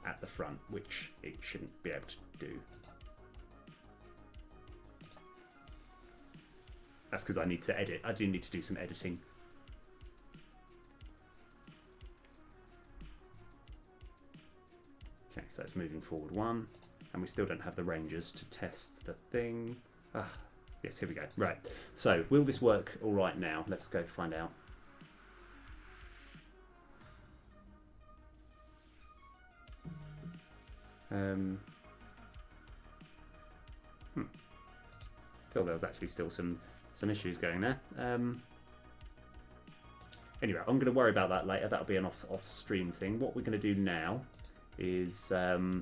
at the front, which it shouldn't be able to do. That's because I need to edit. I do need to do some editing. Okay, so it's moving forward one, and we still don't have the ranges to test the thing. Ah, yes, here we go. Right, so will this work all right now? Let's go find out. Feel there was actually still some issues going there. Anyway, I'm going to worry about that later. That'll be an off stream thing. What we're going to do now is yeah,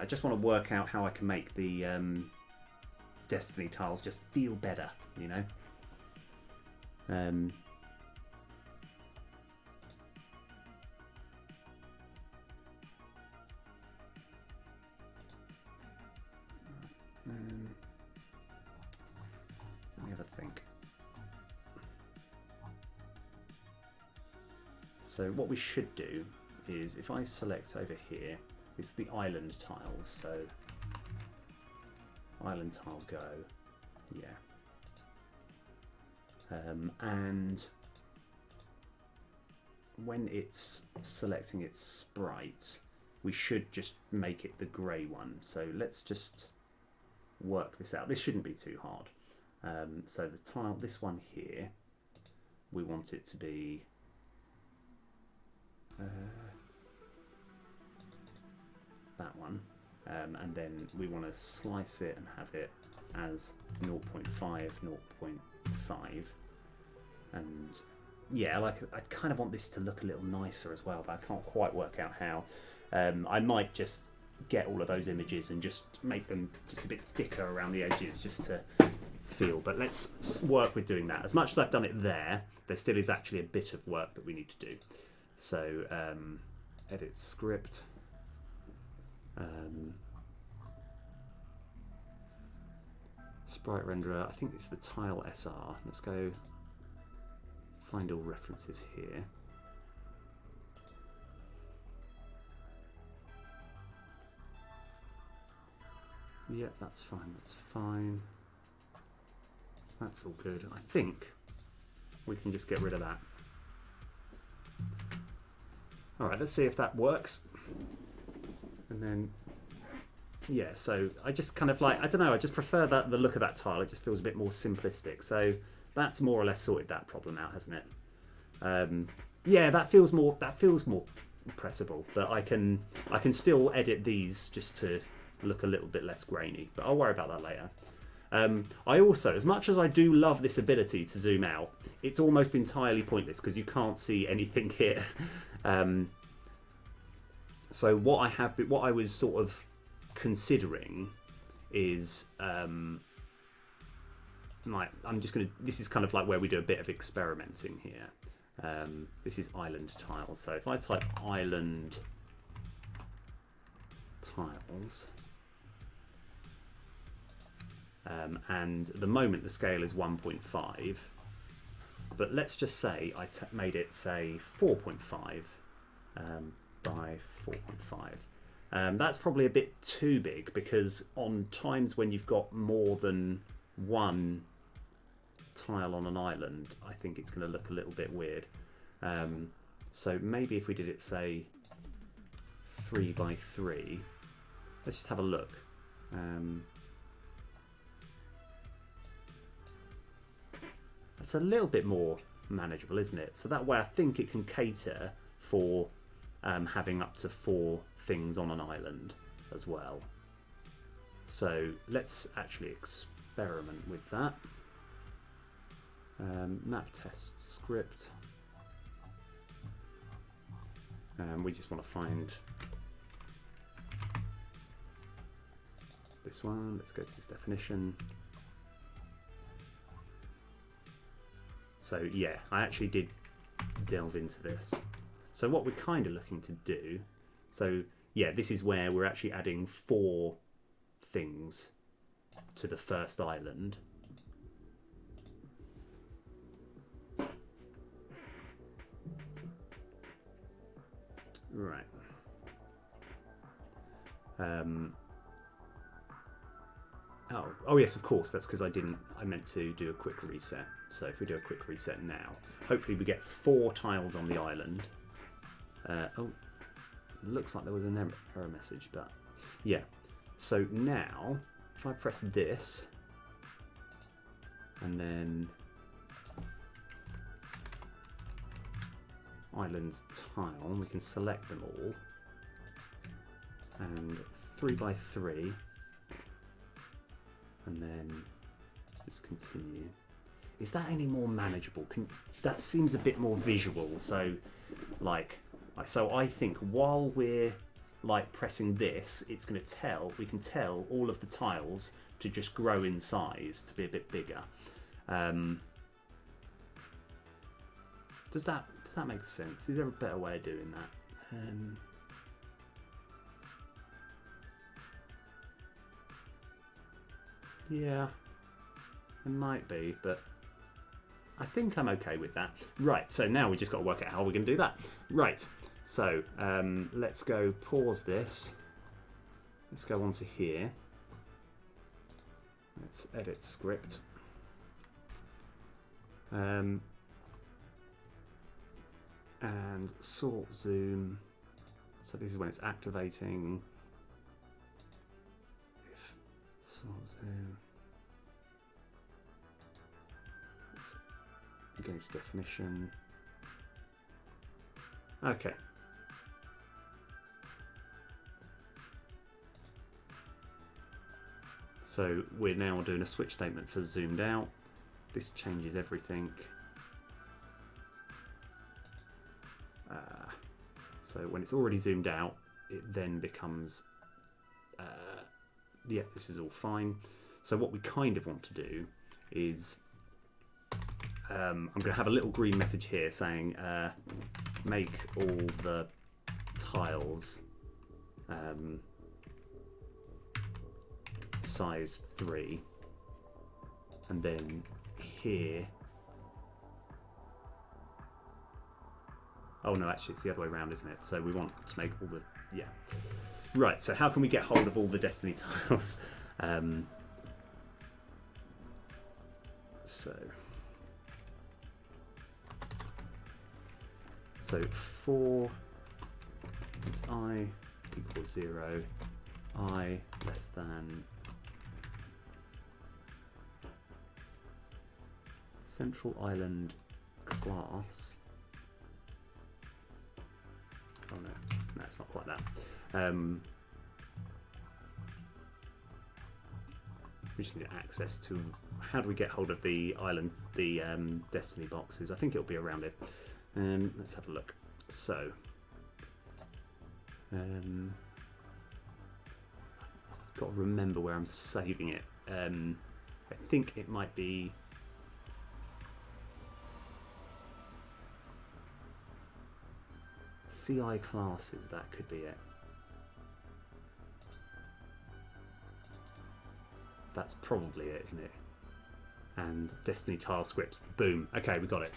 I just want to work out how I can make the Destiny tiles just feel better, you know. So what we should do is, if I select over here, it's the island tiles. So island tile go, yeah. And when it's selecting its sprite, we should just make it the grey one. So let's just work this out. This shouldn't be too hard. So the tile, this one here, we want it to be that one, and then we want to slice it and have it as 0.5, 0.5, and yeah, like I kind of want this to look a little nicer as well, but I can't quite work out how. I might just get all of those images and just make them just a bit thicker around the edges just to feel, but let's work with doing that. As much as I've done it there still is actually a bit of work that we need to do. So edit script, sprite renderer, I think it's the tile SR. Let's go find all references here. Yep, that's fine, that's fine. That's all good. I think we can just get rid of that. All right, let's see if that works. And then, yeah, so I just kind of like, I don't know, I just prefer that the look of that tile. It just feels a bit more simplistic. So that's more or less sorted that problem out, hasn't it? Yeah, that feels more pressable. But I can still edit these just to look a little bit less grainy. But I'll worry about that later. I also, as much as I do love this ability to zoom out, it's almost entirely pointless because you can't see anything here. So what I was sort of considering is like this is kind of like where we do a bit of experimenting here. This is island tiles. So if I type island tiles, and at the moment the scale is 1.5, but let's just say I made it say 4.5 by 4.5. That's probably a bit too big, because on times when you've got more than one tile on an island, I think it's going to look a little bit weird. So maybe if we did it say 3 by 3, let's just have a look. That's a little bit more manageable, isn't it? So that way I think it can cater for having up to 4 things on an island as well. So let's actually experiment with that. Map test script. We just want to find this one. Let's go to this definition. So yeah, I actually did delve into this. So what we're kind of looking to do, so yeah, this is where we're actually adding 4 things to the first island. Right. Oh yes, of course, that's because I meant to do a quick reset. So if we do a quick reset now, hopefully we get 4 tiles on the island. Oh, looks like there was an error message, but yeah. So now, if I press this, and then islands tile, we can select them all, and 3 by 3, and then just continue. Is that any more manageable? That seems a bit more visual. So, I think while we're like pressing this, it's going to tell. We can tell all of the tiles to just grow in size to be a bit bigger. Does that make sense? Is there a better way of doing that? Yeah, it might be, but I think I'm okay with that. Right, so now we just got to work out how we're going to do that. Right, so let's go pause this. Let's go on to here. Let's edit script. And sort zoom. So this is when it's activating. If sort zoom. Let's go to definition. Okay. So we're now doing a switch statement for zoomed out. This changes everything. So when it's already zoomed out, it then becomes, yeah, this is all fine. So what we kind of want to do is, I'm going to have a little green message here saying, make all the tiles size 3, and then here, oh no, actually it's the other way around, isn't it? So we want to make all the, yeah. Right, so how can we get hold of all the Destiny tiles? So for, it's I equals 0, I less than central island class. Oh no, it's not quite that. We just need access to, how do we get hold of the island, the Destiny boxes? I think it'll be around it. Let's have a look. So, got to remember where I'm saving it. I think it might be CI classes, that could be it. That's probably it, isn't it? And Destiny tile scripts, boom. Okay, we got it.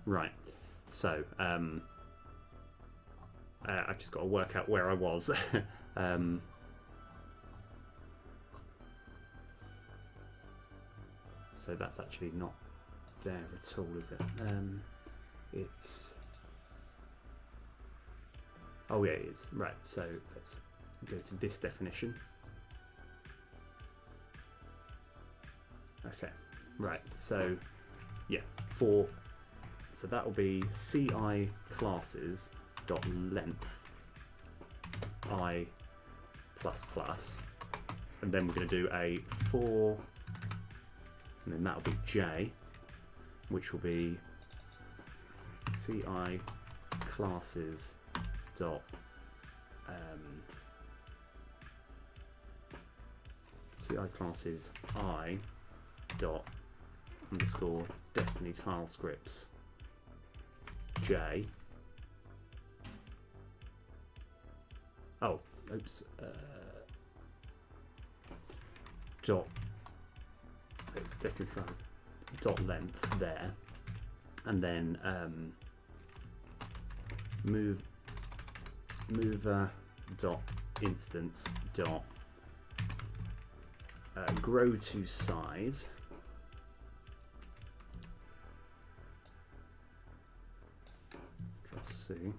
Right. So, I've just got to work out where I was. So that's actually not there at all, is it? It's... Oh yeah, it is. Right, so let's go to this definition. Okay, right, so yeah, so that will be CI classes dot length I plus plus, and then we're going to do a for, and then that will be J, which will be CI classes dot CI classes I dot underscore Destiny tile scripts J. Oh, oops. Dot Destiny size dot length there, and then mover dot instance dot grow to size just see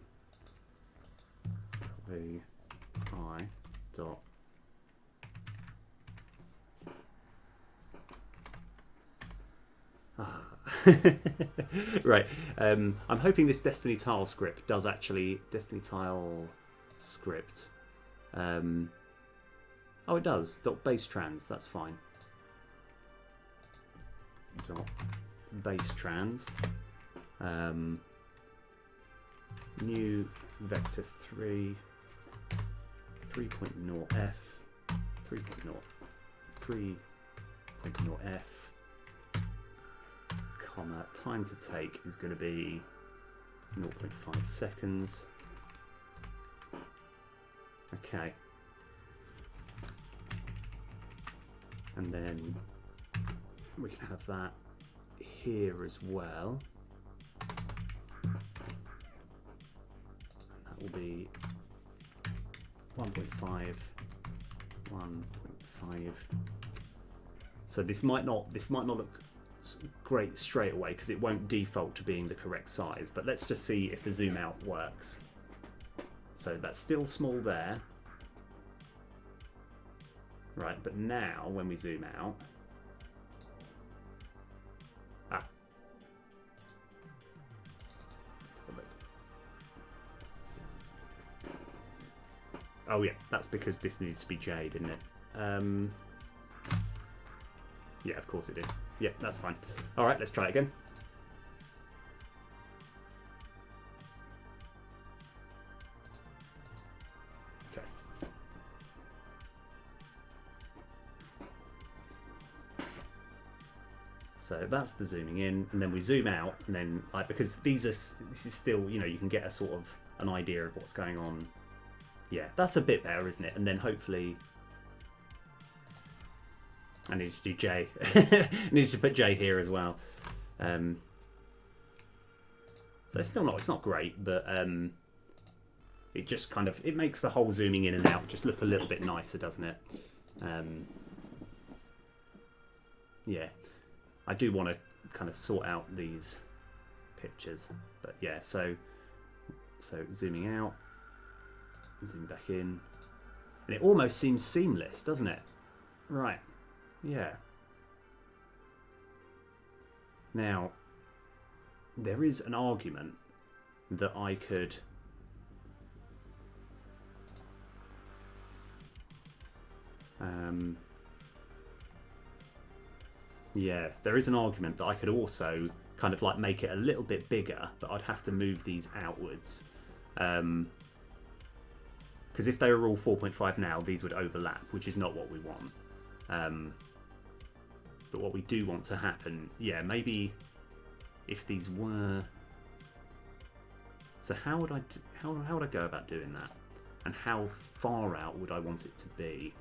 the I dot right. I'm hoping this Destiny tile script does actually Destiny tile script. Oh, it does. Dot base trans. That's fine. Dot base trans. New vector 3 3.0 f 3.0 f comma time to take is going to be 0.5 seconds. Okay. And then we can have that here as well. That will be 1.5, 1.5. So this might not look great straight away because it won't default to being the correct size. But let's just see if the zoom out works. So that's still small there. Right, but now when we zoom out, let's have a look. Oh yeah, that's because this needs to be J, didn't it? Yeah, of course it did. Yeah, that's fine. All right, let's try it again. Okay. So that's the zooming in, and then we zoom out, and then like because this is still, you know, you can get a sort of an idea of what's going on. Yeah, that's a bit better, isn't it? And then hopefully, I need to do J. I need to put J here as well. So it's still not, it's not great, but it just kind of, it makes the whole zooming in and out just look a little bit nicer, doesn't it? Yeah, I do want to kind of sort out these pictures, but yeah, so zooming out, zoom back in, and it almost seems seamless, doesn't it? Right. Yeah. Now, there is an argument that I could yeah, there is an argument that I could also kind of like make it a little bit bigger, but I'd have to move these outwards. Because if they were all 4.5 now, these would overlap, which is not what we want. But what we do want to happen, yeah, maybe if these were. So how would I go about doing that, and how far out would I want it to be?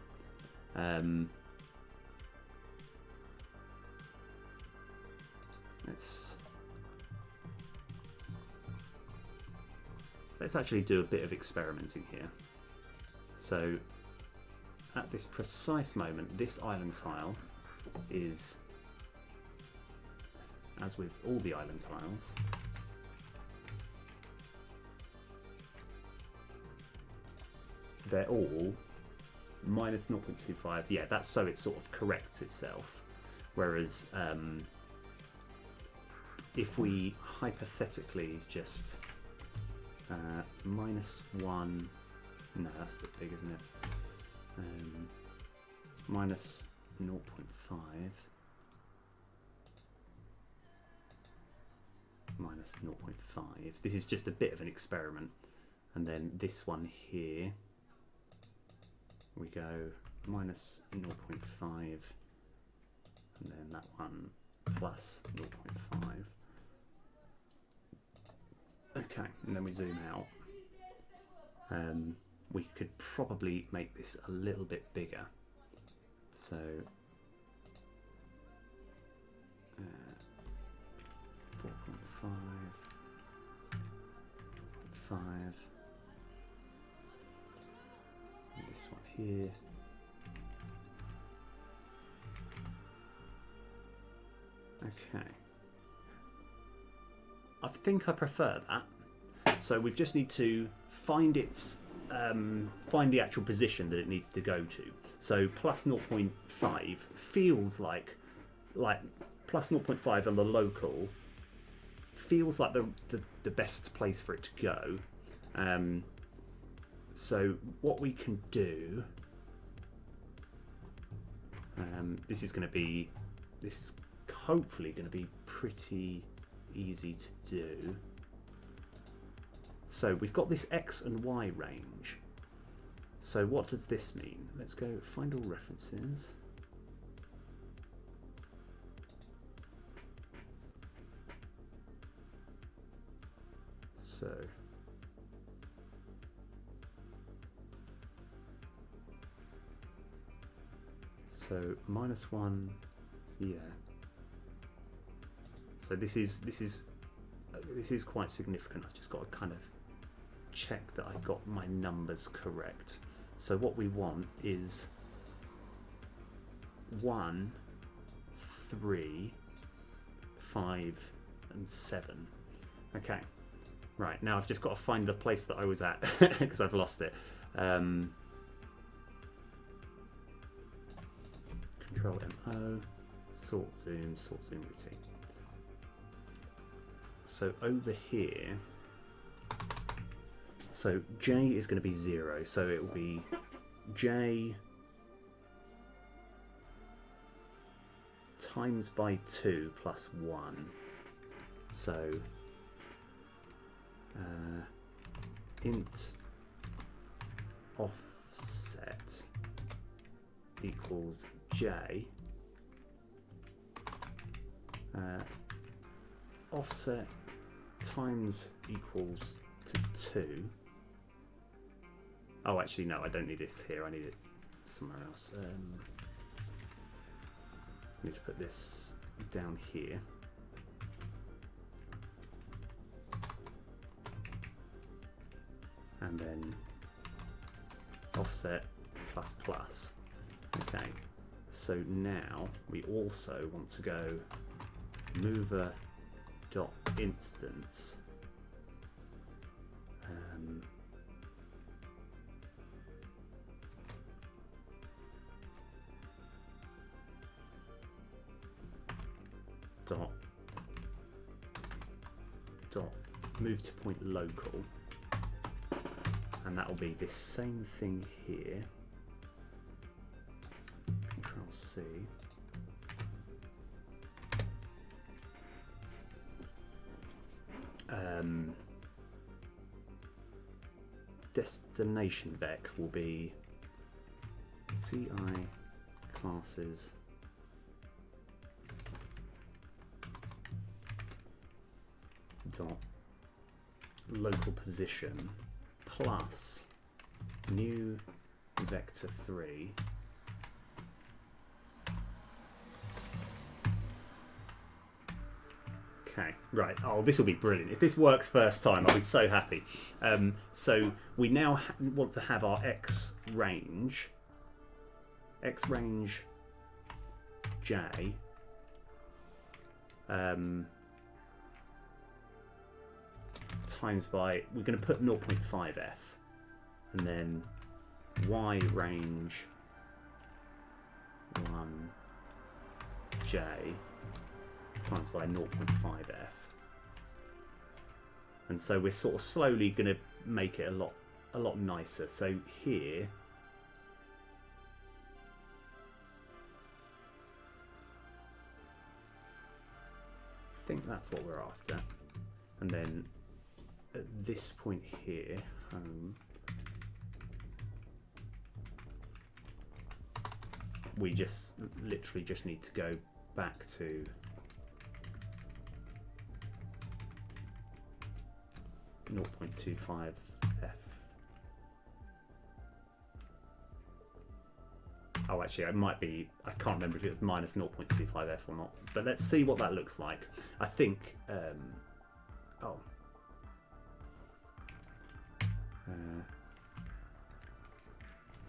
Let's actually do a bit of experimenting here. So at this precise moment, this island tile is, as with all the island tiles, they're all minus 0.25. Yeah, that's so it sort of corrects itself. Whereas if we hypothetically just -1, no, that's a bit big, isn't it? Minus 0.5 minus 0.5. This is just a bit of an experiment. And then this one here, we go minus 0.5, and then that one plus 0.5. Okay, and then we zoom out. We could probably make this a little bit bigger. So 4.5, 5, and this one here. Okay. I think I prefer that. So we just need to find its find the actual position that it needs to go to. So plus 0.5 feels like plus 0.5 on the local feels like the best place for it to go. So what we can do, this is hopefully going to be pretty easy to do. So we've got this X and Y range. So what does this mean? Let's go find all references. So -1, yeah. So this is quite significant. I've just got to kind of check that I've got my numbers correct. So what we want is 1, 3, 5, and 7. Okay. Right, now I've just got to find the place that I was at because I've lost it. Control MO, sort zoom routine. So over here, so J is going to be 0, so it will be J times by 2 plus 1. So int offset equals J. Offset times equals to 2. Oh, actually, no, I don't need it here. I need it somewhere else. I need to put this down here. And then offset plus plus. Okay, so now we also want to go mover dot instance dot move to point local, and that will be this same thing here. Control C. Destination vec will be CI classes dot local position plus new vector 3 Okay, right. Oh, this will be brilliant. If this works first time, I'll be so happy. So we now want to have our x range J times by, we're going to put 0.5f, and then y range 1j times by 0.5f. And so we're sort of slowly going to make it a lot nicer. So here I think that's what we're after. And then at this point here, we just literally just need to go back to .25f. Oh, actually, it might be, I can't remember if it was minus 0.25f or not, but let's see what that looks like. I think,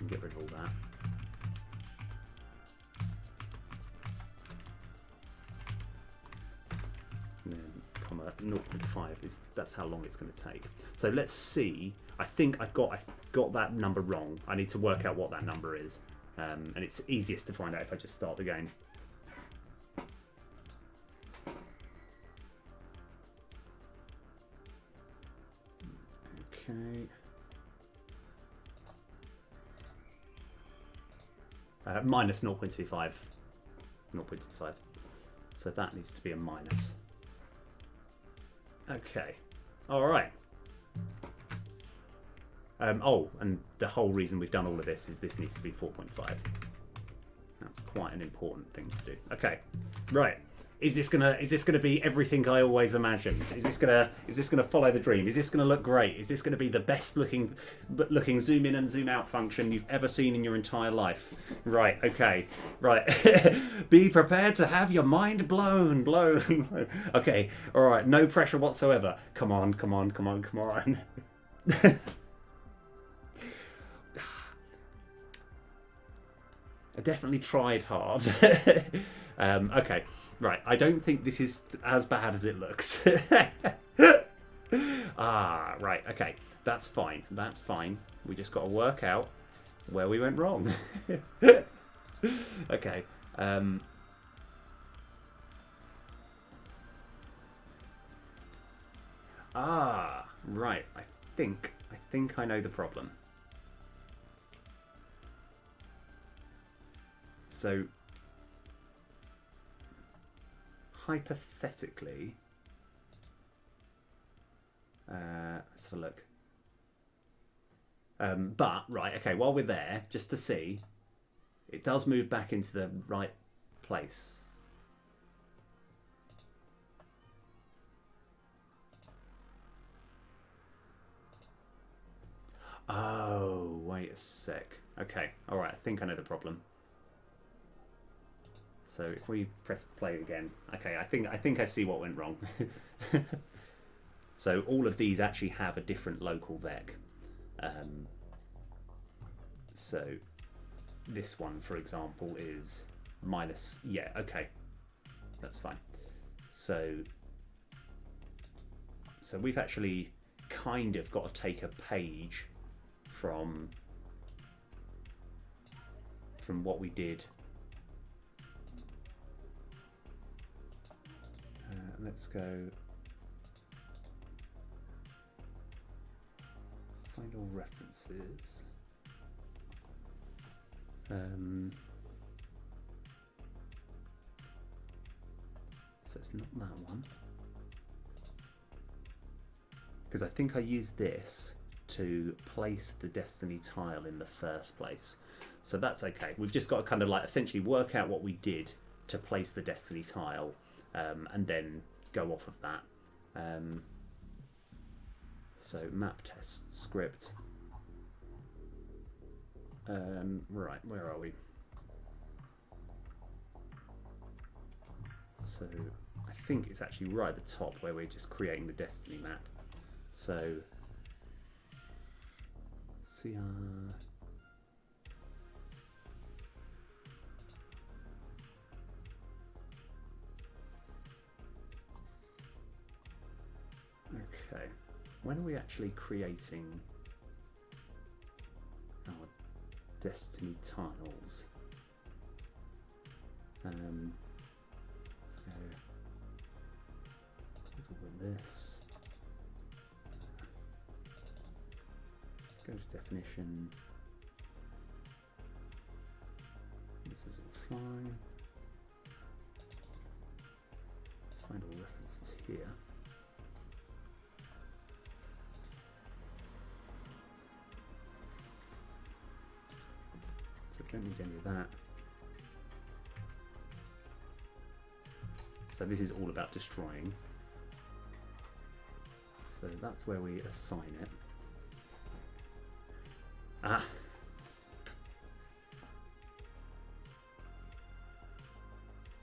get rid of all that. And then comma 0.5 that's how long it's going to take. So let's see. I think I've got that number wrong. I need to work out what that number is, and it's easiest to find out if I just start the game. Okay. Minus 0.25. 0.25. So that needs to be a minus. Okay. All right. Oh, and the whole reason we've done all of this is this needs to be 4.5. That's quite an important thing to do. Okay. Right. Is this gonna be everything I always imagined? Is this gonna follow the dream? Is this gonna look great? Is this gonna be the best looking zoom in and zoom out function you've ever seen in your entire life? Right, okay, right. Be prepared to have your mind blown. Okay, all right, no pressure whatsoever. Come on. I definitely tried hard. Okay, right. I don't think this is as bad as it looks. Right. Okay, that's fine. That's fine. We just got to work out where we went wrong. Okay. Right. I think I know the problem. So, hypothetically, let's have a look. But, right, okay, while we're there, just to see, it does move back into the right place. Oh, wait a sec. Okay, alright, I think I know the problem. So if we press play again, okay, I think I see what went wrong. So all of these actually have a different local vec. So this one, for example, is minus. Yeah, okay, that's fine. So we've actually kind of got to take a page from what we did. Let's go find all references. So it's not that one, because I think I used this to place the Destiny tile in the first place. So that's okay. We've just got to kind of like essentially work out what we did to place the Destiny tile, and then go off of that. So map test script. Right, where are we? So I think it's actually right at the top where we're just creating the Destiny map. So CR. Okay, when are we actually creating our Destiny tiles? Let's go. Let's all this. Go to definition. This is all fine. Find all references here. So don't need any of that. So this is all about destroying. So that's where we assign it. Ah.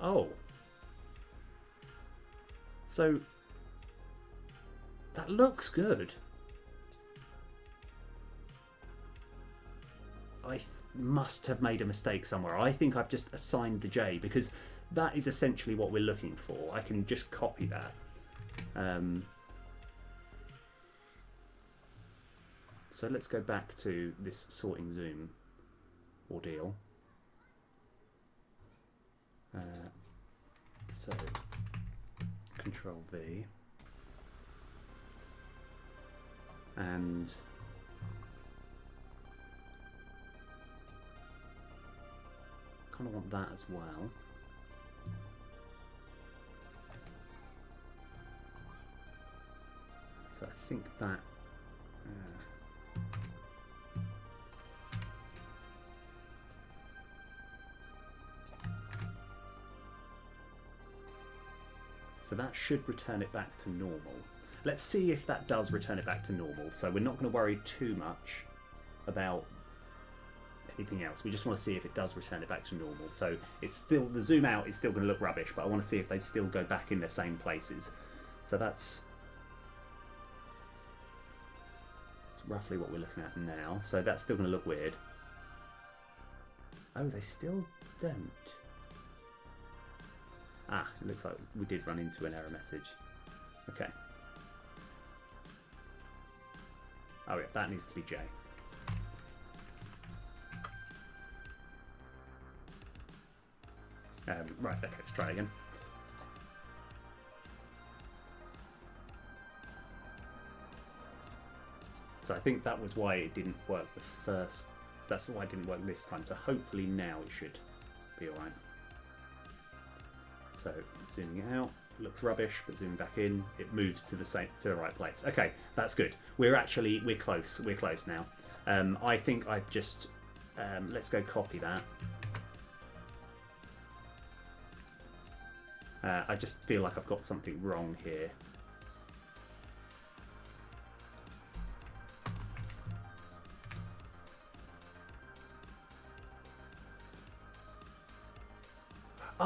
Oh. So that looks good. I must have made a mistake somewhere. I think I've just assigned the J, because that is essentially what we're looking for. I can just copy that. So let's go back to this sorting zoom ordeal. So Control V, and kind of want that as well. So I think that So that should return it back to normal. Let's see if that does return it back to normal. So we're not going to worry too much about anything else. We just want to see if it does return it back to normal. So it's still, the zoom out is still going to look rubbish, but I want to see if they still go back in their same places. So that's roughly what we're looking at now. So that's still going to look weird. Oh, they still don't. Ah, it looks like we did run into an error message. Okay. Oh yeah, that needs to be J. Right, okay, let's try again. So I think that was why it didn't work the first. That's why it didn't work this time. So hopefully now it should be all right. So zooming out, looks rubbish, but zooming back in, it moves to the right place. Okay, that's good. We're close. We're close now. I think I've just let's go copy that. I just feel like I've got something wrong here.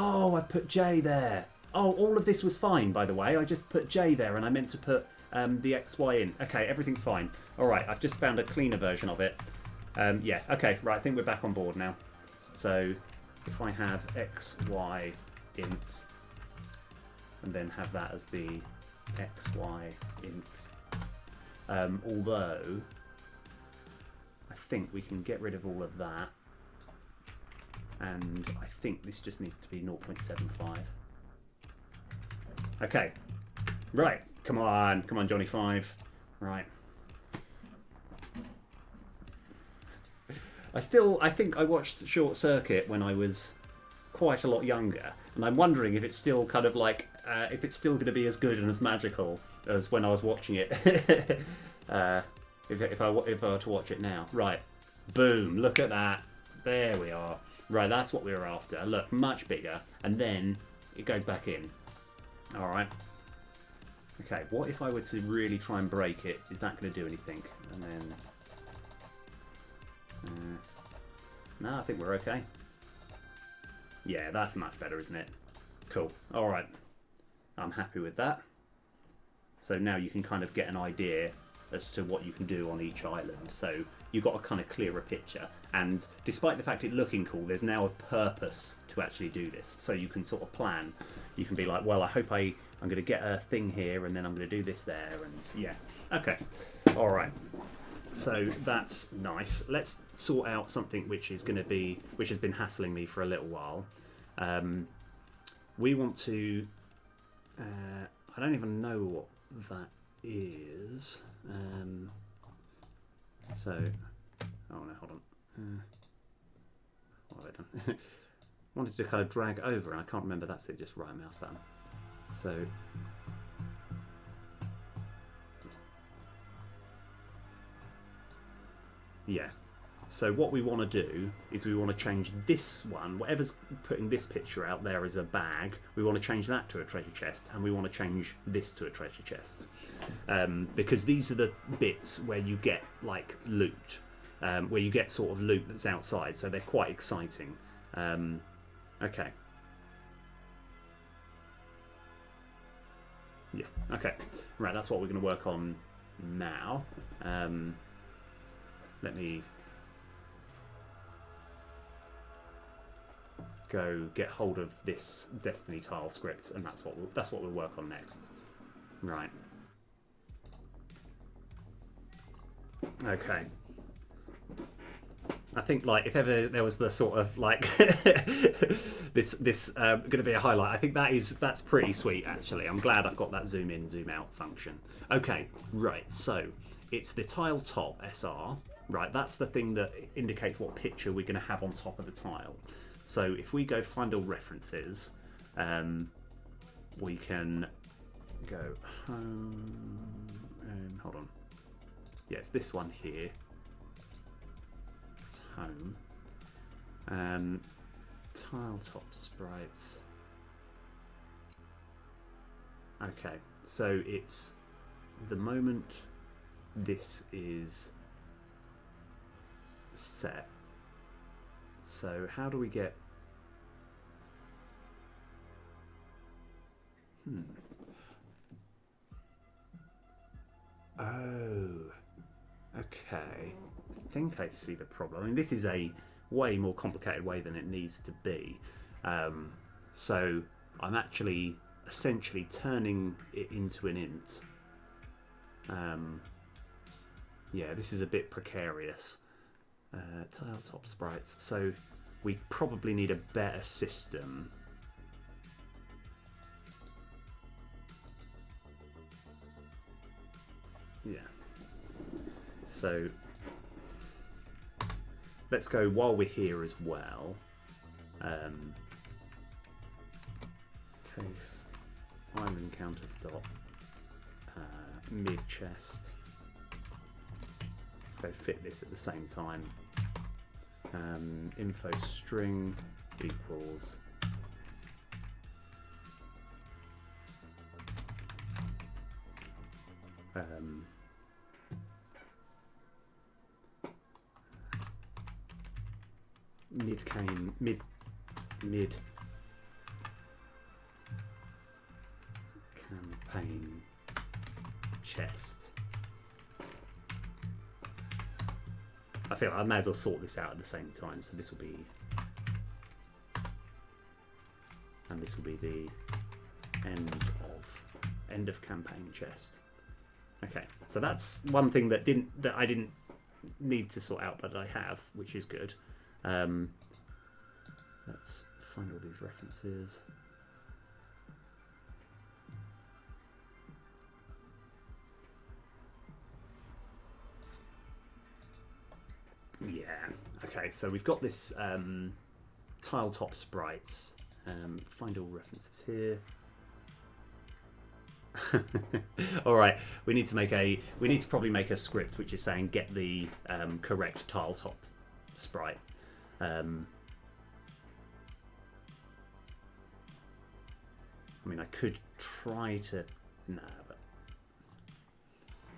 Oh, I put J there. Oh, all of this was fine, by the way. I just put J there, and I meant to put the XY in. Okay, everything's fine. All right, I've just found a cleaner version of it. Yeah, okay, right, I think we're back on board now. So if I have XY int, and then have that as the XY int, although I think we can get rid of all of that. And I think this just needs to be 0.75. Okay, right, come on, Johnny 5. Right. I think I watched Short Circuit when I was quite a lot younger, and I'm wondering if it's still kind of like, if it's still going to be as good and as magical as when I was watching it. if I were to watch it now. Right, boom, look at that. There we are. Right, that's what we were after. Look, much bigger, and then it goes back in. All right. Okay, what if I were to really try and break it? Is that going to do anything? And then... no, I think we're okay. Yeah, that's much better, isn't it? Cool. All right. I'm happy with that. So now you can kind of get an idea as to what you can do on each island. So you've got a kind of clearer picture. And despite the fact it looking cool, there's now a purpose to actually do this. So you can sort of plan. You can be like, well, I hope I'm going to get a thing here, and then I'm going to do this there, and yeah. Okay. All right. So that's nice. Let's sort out something which has been hassling me for a little while. We want to... I don't even know what that is. So... oh no, hold on. What have I done? Wanted to kind of drag over, and I can't remember. That's it, just right mouse button. So... yeah. So what we want to do is we want to change this one, whatever's putting this picture out there as a bag, we want to change that to a treasure chest, and we want to change this to a treasure chest. Because these are the bits where you get like loot, where you get sort of loot that's outside, so they're quite exciting. Okay. Yeah, okay. Right, that's what we're going to work on now. Let me go get hold of this Destiny tile script, and that's what we'll work on next. Right. Okay. I think like if ever there was the sort of like this going to be a highlight, I think that's pretty sweet actually. I'm glad I've got that zoom in, zoom out function. Okay, right. So it's the tile top SR. Right, that's the thing that indicates what picture we're going to have on top of the tile. So if we go find all references, we can go home and hold on. Yeah, it's this one here. It's home. Tile top sprites. Okay, so it's the moment this is set. So how do we get... Oh, okay. I think I see the problem. I mean, this is a way more complicated way than it needs to be. So I'm actually essentially turning it into an int. Yeah, this is a bit precarious. Tile top sprites. So we probably need a better system. Yeah. So let's go while we're here as well. Case island counters dot mid chest. Let's go fit this at the same time. Info string equals mid campaign chest. I feel I may as well sort this out at the same time. So this will be, and this will be the end of campaign chest. Okay, so that's one thing that I didn't need to sort out, but I have, which is good. Let's find all these references. Yeah. Okay, so we've got this tile top sprites. Find all references here. All right, we need to probably make a script which is saying get the correct tile top sprite. I mean, I could try to, but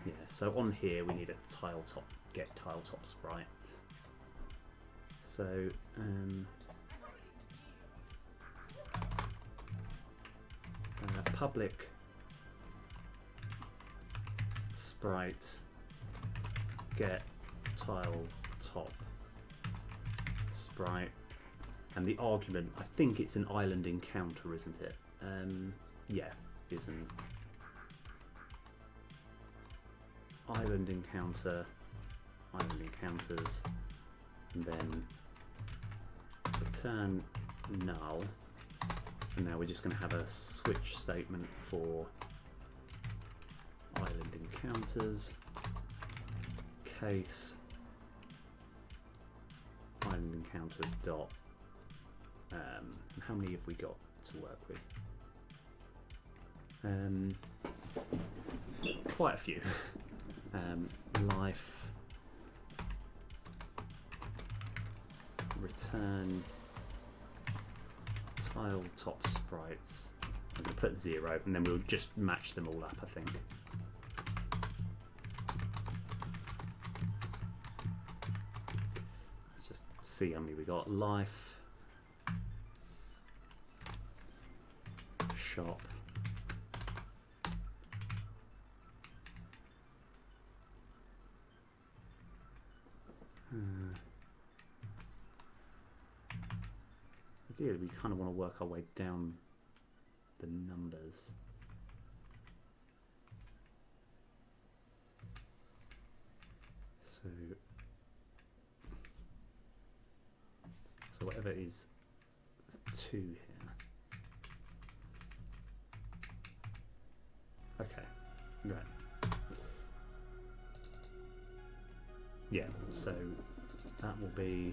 yeah. So on here we need a tile top, get tile top sprite. So public sprite get tile top sprite, and the argument, I think it's an island encounter, isn't it? Yeah, isn't island encounter, island encounters, and then return null, and now we're just going to have a switch statement for island encounters, case island encounters dot, how many have we got to work with? Quite a few. Life return tile top sprites. I'm going to put 0 and then we'll just match them all up, I think. Let's just see how many we got. Life shop yeah, we kind of want to work our way down the numbers. So whatever is 2 here. Okay, right. Yeah, so that will be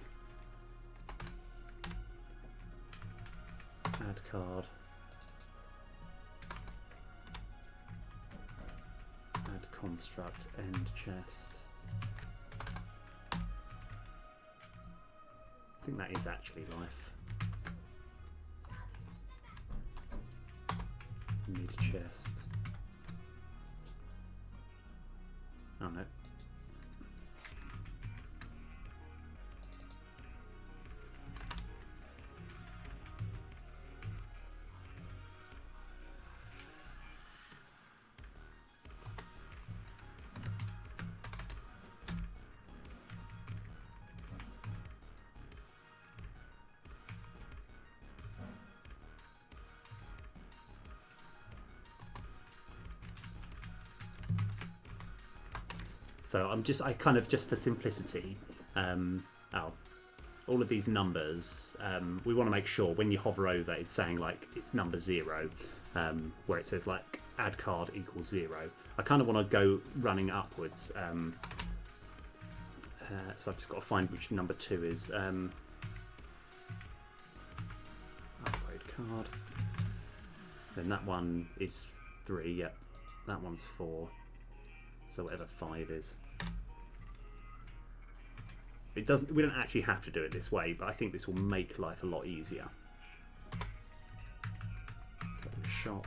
add card, add construct, end chest. I think that is actually life. Mid chest. Oh no. So I kind of, just for simplicity, all of these numbers, we want to make sure when you hover over, it's saying like it's number 0, where it says like add card equals 0. I kind of want to go running upwards. So I've just got to find which number 2 is. Upgrade card. Then that one is 3, yep. That one's 4. So whatever 5 is. It doesn't. We don't actually have to do it this way, but I think this will make life a lot easier. So shop.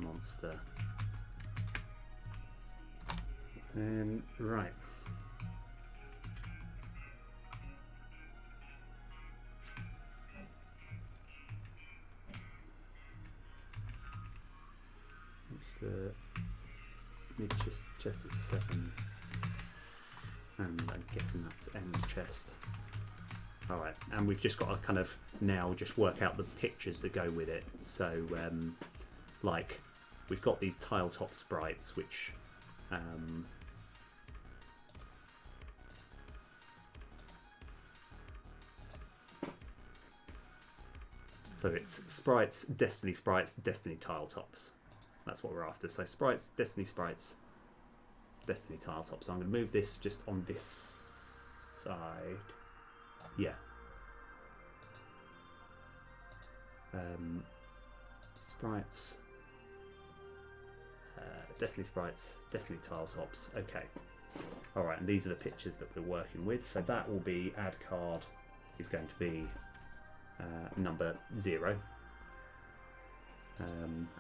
Monster. Right. The mid chest is 7, and I'm guessing that's end chest. Alright, and we've just got to kind of now just work out the pictures that go with it. So like we've got these tile top sprites which so it's sprites, destiny tile tops. That's what we're after. So sprites, destiny tile top. So I'm going to move this just on this side. Yeah. Sprites. Destiny sprites, destiny tile tops. Okay. All right, and these are the pictures that we're working with. So that will be add card is going to be number 0.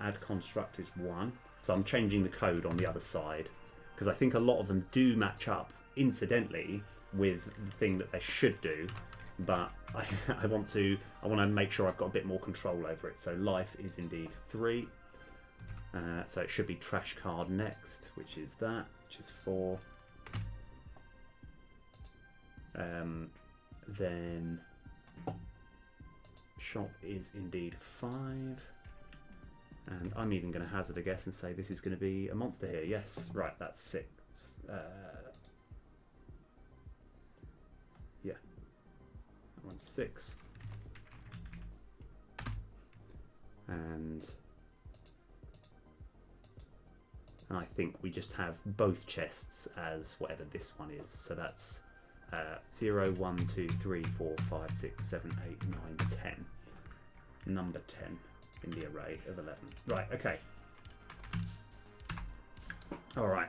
Add construct is 1. So I'm changing the code on the other side because I think a lot of them do match up incidentally with the thing that they should do, but I want to make sure I've got a bit more control over it. So life is indeed 3. So it should be trash card next, which is 4. Then shop is indeed 5. And I'm even going to hazard a guess and say this is going to be a monster here. Yes, right, that's 6. Yeah, that one's 6. And I think we just have both chests as whatever this one is. So that's 0, 1, 2, 3, 4, 5, 6, 7, 8, 9, 10. Number 10. In the array of 11. Right, okay. Alright,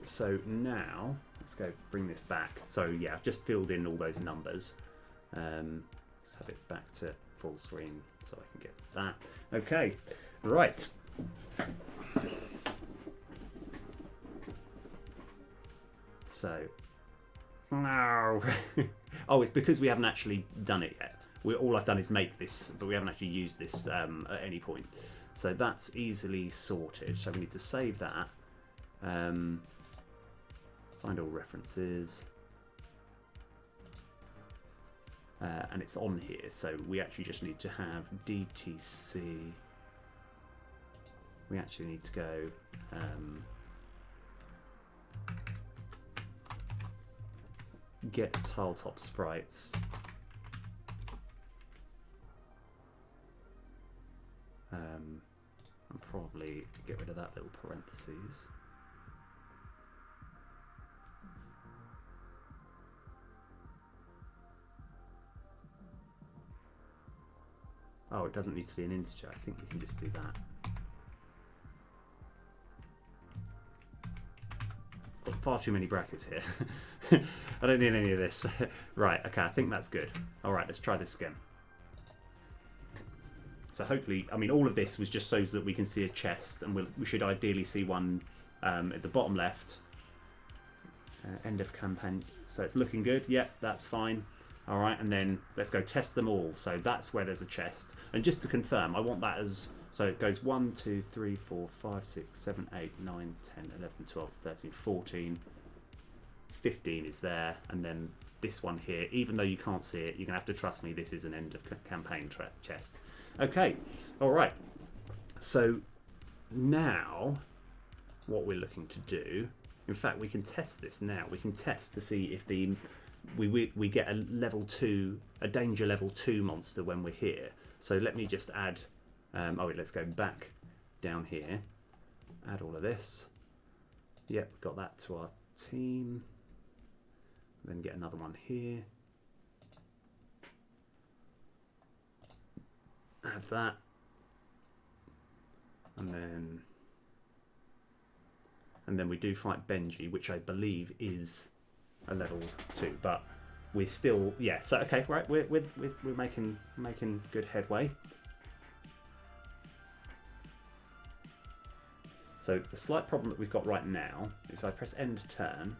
so now let's go bring this back. So yeah, I've just filled in all those numbers. Let's have it back to full screen so I can get that. Okay, right. So, no. Oh, it's because we haven't actually done it yet. All I've done is make this, but we haven't actually used this at any point. So that's easily sorted. So we need to save that. Find all references. And it's on here. So we actually just need to have DTC. We actually need to go get tile top sprites. And probably get rid of that little parentheses. Oh, it doesn't need to be an integer. I think we can just do that. got far too many brackets here. I don't need any of this. Right, okay, I think that's good. Alright, let's try this again. So hopefully, I mean, all of this was just so that we can see a chest, and we should ideally see one at the bottom left. End of campaign. So it's looking good. Yep, that's fine. All right, and then let's go test them all. So that's where there's a chest. And just to confirm, I want that as... So it goes 1, 2, 3, 4, 5, 6, 7, 8, 9, 10, 11, 12, 13, 14, 15 is there. And then this one here, even though you can't see it, you're going to have to trust me, this is an end of campaign chest. Okay, all right. So now what we're looking to do... In fact, we can test this now. We can test to see if we get a level 2, a danger level 2 monster when we're here. So let me just add... let's go back down here. Add all of this. Yep, we've got that to our team. Then get another one here. Add that. And then we do fight Benji, which I believe is a level 2, but we're still, yeah. So okay, right, we're making good headway. So the slight problem that we've got right now is if I press end turn,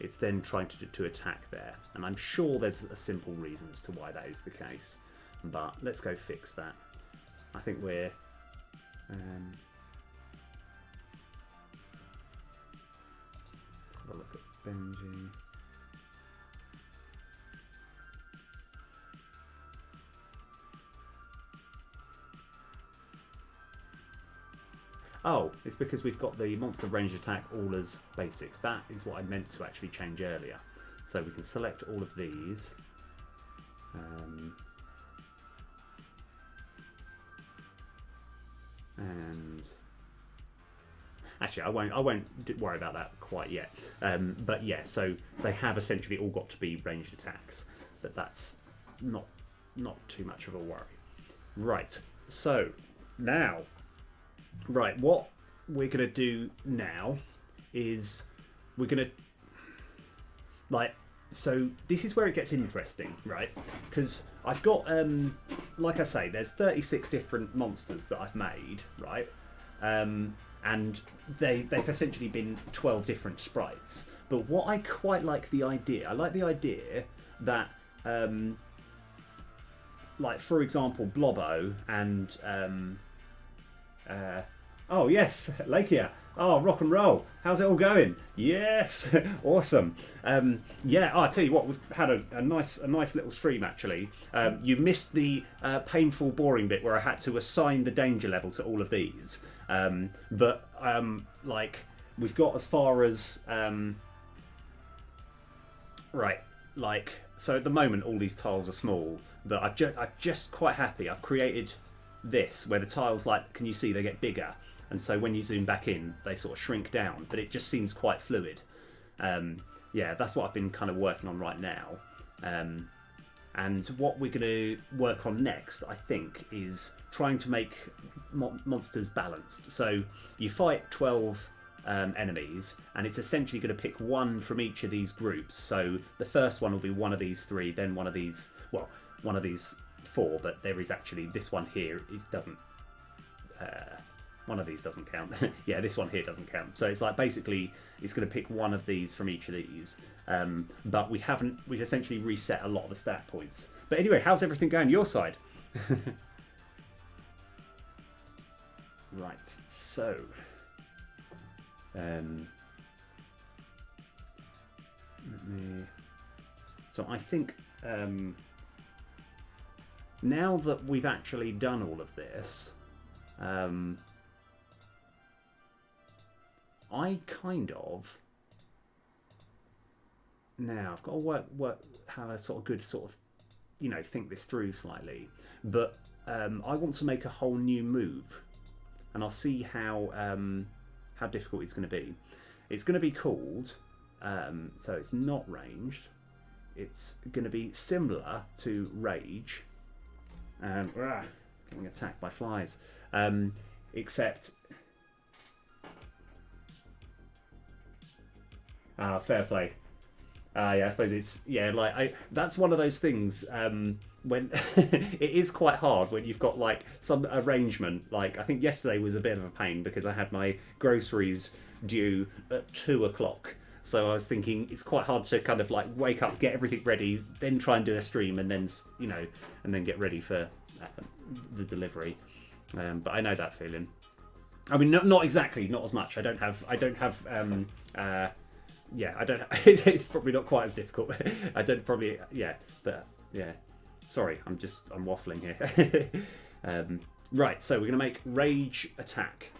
it's then trying to attack there, and I'm sure there's a simple reason as to why that is the case, but let's go fix that. I think we're have a look at Benji. Oh, it's because we've got the monster range attack all as basic. That is what I meant to actually change earlier. So we can select all of these. And actually, I won't worry about that quite yet. But yeah, so they have essentially all got to be ranged attacks, but that's not too much of a worry. Right. So now, right, what we're gonna do now is we're gonna so this is where it gets interesting, right? Because I've got like I say, there's 36 different monsters that I've made, right? And they've essentially been 12 different sprites. But what I quite like the idea, I like the idea that, like for example, Blobbo and, oh yes, Lakia. Oh, rock and roll. How's it all going? Yes, awesome. Yeah, I tell you what, we've had a nice little stream actually. You missed the painful, boring bit where I had to assign the danger level to all of these. But like we've got as far as right, like so at the moment all these tiles are small, but I'm just quite happy. I've created this where the tiles, like, can you see they get bigger? And so when you zoom back in, they sort of shrink down, but it just seems quite fluid. Yeah, that's what I've been kind of working on right now. And what we're going to work on next, I think, is trying to make monsters balanced. So you fight 12 enemies, and it's essentially going to pick one from each of these groups. So the first one will be one of these 3, then one of these, well, one of these 4, but there is actually this one here. It doesn't. One of these doesn't count. Yeah, this one here doesn't count. So it's like basically it's going to pick one of these from each of these. But we've essentially reset a lot of the stat points. But anyway, how's everything going your side? Right, so so I think now that we've actually done all of this, I kind of now I've got to work have a sort of good sort of, you know, think this through slightly, but I want to make a whole new move, and I'll see how difficult it's going to be. It's going to be called so it's not ranged. It's going to be similar to Rage, getting attacked by flies, except Fair play. Yeah, I suppose it's like that's one of those things when it is quite hard when you've got like some arrangement. Like I think yesterday was a bit of a pain because I had my groceries due at 2 o'clock. So I was thinking it's quite hard to kind of like wake up, get everything ready, then try and do a stream, and then and then get ready for the delivery. But I know that feeling. I mean, not exactly, not as much. I don't have. Yeah, I don't. It's probably not quite as difficult. I don't probably. Yeah, but yeah. Sorry, I'm waffling here. Right, so we're gonna make rage attack.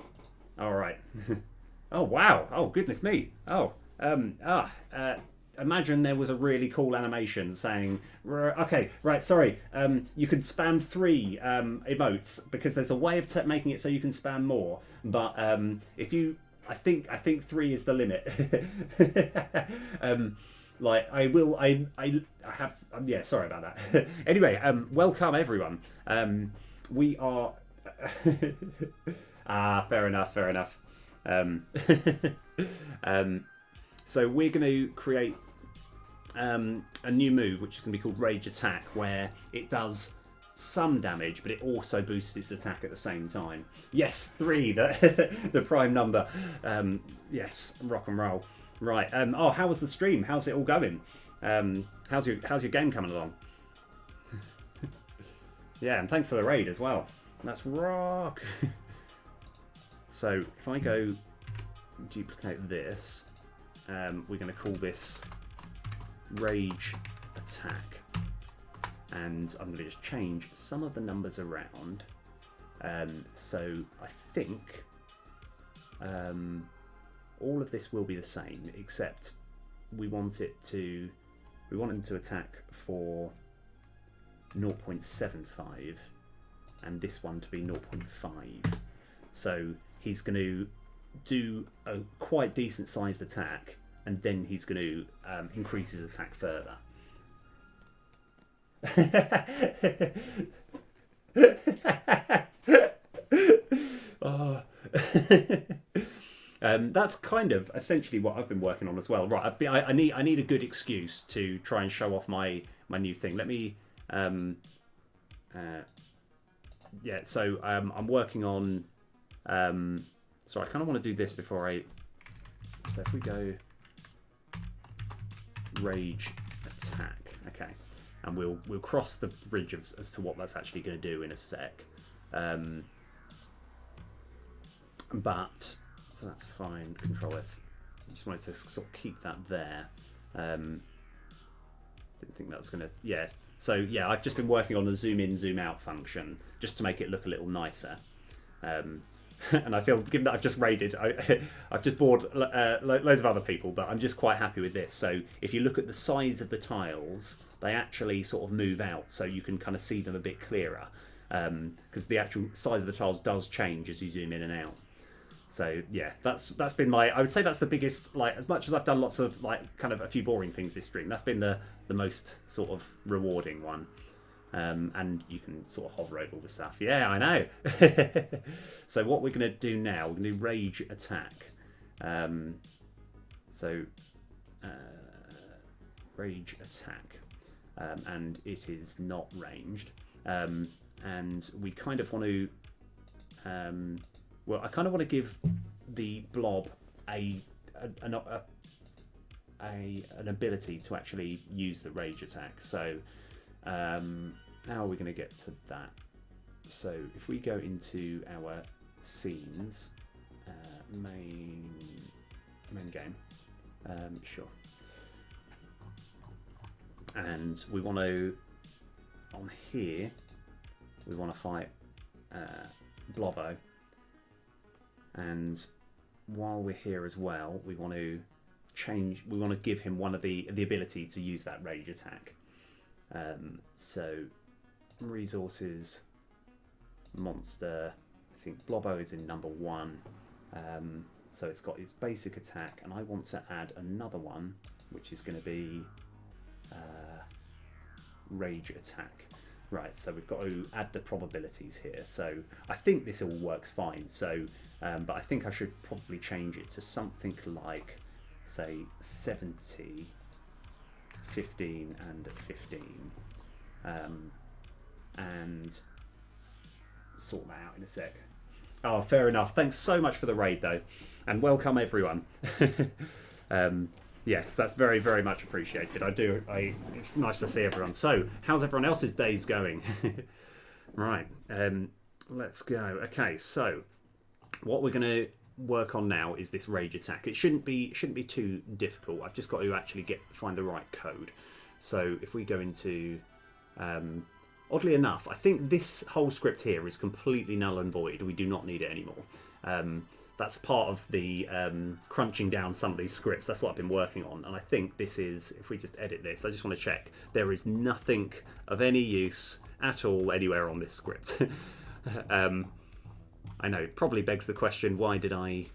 All right. Oh wow. Oh goodness me. Oh. Imagine there was a really cool animation saying, okay, right, sorry, you can spam 3 emotes because there's a way of making it so you can spam more. But if you, I think 3 is the limit. Like I have, yeah, sorry about that. Anyway, welcome everyone. We are, fair enough. So we're going to create a new move which is going to be called Rage Attack, where it does some damage, but it also boosts its attack at the same time. Yes, 3, the prime number. Yes, rock and roll. Right. Oh, how was the stream? How's it all going? How's your game coming along? Yeah, and thanks for the raid as well. That's rock. So if I go duplicate this. We're going to call this Rage Attack, and I'm going to just change some of the numbers around. So I think all of this will be the same, except we want him to attack for 0.75, and this one to be 0.5. So he's going to do a quite decent sized attack, and then he's going to increase his attack further. Oh. That's kind of essentially what I've been working on as well. Right, I need a good excuse to try and show off my new thing. Let me yeah. So I'm working on. So I kind of want to do this before I. So if we go Rage Attack, okay, and we'll cross the bridge as to what that's actually going to do in a sec. But so that's fine. Control S. I just wanted to sort of keep that there. Didn't think that's going to. Yeah. So yeah, I've just been working on the zoom in, zoom out function just to make it look a little nicer. And I feel, given that I've just raided, I've just bored loads of other people, but I'm just quite happy with this. So if you look at the size of the tiles, they actually sort of move out, so you can kind of see them a bit clearer, because the actual size of the tiles does change as you zoom in and out. So yeah, that's been I would say that's the biggest, like, as much as I've done lots of like kind of a few boring things this stream, that's been the most sort of rewarding one. And you can sort of hover over all the stuff. Yeah, I know. So what we're going to do now, we're going to do Rage Attack. Rage Attack. And it is not ranged. And we kind of want to... well, I kind of want to give the blob an ability to actually use the Rage Attack. So... how are we going to get to that? So if we go into our scenes, main game, sure, and we want to, on here, we want to fight Blobbo, and while we're here as well, we want to give him one of the ability to use that Rage Attack. So resources, monster, I think Blobbo is in number 1. So it's got its basic attack, and I want to add another one, which is going to be Rage Attack. Right, so we've got to add the probabilities here. So I think this all works fine. So, but I think I should probably change it to something like say 70, 15 and 15, and sort that out in a sec. Oh, fair enough. Thanks so much for the raid, though, and welcome everyone. Yes, that's very, very much appreciated. It's nice to see everyone. So, how's everyone else's days going? Right, let's go. Okay, so what we're going to work on now is this rage attack. It shouldn't be too difficult. I've just got to actually find the right code. So if we go into, oddly enough, I think this whole script here is completely null and void. We do not need it anymore. That's part of the crunching down some of these scripts. That's what I've been working on. And I think this is, if we just edit this, I just want to check. There is nothing of any use at all anywhere on this script. I know, it probably begs the question, oh yeah,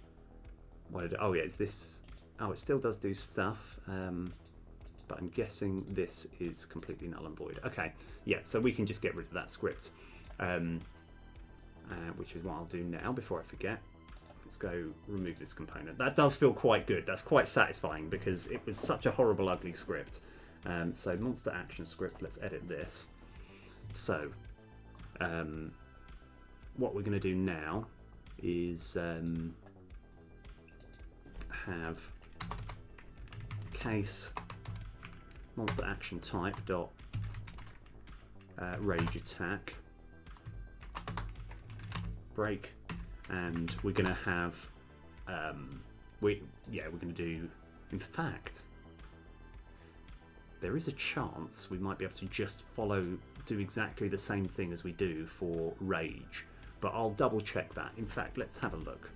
it's this, oh, it still does do stuff, but I'm guessing this is completely null and void. Okay, yeah, so we can just get rid of that script, which is what I'll do now before I forget. Let's go remove this component. That does feel quite good. That's quite satisfying because it was such a horrible, ugly script. So monster action script, let's edit this. So, what we're going to do now is have case monster action type dot rage attack break, and we're going to have we're going to do, in fact, there is a chance we might be able to just do exactly the same thing as we do for rage, but I'll double check that. In fact, let's have a look.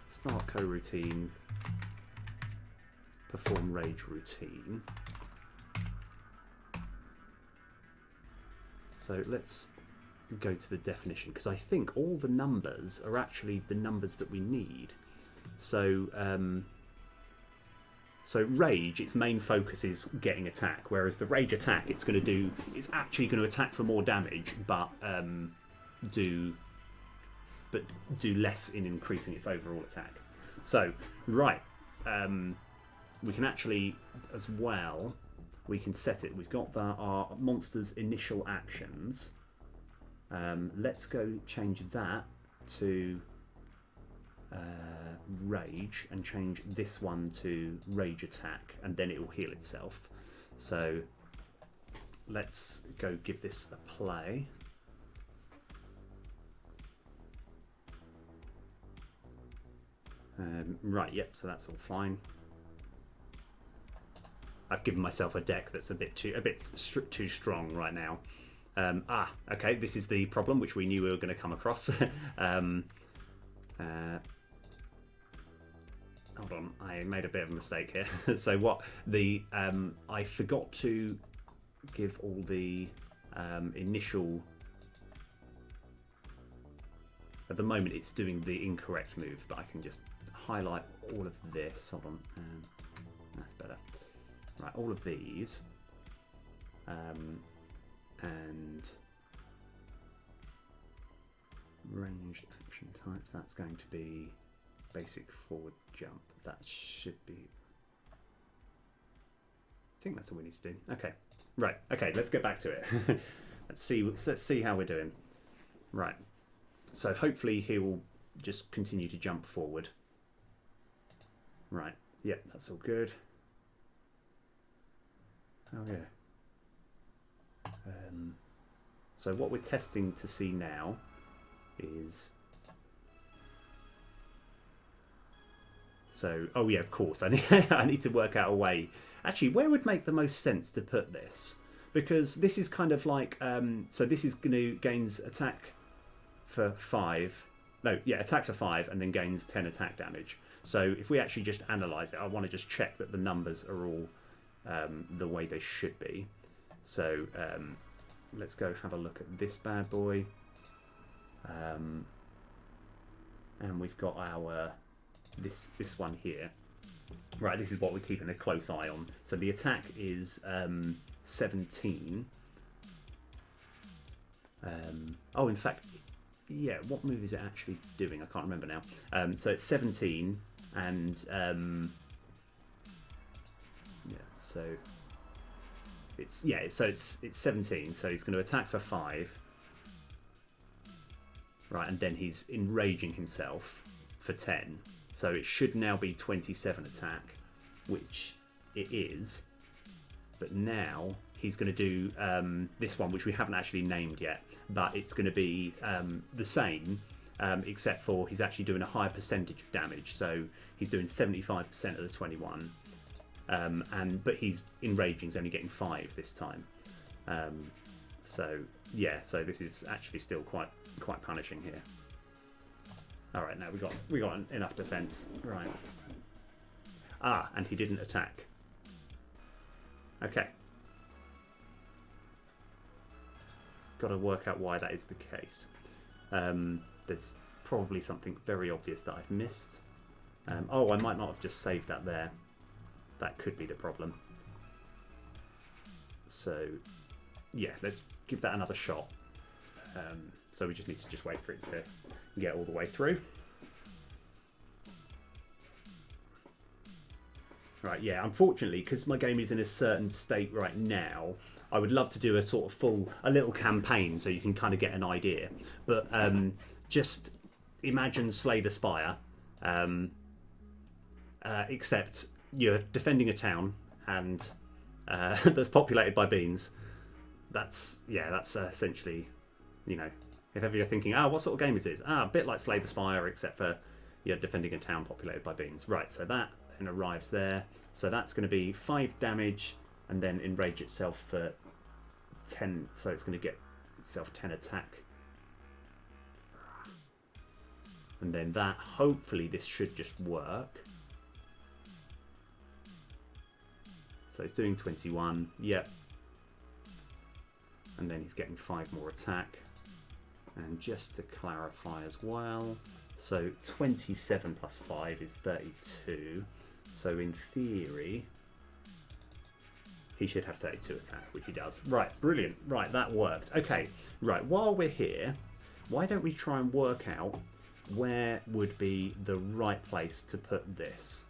Start coroutine, perform rage routine. So let's go to the definition, because I think all the numbers are actually the numbers that we need. So so rage, its main focus is getting attack, whereas the rage attack, it's actually going to attack for more damage, but do less in increasing its overall attack. So right, we can actually as well, we can set it. We've got our monster's initial actions. Let's go change that to rage, and change this one to rage attack, and then it will heal itself. So let's go give this a play. Right, yep, so that's all fine. I've given myself a deck that's a bit too strong right now. Okay, this is the problem which we knew we were going to come across. Hold on, I made a bit of a mistake here. So I forgot to give all the initial. At the moment, it's doing the incorrect move, but I can just highlight all of this. Hold on, that's better. Right, all of these, and ranged action types. That's going to be basic forward jump. That should be. I think that's all we need to do. Okay, right. Okay, let's get back to it. Let's see how we're doing. Right. So hopefully he will just continue to jump forward. Right. Yep, that's all good. Oh yeah. So what we're testing to see now is. So, oh yeah, of course, I need to work out a way. Actually, where would make the most sense to put this? Because this is kind of like, so this is going to gains attack for 5. No, yeah, attacks for 5 and then gains 10 attack damage. So if we actually just analyse it, I want to just check that the numbers are all the way they should be. So let's go have a look at this bad boy. And we've got our this one here. Right, this is what we're keeping a close eye on. So the attack is 17. Oh, in fact, yeah, what move is it actually doing? I can't remember now. So it's 17, and yeah, so it's 17. So he's going to attack for 5, right, and then he's enraging himself for 10. So it should now be 27 attack, which it is. But now he's going to do this one, which we haven't actually named yet, but it's going to be the same, except for he's actually doing a higher percentage of damage. So he's doing 75% of the 21, but he's enraging. He's only getting 5 this time. So yeah, so this is actually still quite punishing here. All right, now we got enough defense, right? Ah, and he didn't attack. Okay. Got to work out why that is the case. There's probably something very obvious that I've missed. Oh, I might not have just saved that there. That could be the problem. So, yeah, let's give that another shot. So we just need to just wait for it to get all the way through. Right, yeah, unfortunately, because my game is in a certain state right now, I would love to do a little campaign so you can kind of get an idea. But just imagine Slay the Spire, except you're defending a town and that's populated by beans. That's essentially, if ever you're thinking, what sort of game is this? A bit like Slay the Spire, except for you're defending a town populated by beans. Right, so that and arrives there. So that's going to be 5 damage and then enrage itself for 10. So it's going to get itself 10 attack. And then that, hopefully this should just work. So he's doing 21. Yep. And then he's getting 5 more attack. And just to clarify as well, so 27 plus 5 is 32. So in theory, he should have 32 attack, which he does. Right, brilliant. Right, that worked. Okay, right, while we're here, why don't we try and work out where would be the right place to put this?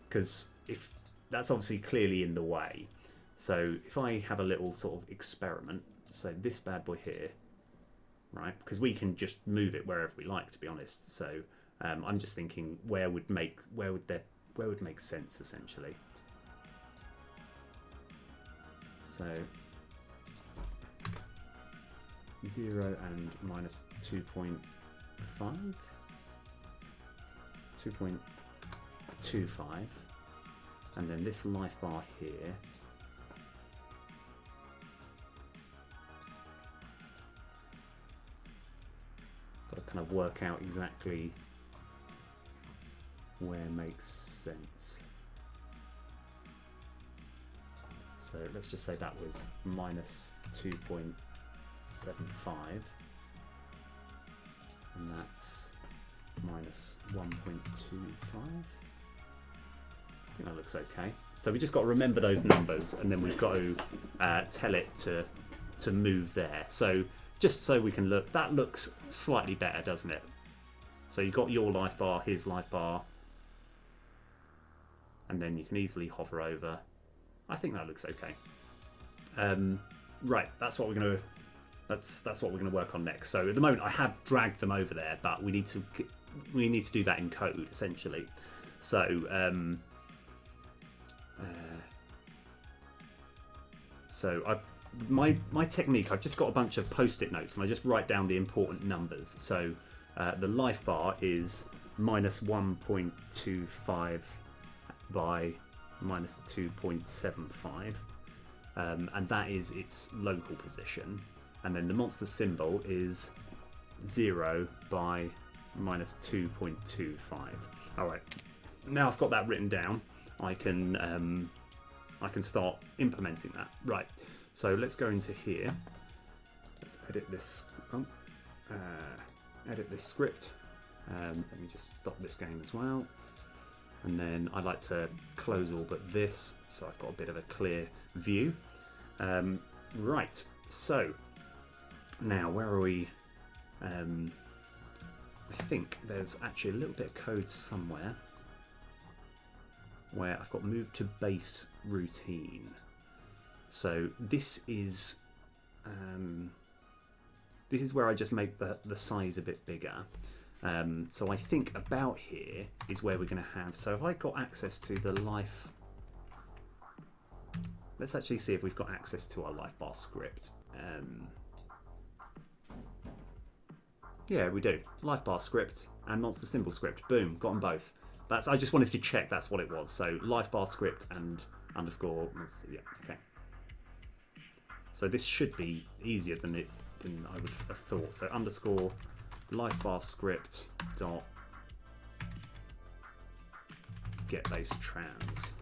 Because if that's obviously clearly in the way. So if I have a little sort of experiment, so this bad boy here, right? Because we can just move it wherever we like, to be honest. So I'm just thinking where would make sense essentially. So 0 and minus 2.5, 2.25, and then this life bar here. Got to kind of work out exactly where makes sense. So let's just say that was minus 2.75, and that's minus 1.25. I think that looks okay. So we just got to remember those numbers, and then we've got to tell it to move there. So just so we can look, that looks slightly better, doesn't it? So you've got your life bar, his life bar, and then you can easily hover over. I think that looks okay. Right, that's what we're going to. That's what we're going to work on next. So at the moment, I have dragged them over there, but we need to do that in code essentially. So my technique, I've just got a bunch of post-it notes and I just write down the important numbers. So the life bar is minus 1.25 by minus 2.75, and that is its local position. And then the monster symbol is 0 by minus 2.25. All right, now I've got that written down, I can start implementing that. Right, so let's go into here. Let's edit this. Edit this script. Let me just stop this game as well. And then I like to close all but this, so I've got a bit of a clear view. Right, so now where are we? I think there's actually a little bit of code somewhere where I've got move to base routine. So this is where I just make the size a bit bigger. So I think about here is where we're going to have. So if I got access to the life, let's actually see if we've got access to our life bar script. Yeah, we do. Life bar script and monster symbol script. Boom, got them both. I just wanted to check that's what it was. So life bar script and underscore. Yeah, okay. So this should be easier than I would have thought. So underscore life bar script dot get base trans.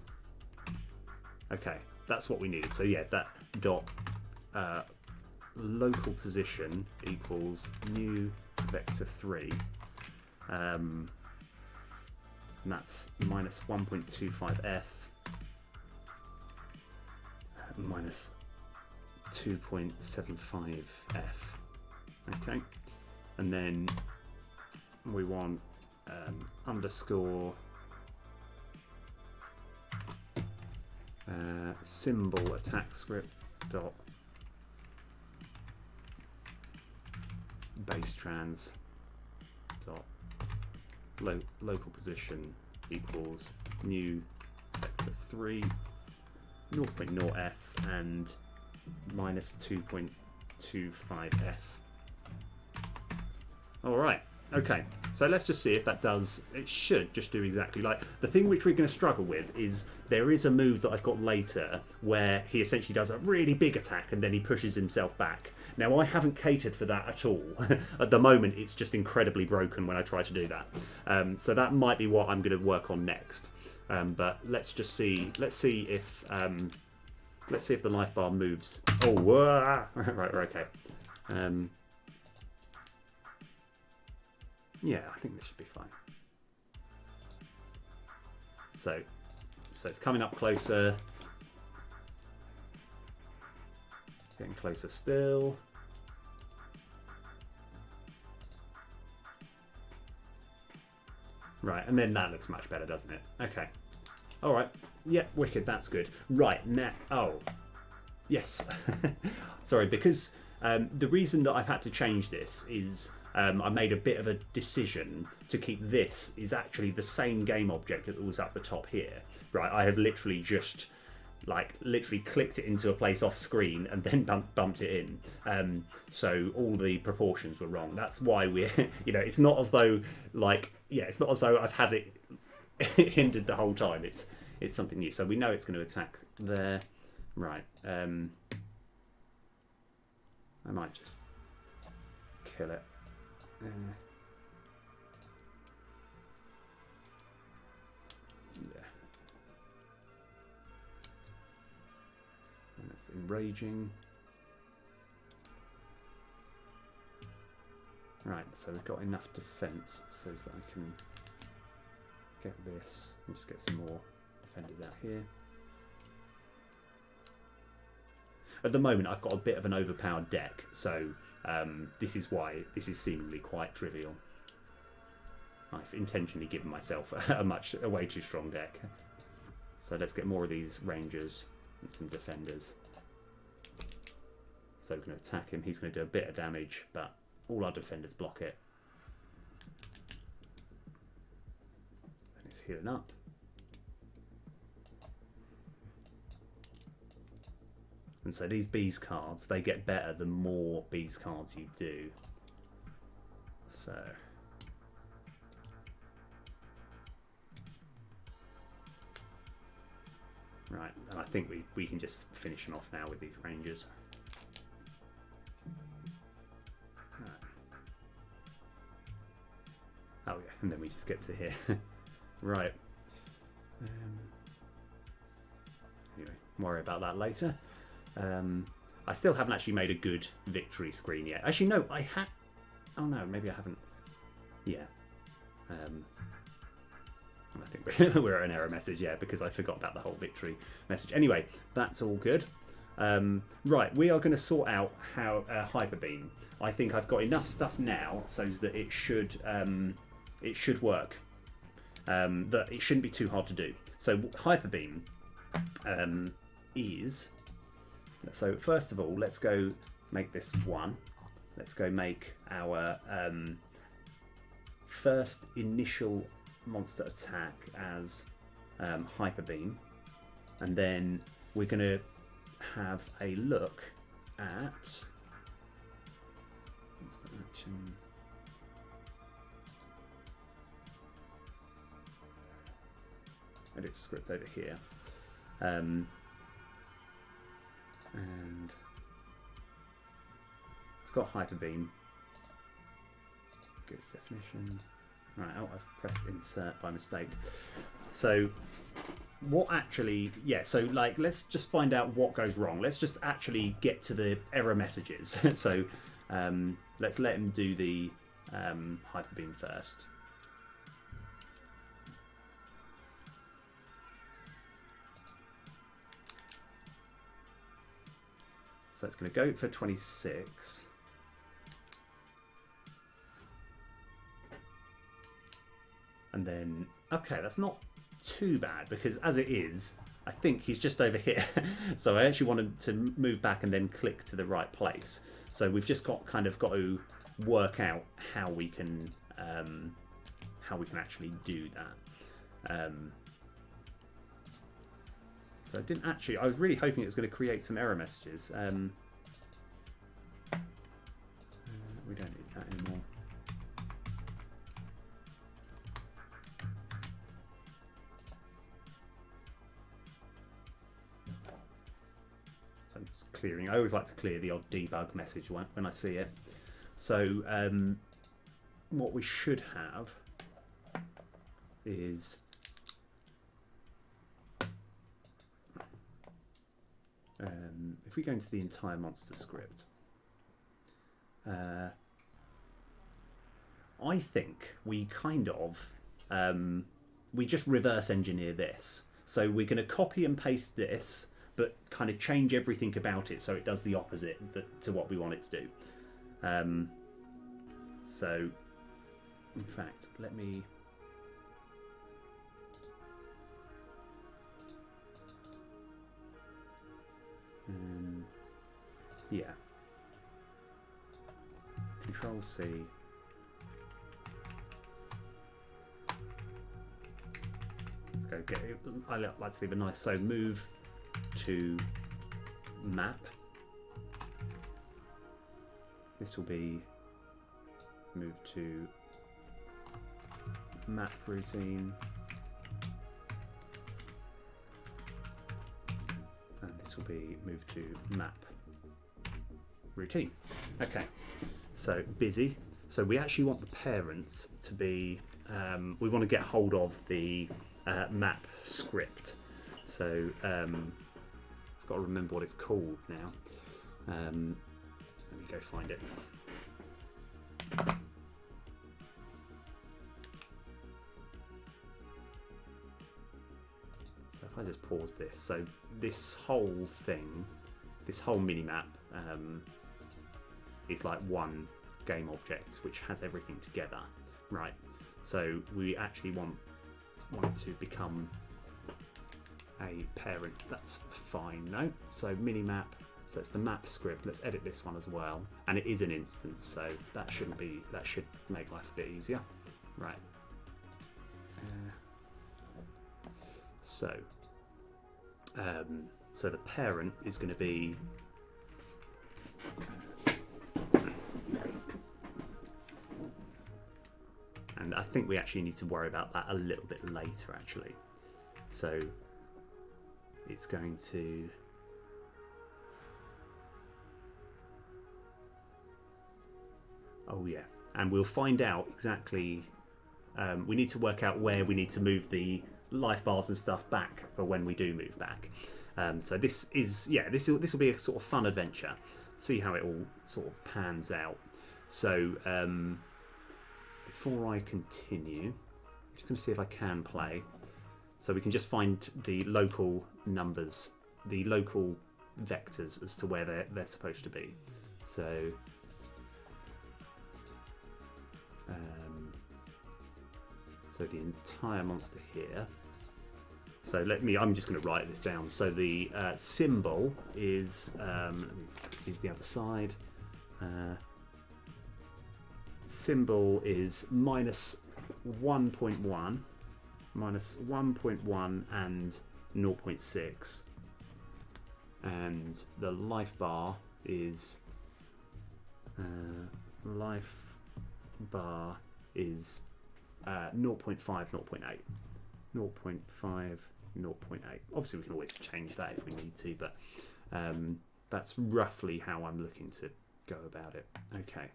Okay, that's what we needed. So yeah, that dot local position equals new vector 3. And that's minus 1.25f minus 2.75f. Okay, and then we want underscore symbol attack script dot base trans dot local position equals new vector 3 0.0f and minus 2.25f. All right, okay, so let's just see if that does. It should just do exactly like the thing which we're going to struggle with is there is a move that I've got later where he essentially does a really big attack and then he pushes himself back. Now I haven't catered for that at all. At the moment it's just incredibly broken when I try to do that. So that might be what I'm going to work on next. But let's just see. Let's see if the life bar moves. Oh, right, okay. Yeah, I think this should be fine. So it's coming up closer. Getting closer still. Right, and then that looks much better, doesn't it? Okay. All right. Yeah, wicked. That's good. Right, now. Oh, yes. Sorry, because the reason that I've had to change this is I made a bit of a decision to keep this is actually the same game object that was up the top here. Right, I have literally just clicked it into a place off screen and then bumped it in. So all the proportions were wrong. That's why we're, it's not as though it's not as though I've had it hindered the whole time. It's something new. So we know it's going to attack there. Right. I might just kill it. And it's enraging. Right, so we've got enough defense so that I can get this and just get some more defenders out here. At the moment I've got a bit of an overpowered deck, so this is why this is seemingly quite trivial. I've intentionally given myself a way too strong deck. So let's get more of these rangers and some defenders. So we're going to attack him. He's going to do a bit of damage, but all our defenders block it. And it's healing up. And so these bees cards, they get better the more bees cards you do. So right, and I think we can just finish him off now with these rangers. Right. Oh yeah, and then we just get to here. Right. Anyway, worry about that later. I still haven't actually made a good victory screen yet. Actually, no, I had. Oh no, maybe I haven't. Yeah. I think we're an error message, yeah, because I forgot about the whole victory message. Anyway, that's all good. Right, we are going to sort out how Hyperbeam. I think I've got enough stuff now so that it should work. That it shouldn't be too hard to do. So Hyperbeam is. So first of all, let's go make this one. Let's go make our first initial monster attack as Hyperbeam, and then we're going to have a look at instant action. Edit script over here, and I've got Hyperbeam. Good definition. Right, oh, I've pressed insert by mistake. So what actually, so like, let's just find out what goes wrong. Let's just actually get to the error messages. So let's let him do the Hyperbeam first. So it's going to go for 26. And then, okay, that's not too bad, because as it is, I think he's just over here. So I actually wanted to move back and then click to the right place. So we've just got to work out how we can actually do that. So I was really hoping it was going to create some error messages. We don't need that anymore. So I'm just clearing. I always like to clear the odd debug message when I see it. So what we should have is if we go into the entire monster script, I think we we just reverse engineer this. So we're going to copy and paste this, but kind of change everything about it so it does the opposite to what we want it to do. So, in fact, let me. Yeah. Control C. Let's go get it. I like to leave a nice, so move to map. This will be move to map routine. And this will be move to map routine. Okay, so busy. So we actually want the parents to be, we want to get hold of the map script. So I've got to remember what it's called now. Let me go find it. So if I just pause this, so this whole thing, this whole mini-map is like one game object which has everything together, right? So we actually want it to become a parent. That's fine, no? So mini-map, so it's the map script. Let's edit this one as well, and it is an instance, so that should make life a bit easier, right? So the parent is going to be and I think we actually need to worry about that a little bit later actually. So it's going to and we'll find out exactly we need to work out where we need to move the life bars and stuff back for when we do move back. So this will be a sort of fun adventure. See how it all sort of pans out. So before I continue, I'm just going to see if I can play. So we can just find the local numbers, the local vectors as to where they're supposed to be. So so the entire monster here. So I'm just going to write this down. So the symbol is the other side. Symbol is minus 1.1, minus 1.1 and 0.6, and the life bar is 0.5, 0.8. 0.5, 0.8. Obviously we can always change that if we need to, but that's roughly how I'm looking to go about it. Okay,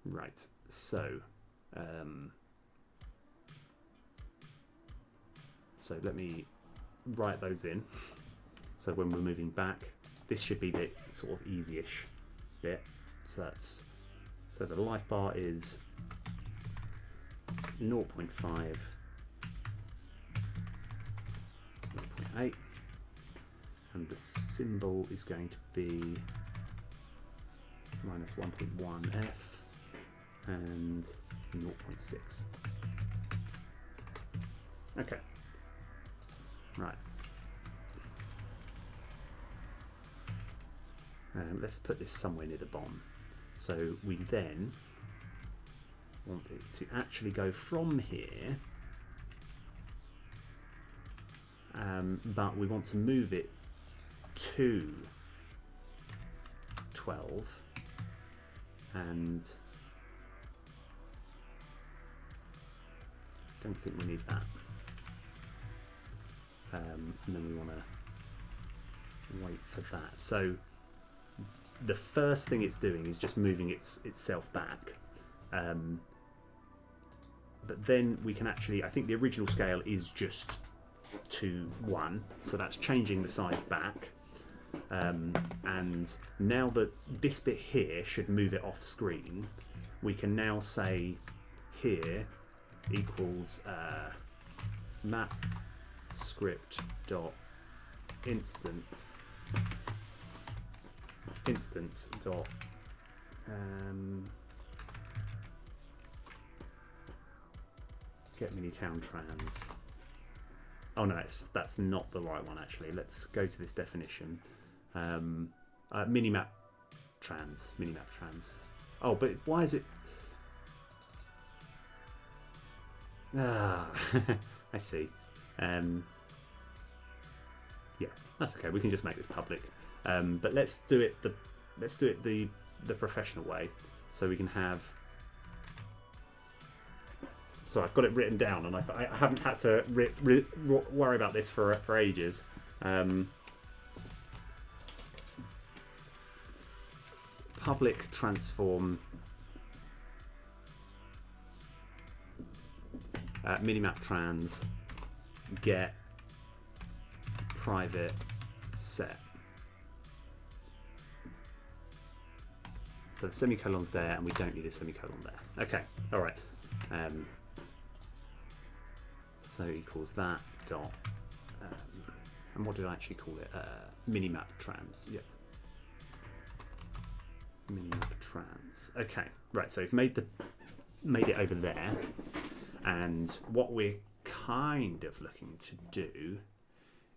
right, so so let me write those in. So when we're moving back, this should be the sort of easy-ish bit. So the life bar is 0.5, 0.8, and the symbol is going to be minus 1.1 F and 0.6. Okay, right. Let's put this somewhere near the bottom. So we then want it to actually go from here, but we want to move it to 12, and don't think we need that. And then we want to wait for that. So the first thing it's doing is just moving itself back. But then we can actually, I think the original scale is just to 1, so that's changing the size back. And now that this bit here should move it off screen, we can now say here equals map script dot instance dot get mini town trans. Oh no, that's not the right one actually. Let's go to this definition. Minimap trans. Oh, but why is it? Ah, I see. Yeah, that's okay. We can just make this public. But let's do it the professional way, so we can have. So I've got it written down, and I haven't had to worry about this for ages. Public transform minimap trans get private set. So the semicolon's there, and we don't need a semicolon there. Okay, all right. So equals that dot, and what did I actually call it? Minimap trans. Yeah. Minimap trans. Okay, right. So we've made it over there, and what we're kind of looking to do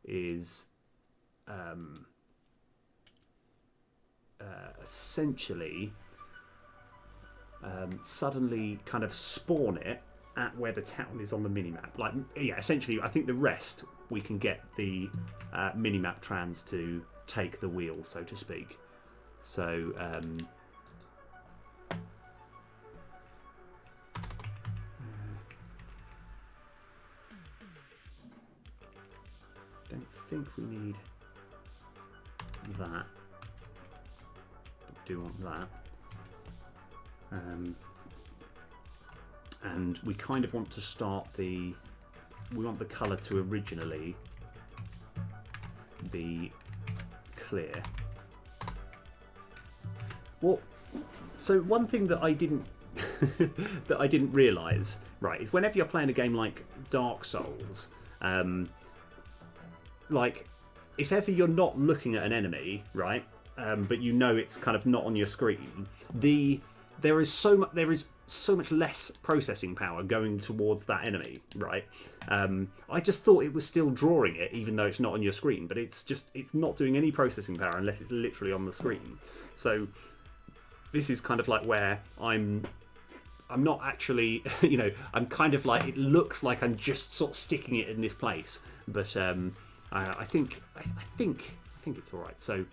is essentially suddenly kind of spawn it at where the town is on the minimap. Like, yeah, essentially, I think the rest we can get the minimap trans to take the wheel, so to speak. So don't think we need that. But we do want that. And we kind of want to start we want the colour to originally be clear. Well, so one thing that I didn't realise, right, is whenever you're playing a game like Dark Souls, like if ever you're not looking at an enemy, right, but you know it's kind of not on your screen, there is so much less processing power going towards that enemy, right? I just thought it was still drawing it, even though it's not on your screen, but it's not doing any processing power unless it's literally on the screen. So this is kind of like where I'm not actually, I'm kind of like, it looks like I'm just sort of sticking it in this place, but I think it's all right. So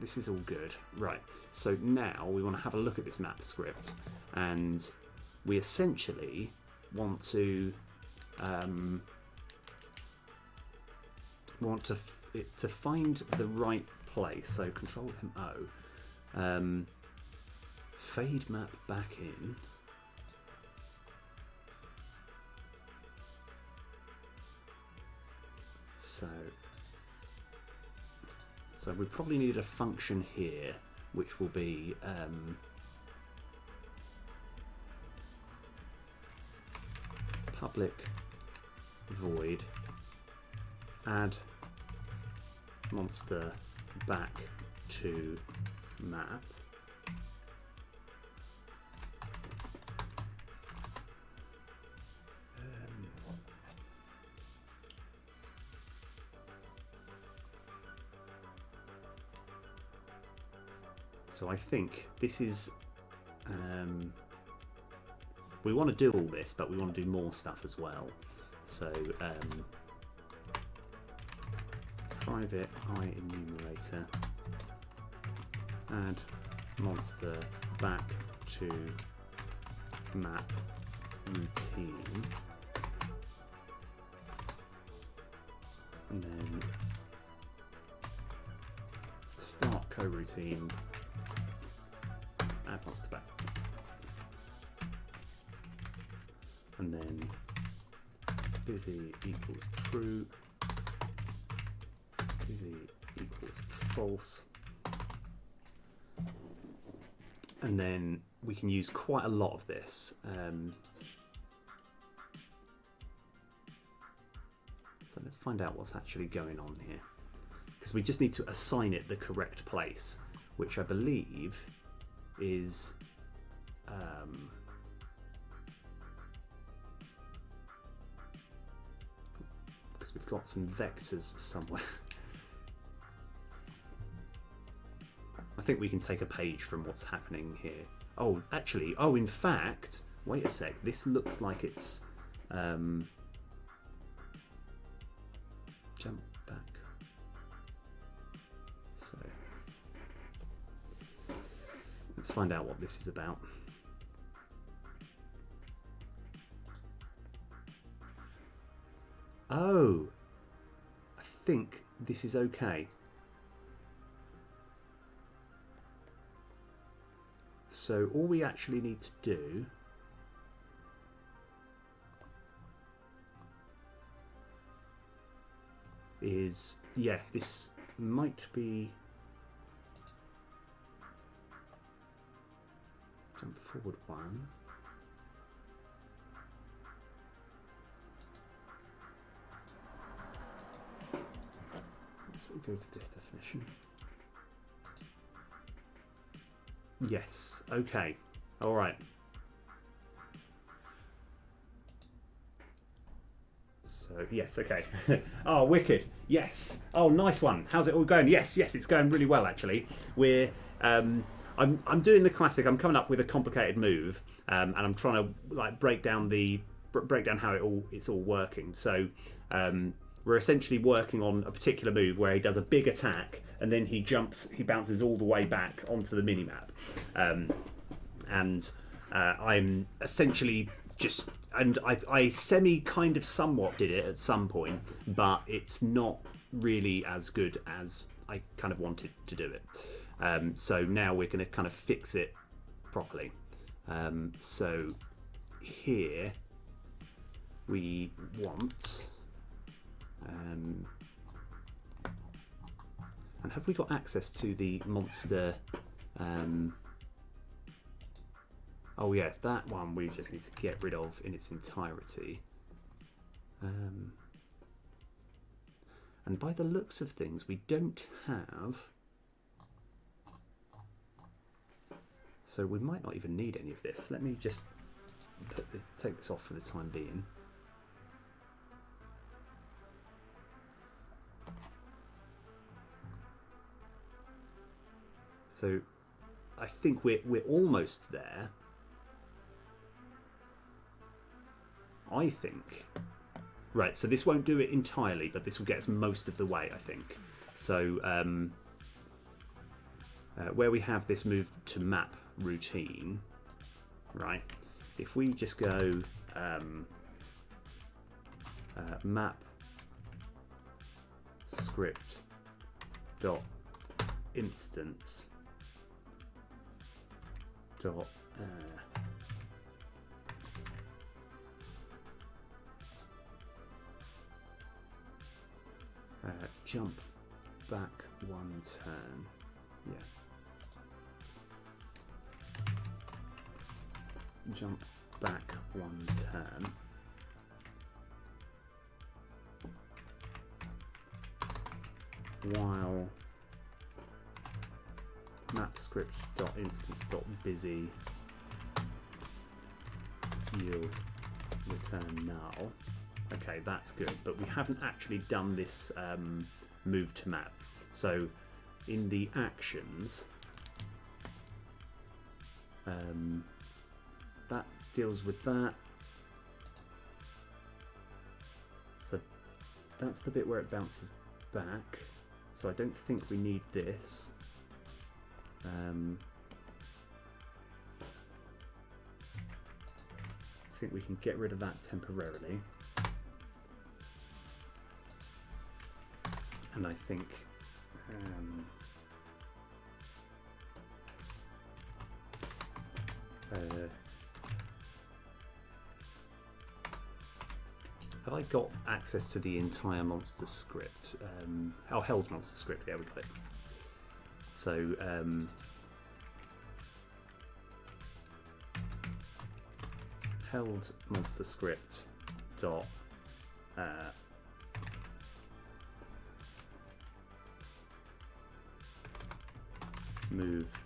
this is all good, right? So now we want to have a look at this map script, and we essentially want to to find the right place. So Control MO, fade map back in. So we probably need a function here, which will be public void add monster back to map. So I think this is, we want to do all this, but we want to do more stuff as well. So private I enumerator, add monster back to map routine, and then start coroutine, add monster back, and then busy equals true, busy equals false, and then we can use quite a lot of this. So let's find out what's actually going on here, because we just need to assign it the correct place, which I believe is because we've got some vectors somewhere. I think we can take a page from what's happening here. Oh, actually, in fact, wait a sec. This looks like it's jump back. So let's find out what this is about. Oh, I think this is okay. So all we actually need to do is, yeah, this might be jump forward one. Let's go to this definition. Yes, okay, all right. So, yes, okay. Oh, wicked, yes. Oh, nice one. How's it all going? Yes, it's going really well, actually. We're, I'm doing the classic. I'm coming up with a complicated move, and I'm trying to like break down how it's all working. So, we're essentially working on a particular move where he does a big attack and then he bounces all the way back onto the minimap. I'm essentially just, and I kind of somewhat did it at some point, but it's not really as good as I kind of wanted to do it. So now we're going to kind of fix it properly. So here we want, and have we got access to the monster? Oh yeah, that one we just need to get rid of in its entirety. And by the looks of things, we don't have... So we might not even need any of this. Let me just take this off for the time being. So I think we're almost there. I think. Right, so this won't do it entirely, but this will get us most of the way, I think. So where we have this move to map routine, right, if we just go map script dot instance dot jump back one turn, yeah. Jump back one turn. While map script.instance.busy yield return null. Okay, that's good, but we haven't actually done this move to map. So in the actions, that deals with that. So that's the bit where it bounces back. So I don't think we need this. I think we can get rid of that temporarily. And I think have I got access to the entire monster script? Oh, held monster script, yeah, we got it. So held monster script dot move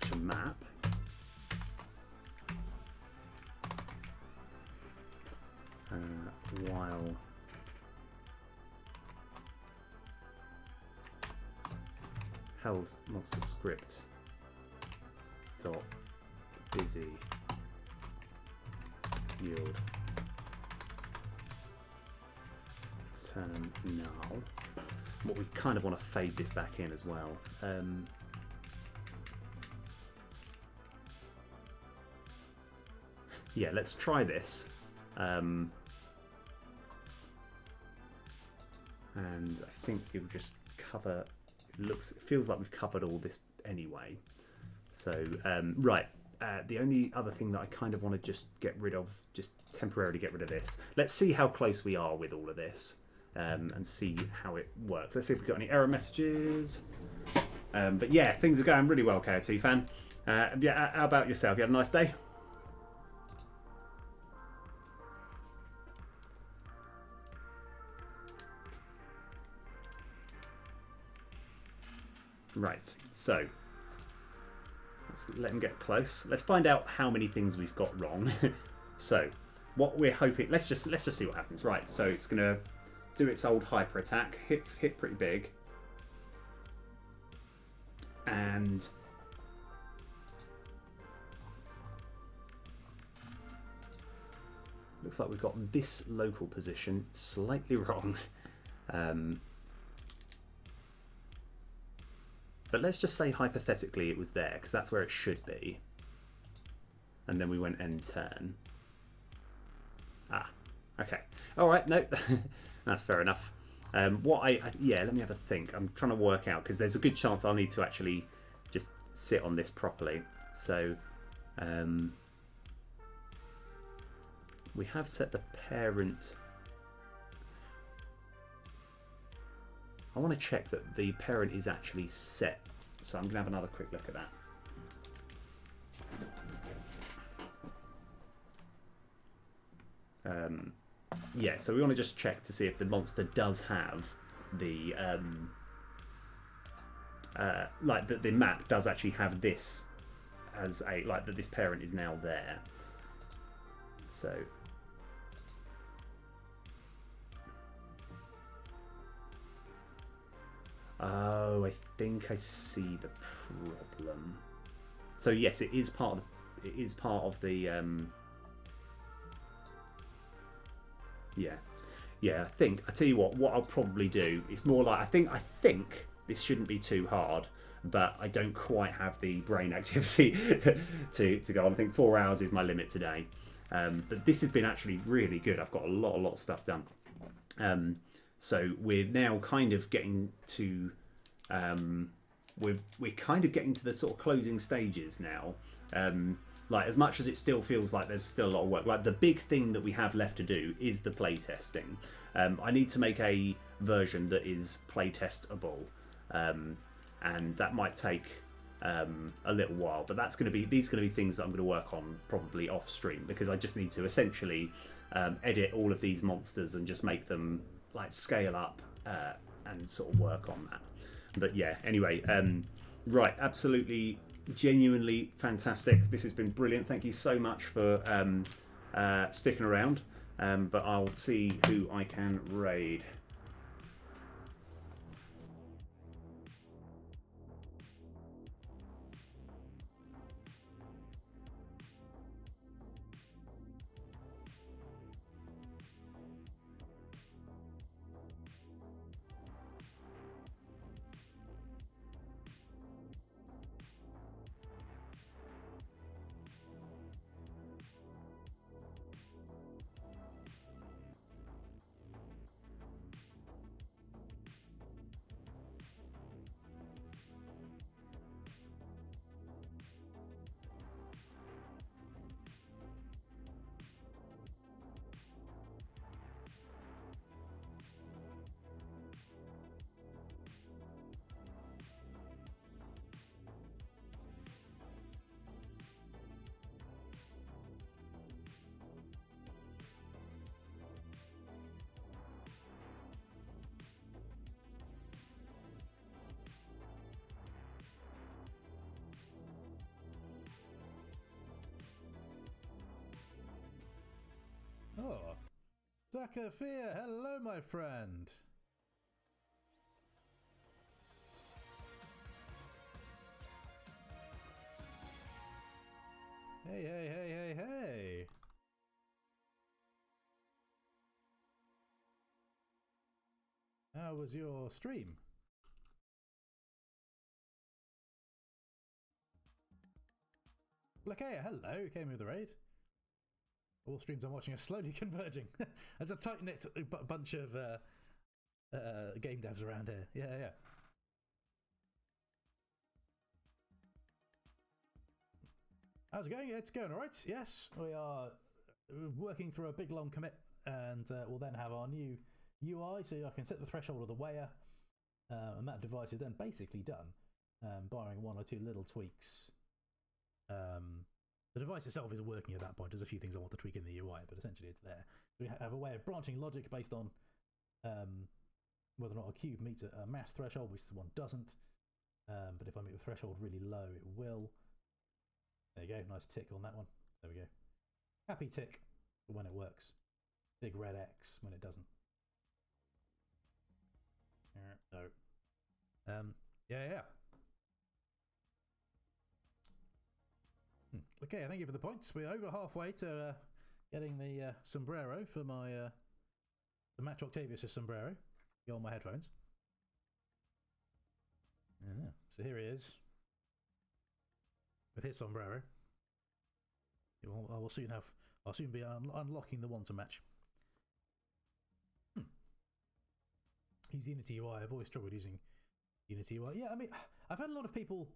to map. While held monster script dot busy yield turn null. What we kind of want to fade this back in as well. Yeah, let's try this. And I think it will just cover. It feels like we've covered all this anyway. So right, the only other thing that I kind of want to just get rid of, just temporarily get rid of this. Let's see how close we are with all of this, and see how it works. Let's see if we've got any error messages. But yeah, things are going really well, KOT fan. Yeah, how about yourself? You had a nice day? Right, so let's let him get close. Let's find out how many things we've got wrong. So what we're hoping, let's just see what happens. Right, so it's gonna do its old hyper attack, hit pretty big, and looks like we've got this local position slightly wrong. But let's just say hypothetically it was there, because that's where it should be. And then we went end turn. Ah, okay. All right, no, that's fair enough. Yeah, let me have a think. I'm trying to work out, because there's a good chance I'll need to actually just sit on this properly. So we have set the parent. I want to check that the parent is actually set. So I'm going to have another quick look at that. yeah, so we want to just check to see if the monster does have the like that the map does actually have this as a like that this parent is now there. So oh, I think I see the problem. So yes, it is part of the yeah. Yeah, I tell you what I'll probably do, it's more like, I think this shouldn't be too hard, but I don't quite have the brain activity to go on. I think 4 hours is my limit today. But this has been actually really good. I've got a lot of stuff done. So we're now kind of getting to, we're kind of getting to the sort of closing stages now. Like, as much as it still feels like there's still a lot of work, like the big thing that we have left to do is the playtesting. I need to make a version that is playtestable, and that might take a little while. But these are going to be things that I'm going to work on probably off stream, because I just need to essentially edit all of these monsters and just make them like scale up and sort of work on that. But yeah, anyway, right, absolutely. Genuinely fantastic. This has been brilliant. Thank you so much for sticking around. But I'll see who I can raid. Oh, Zakafia, hello, my friend. Hey, hey, hey, hey, hey. How was your stream? Lakea, hello, came with the raid. All streams I'm watching are slowly converging. There's a tight-knit bunch of game devs around here. Yeah, yeah. How's it going? It's going all right. Yes, we are working through a big long commit, and we'll then have our new UI, so I can set the threshold of the weigher, and that device is then basically done, barring 1 or 2 little tweaks. The device itself is working at that point. There's a few things I want to tweak in the UI, but essentially it's there. So we have a way of branching logic based on whether or not a cube meets a mass threshold, which this one doesn't. But if I make the threshold really low, it will. There you go, nice tick on that one. There we go. Happy tick for when it works. Big red X when it doesn't. No. Yeah. Okay, thank you for the points. We're over halfway to getting the sombrero for my the Match Octavius' sombrero. Go on my headphones. Yeah, so here he is with his sombrero. I will soon have. I'll soon be unlocking the one to match. Use Unity UI. I've always struggled using Unity UI. Yeah, I mean, I've had a lot of people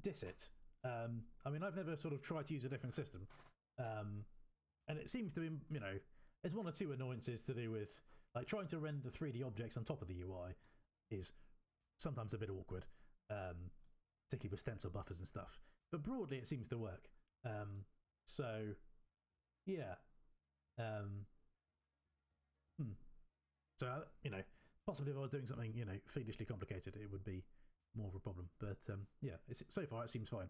diss it. I mean, I've never sort of tried to use a different system, and it seems to be, you know, there's 1 or 2 annoyances to do with like trying to render 3D objects on top of the UI is sometimes a bit awkward, particularly with stencil buffers and stuff. But broadly, it seems to work. So, yeah. So, possibly if I was doing something, fiendishly complicated, it would be more of a problem. But yeah, so far it seems fine.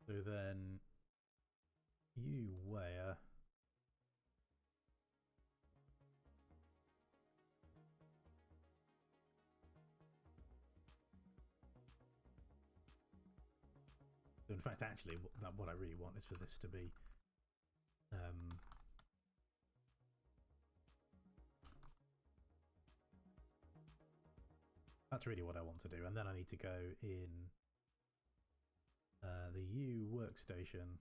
So then you where? So in fact, actually, what I really want is for this to be that's really what I want to do, and then I need to go in the U workstation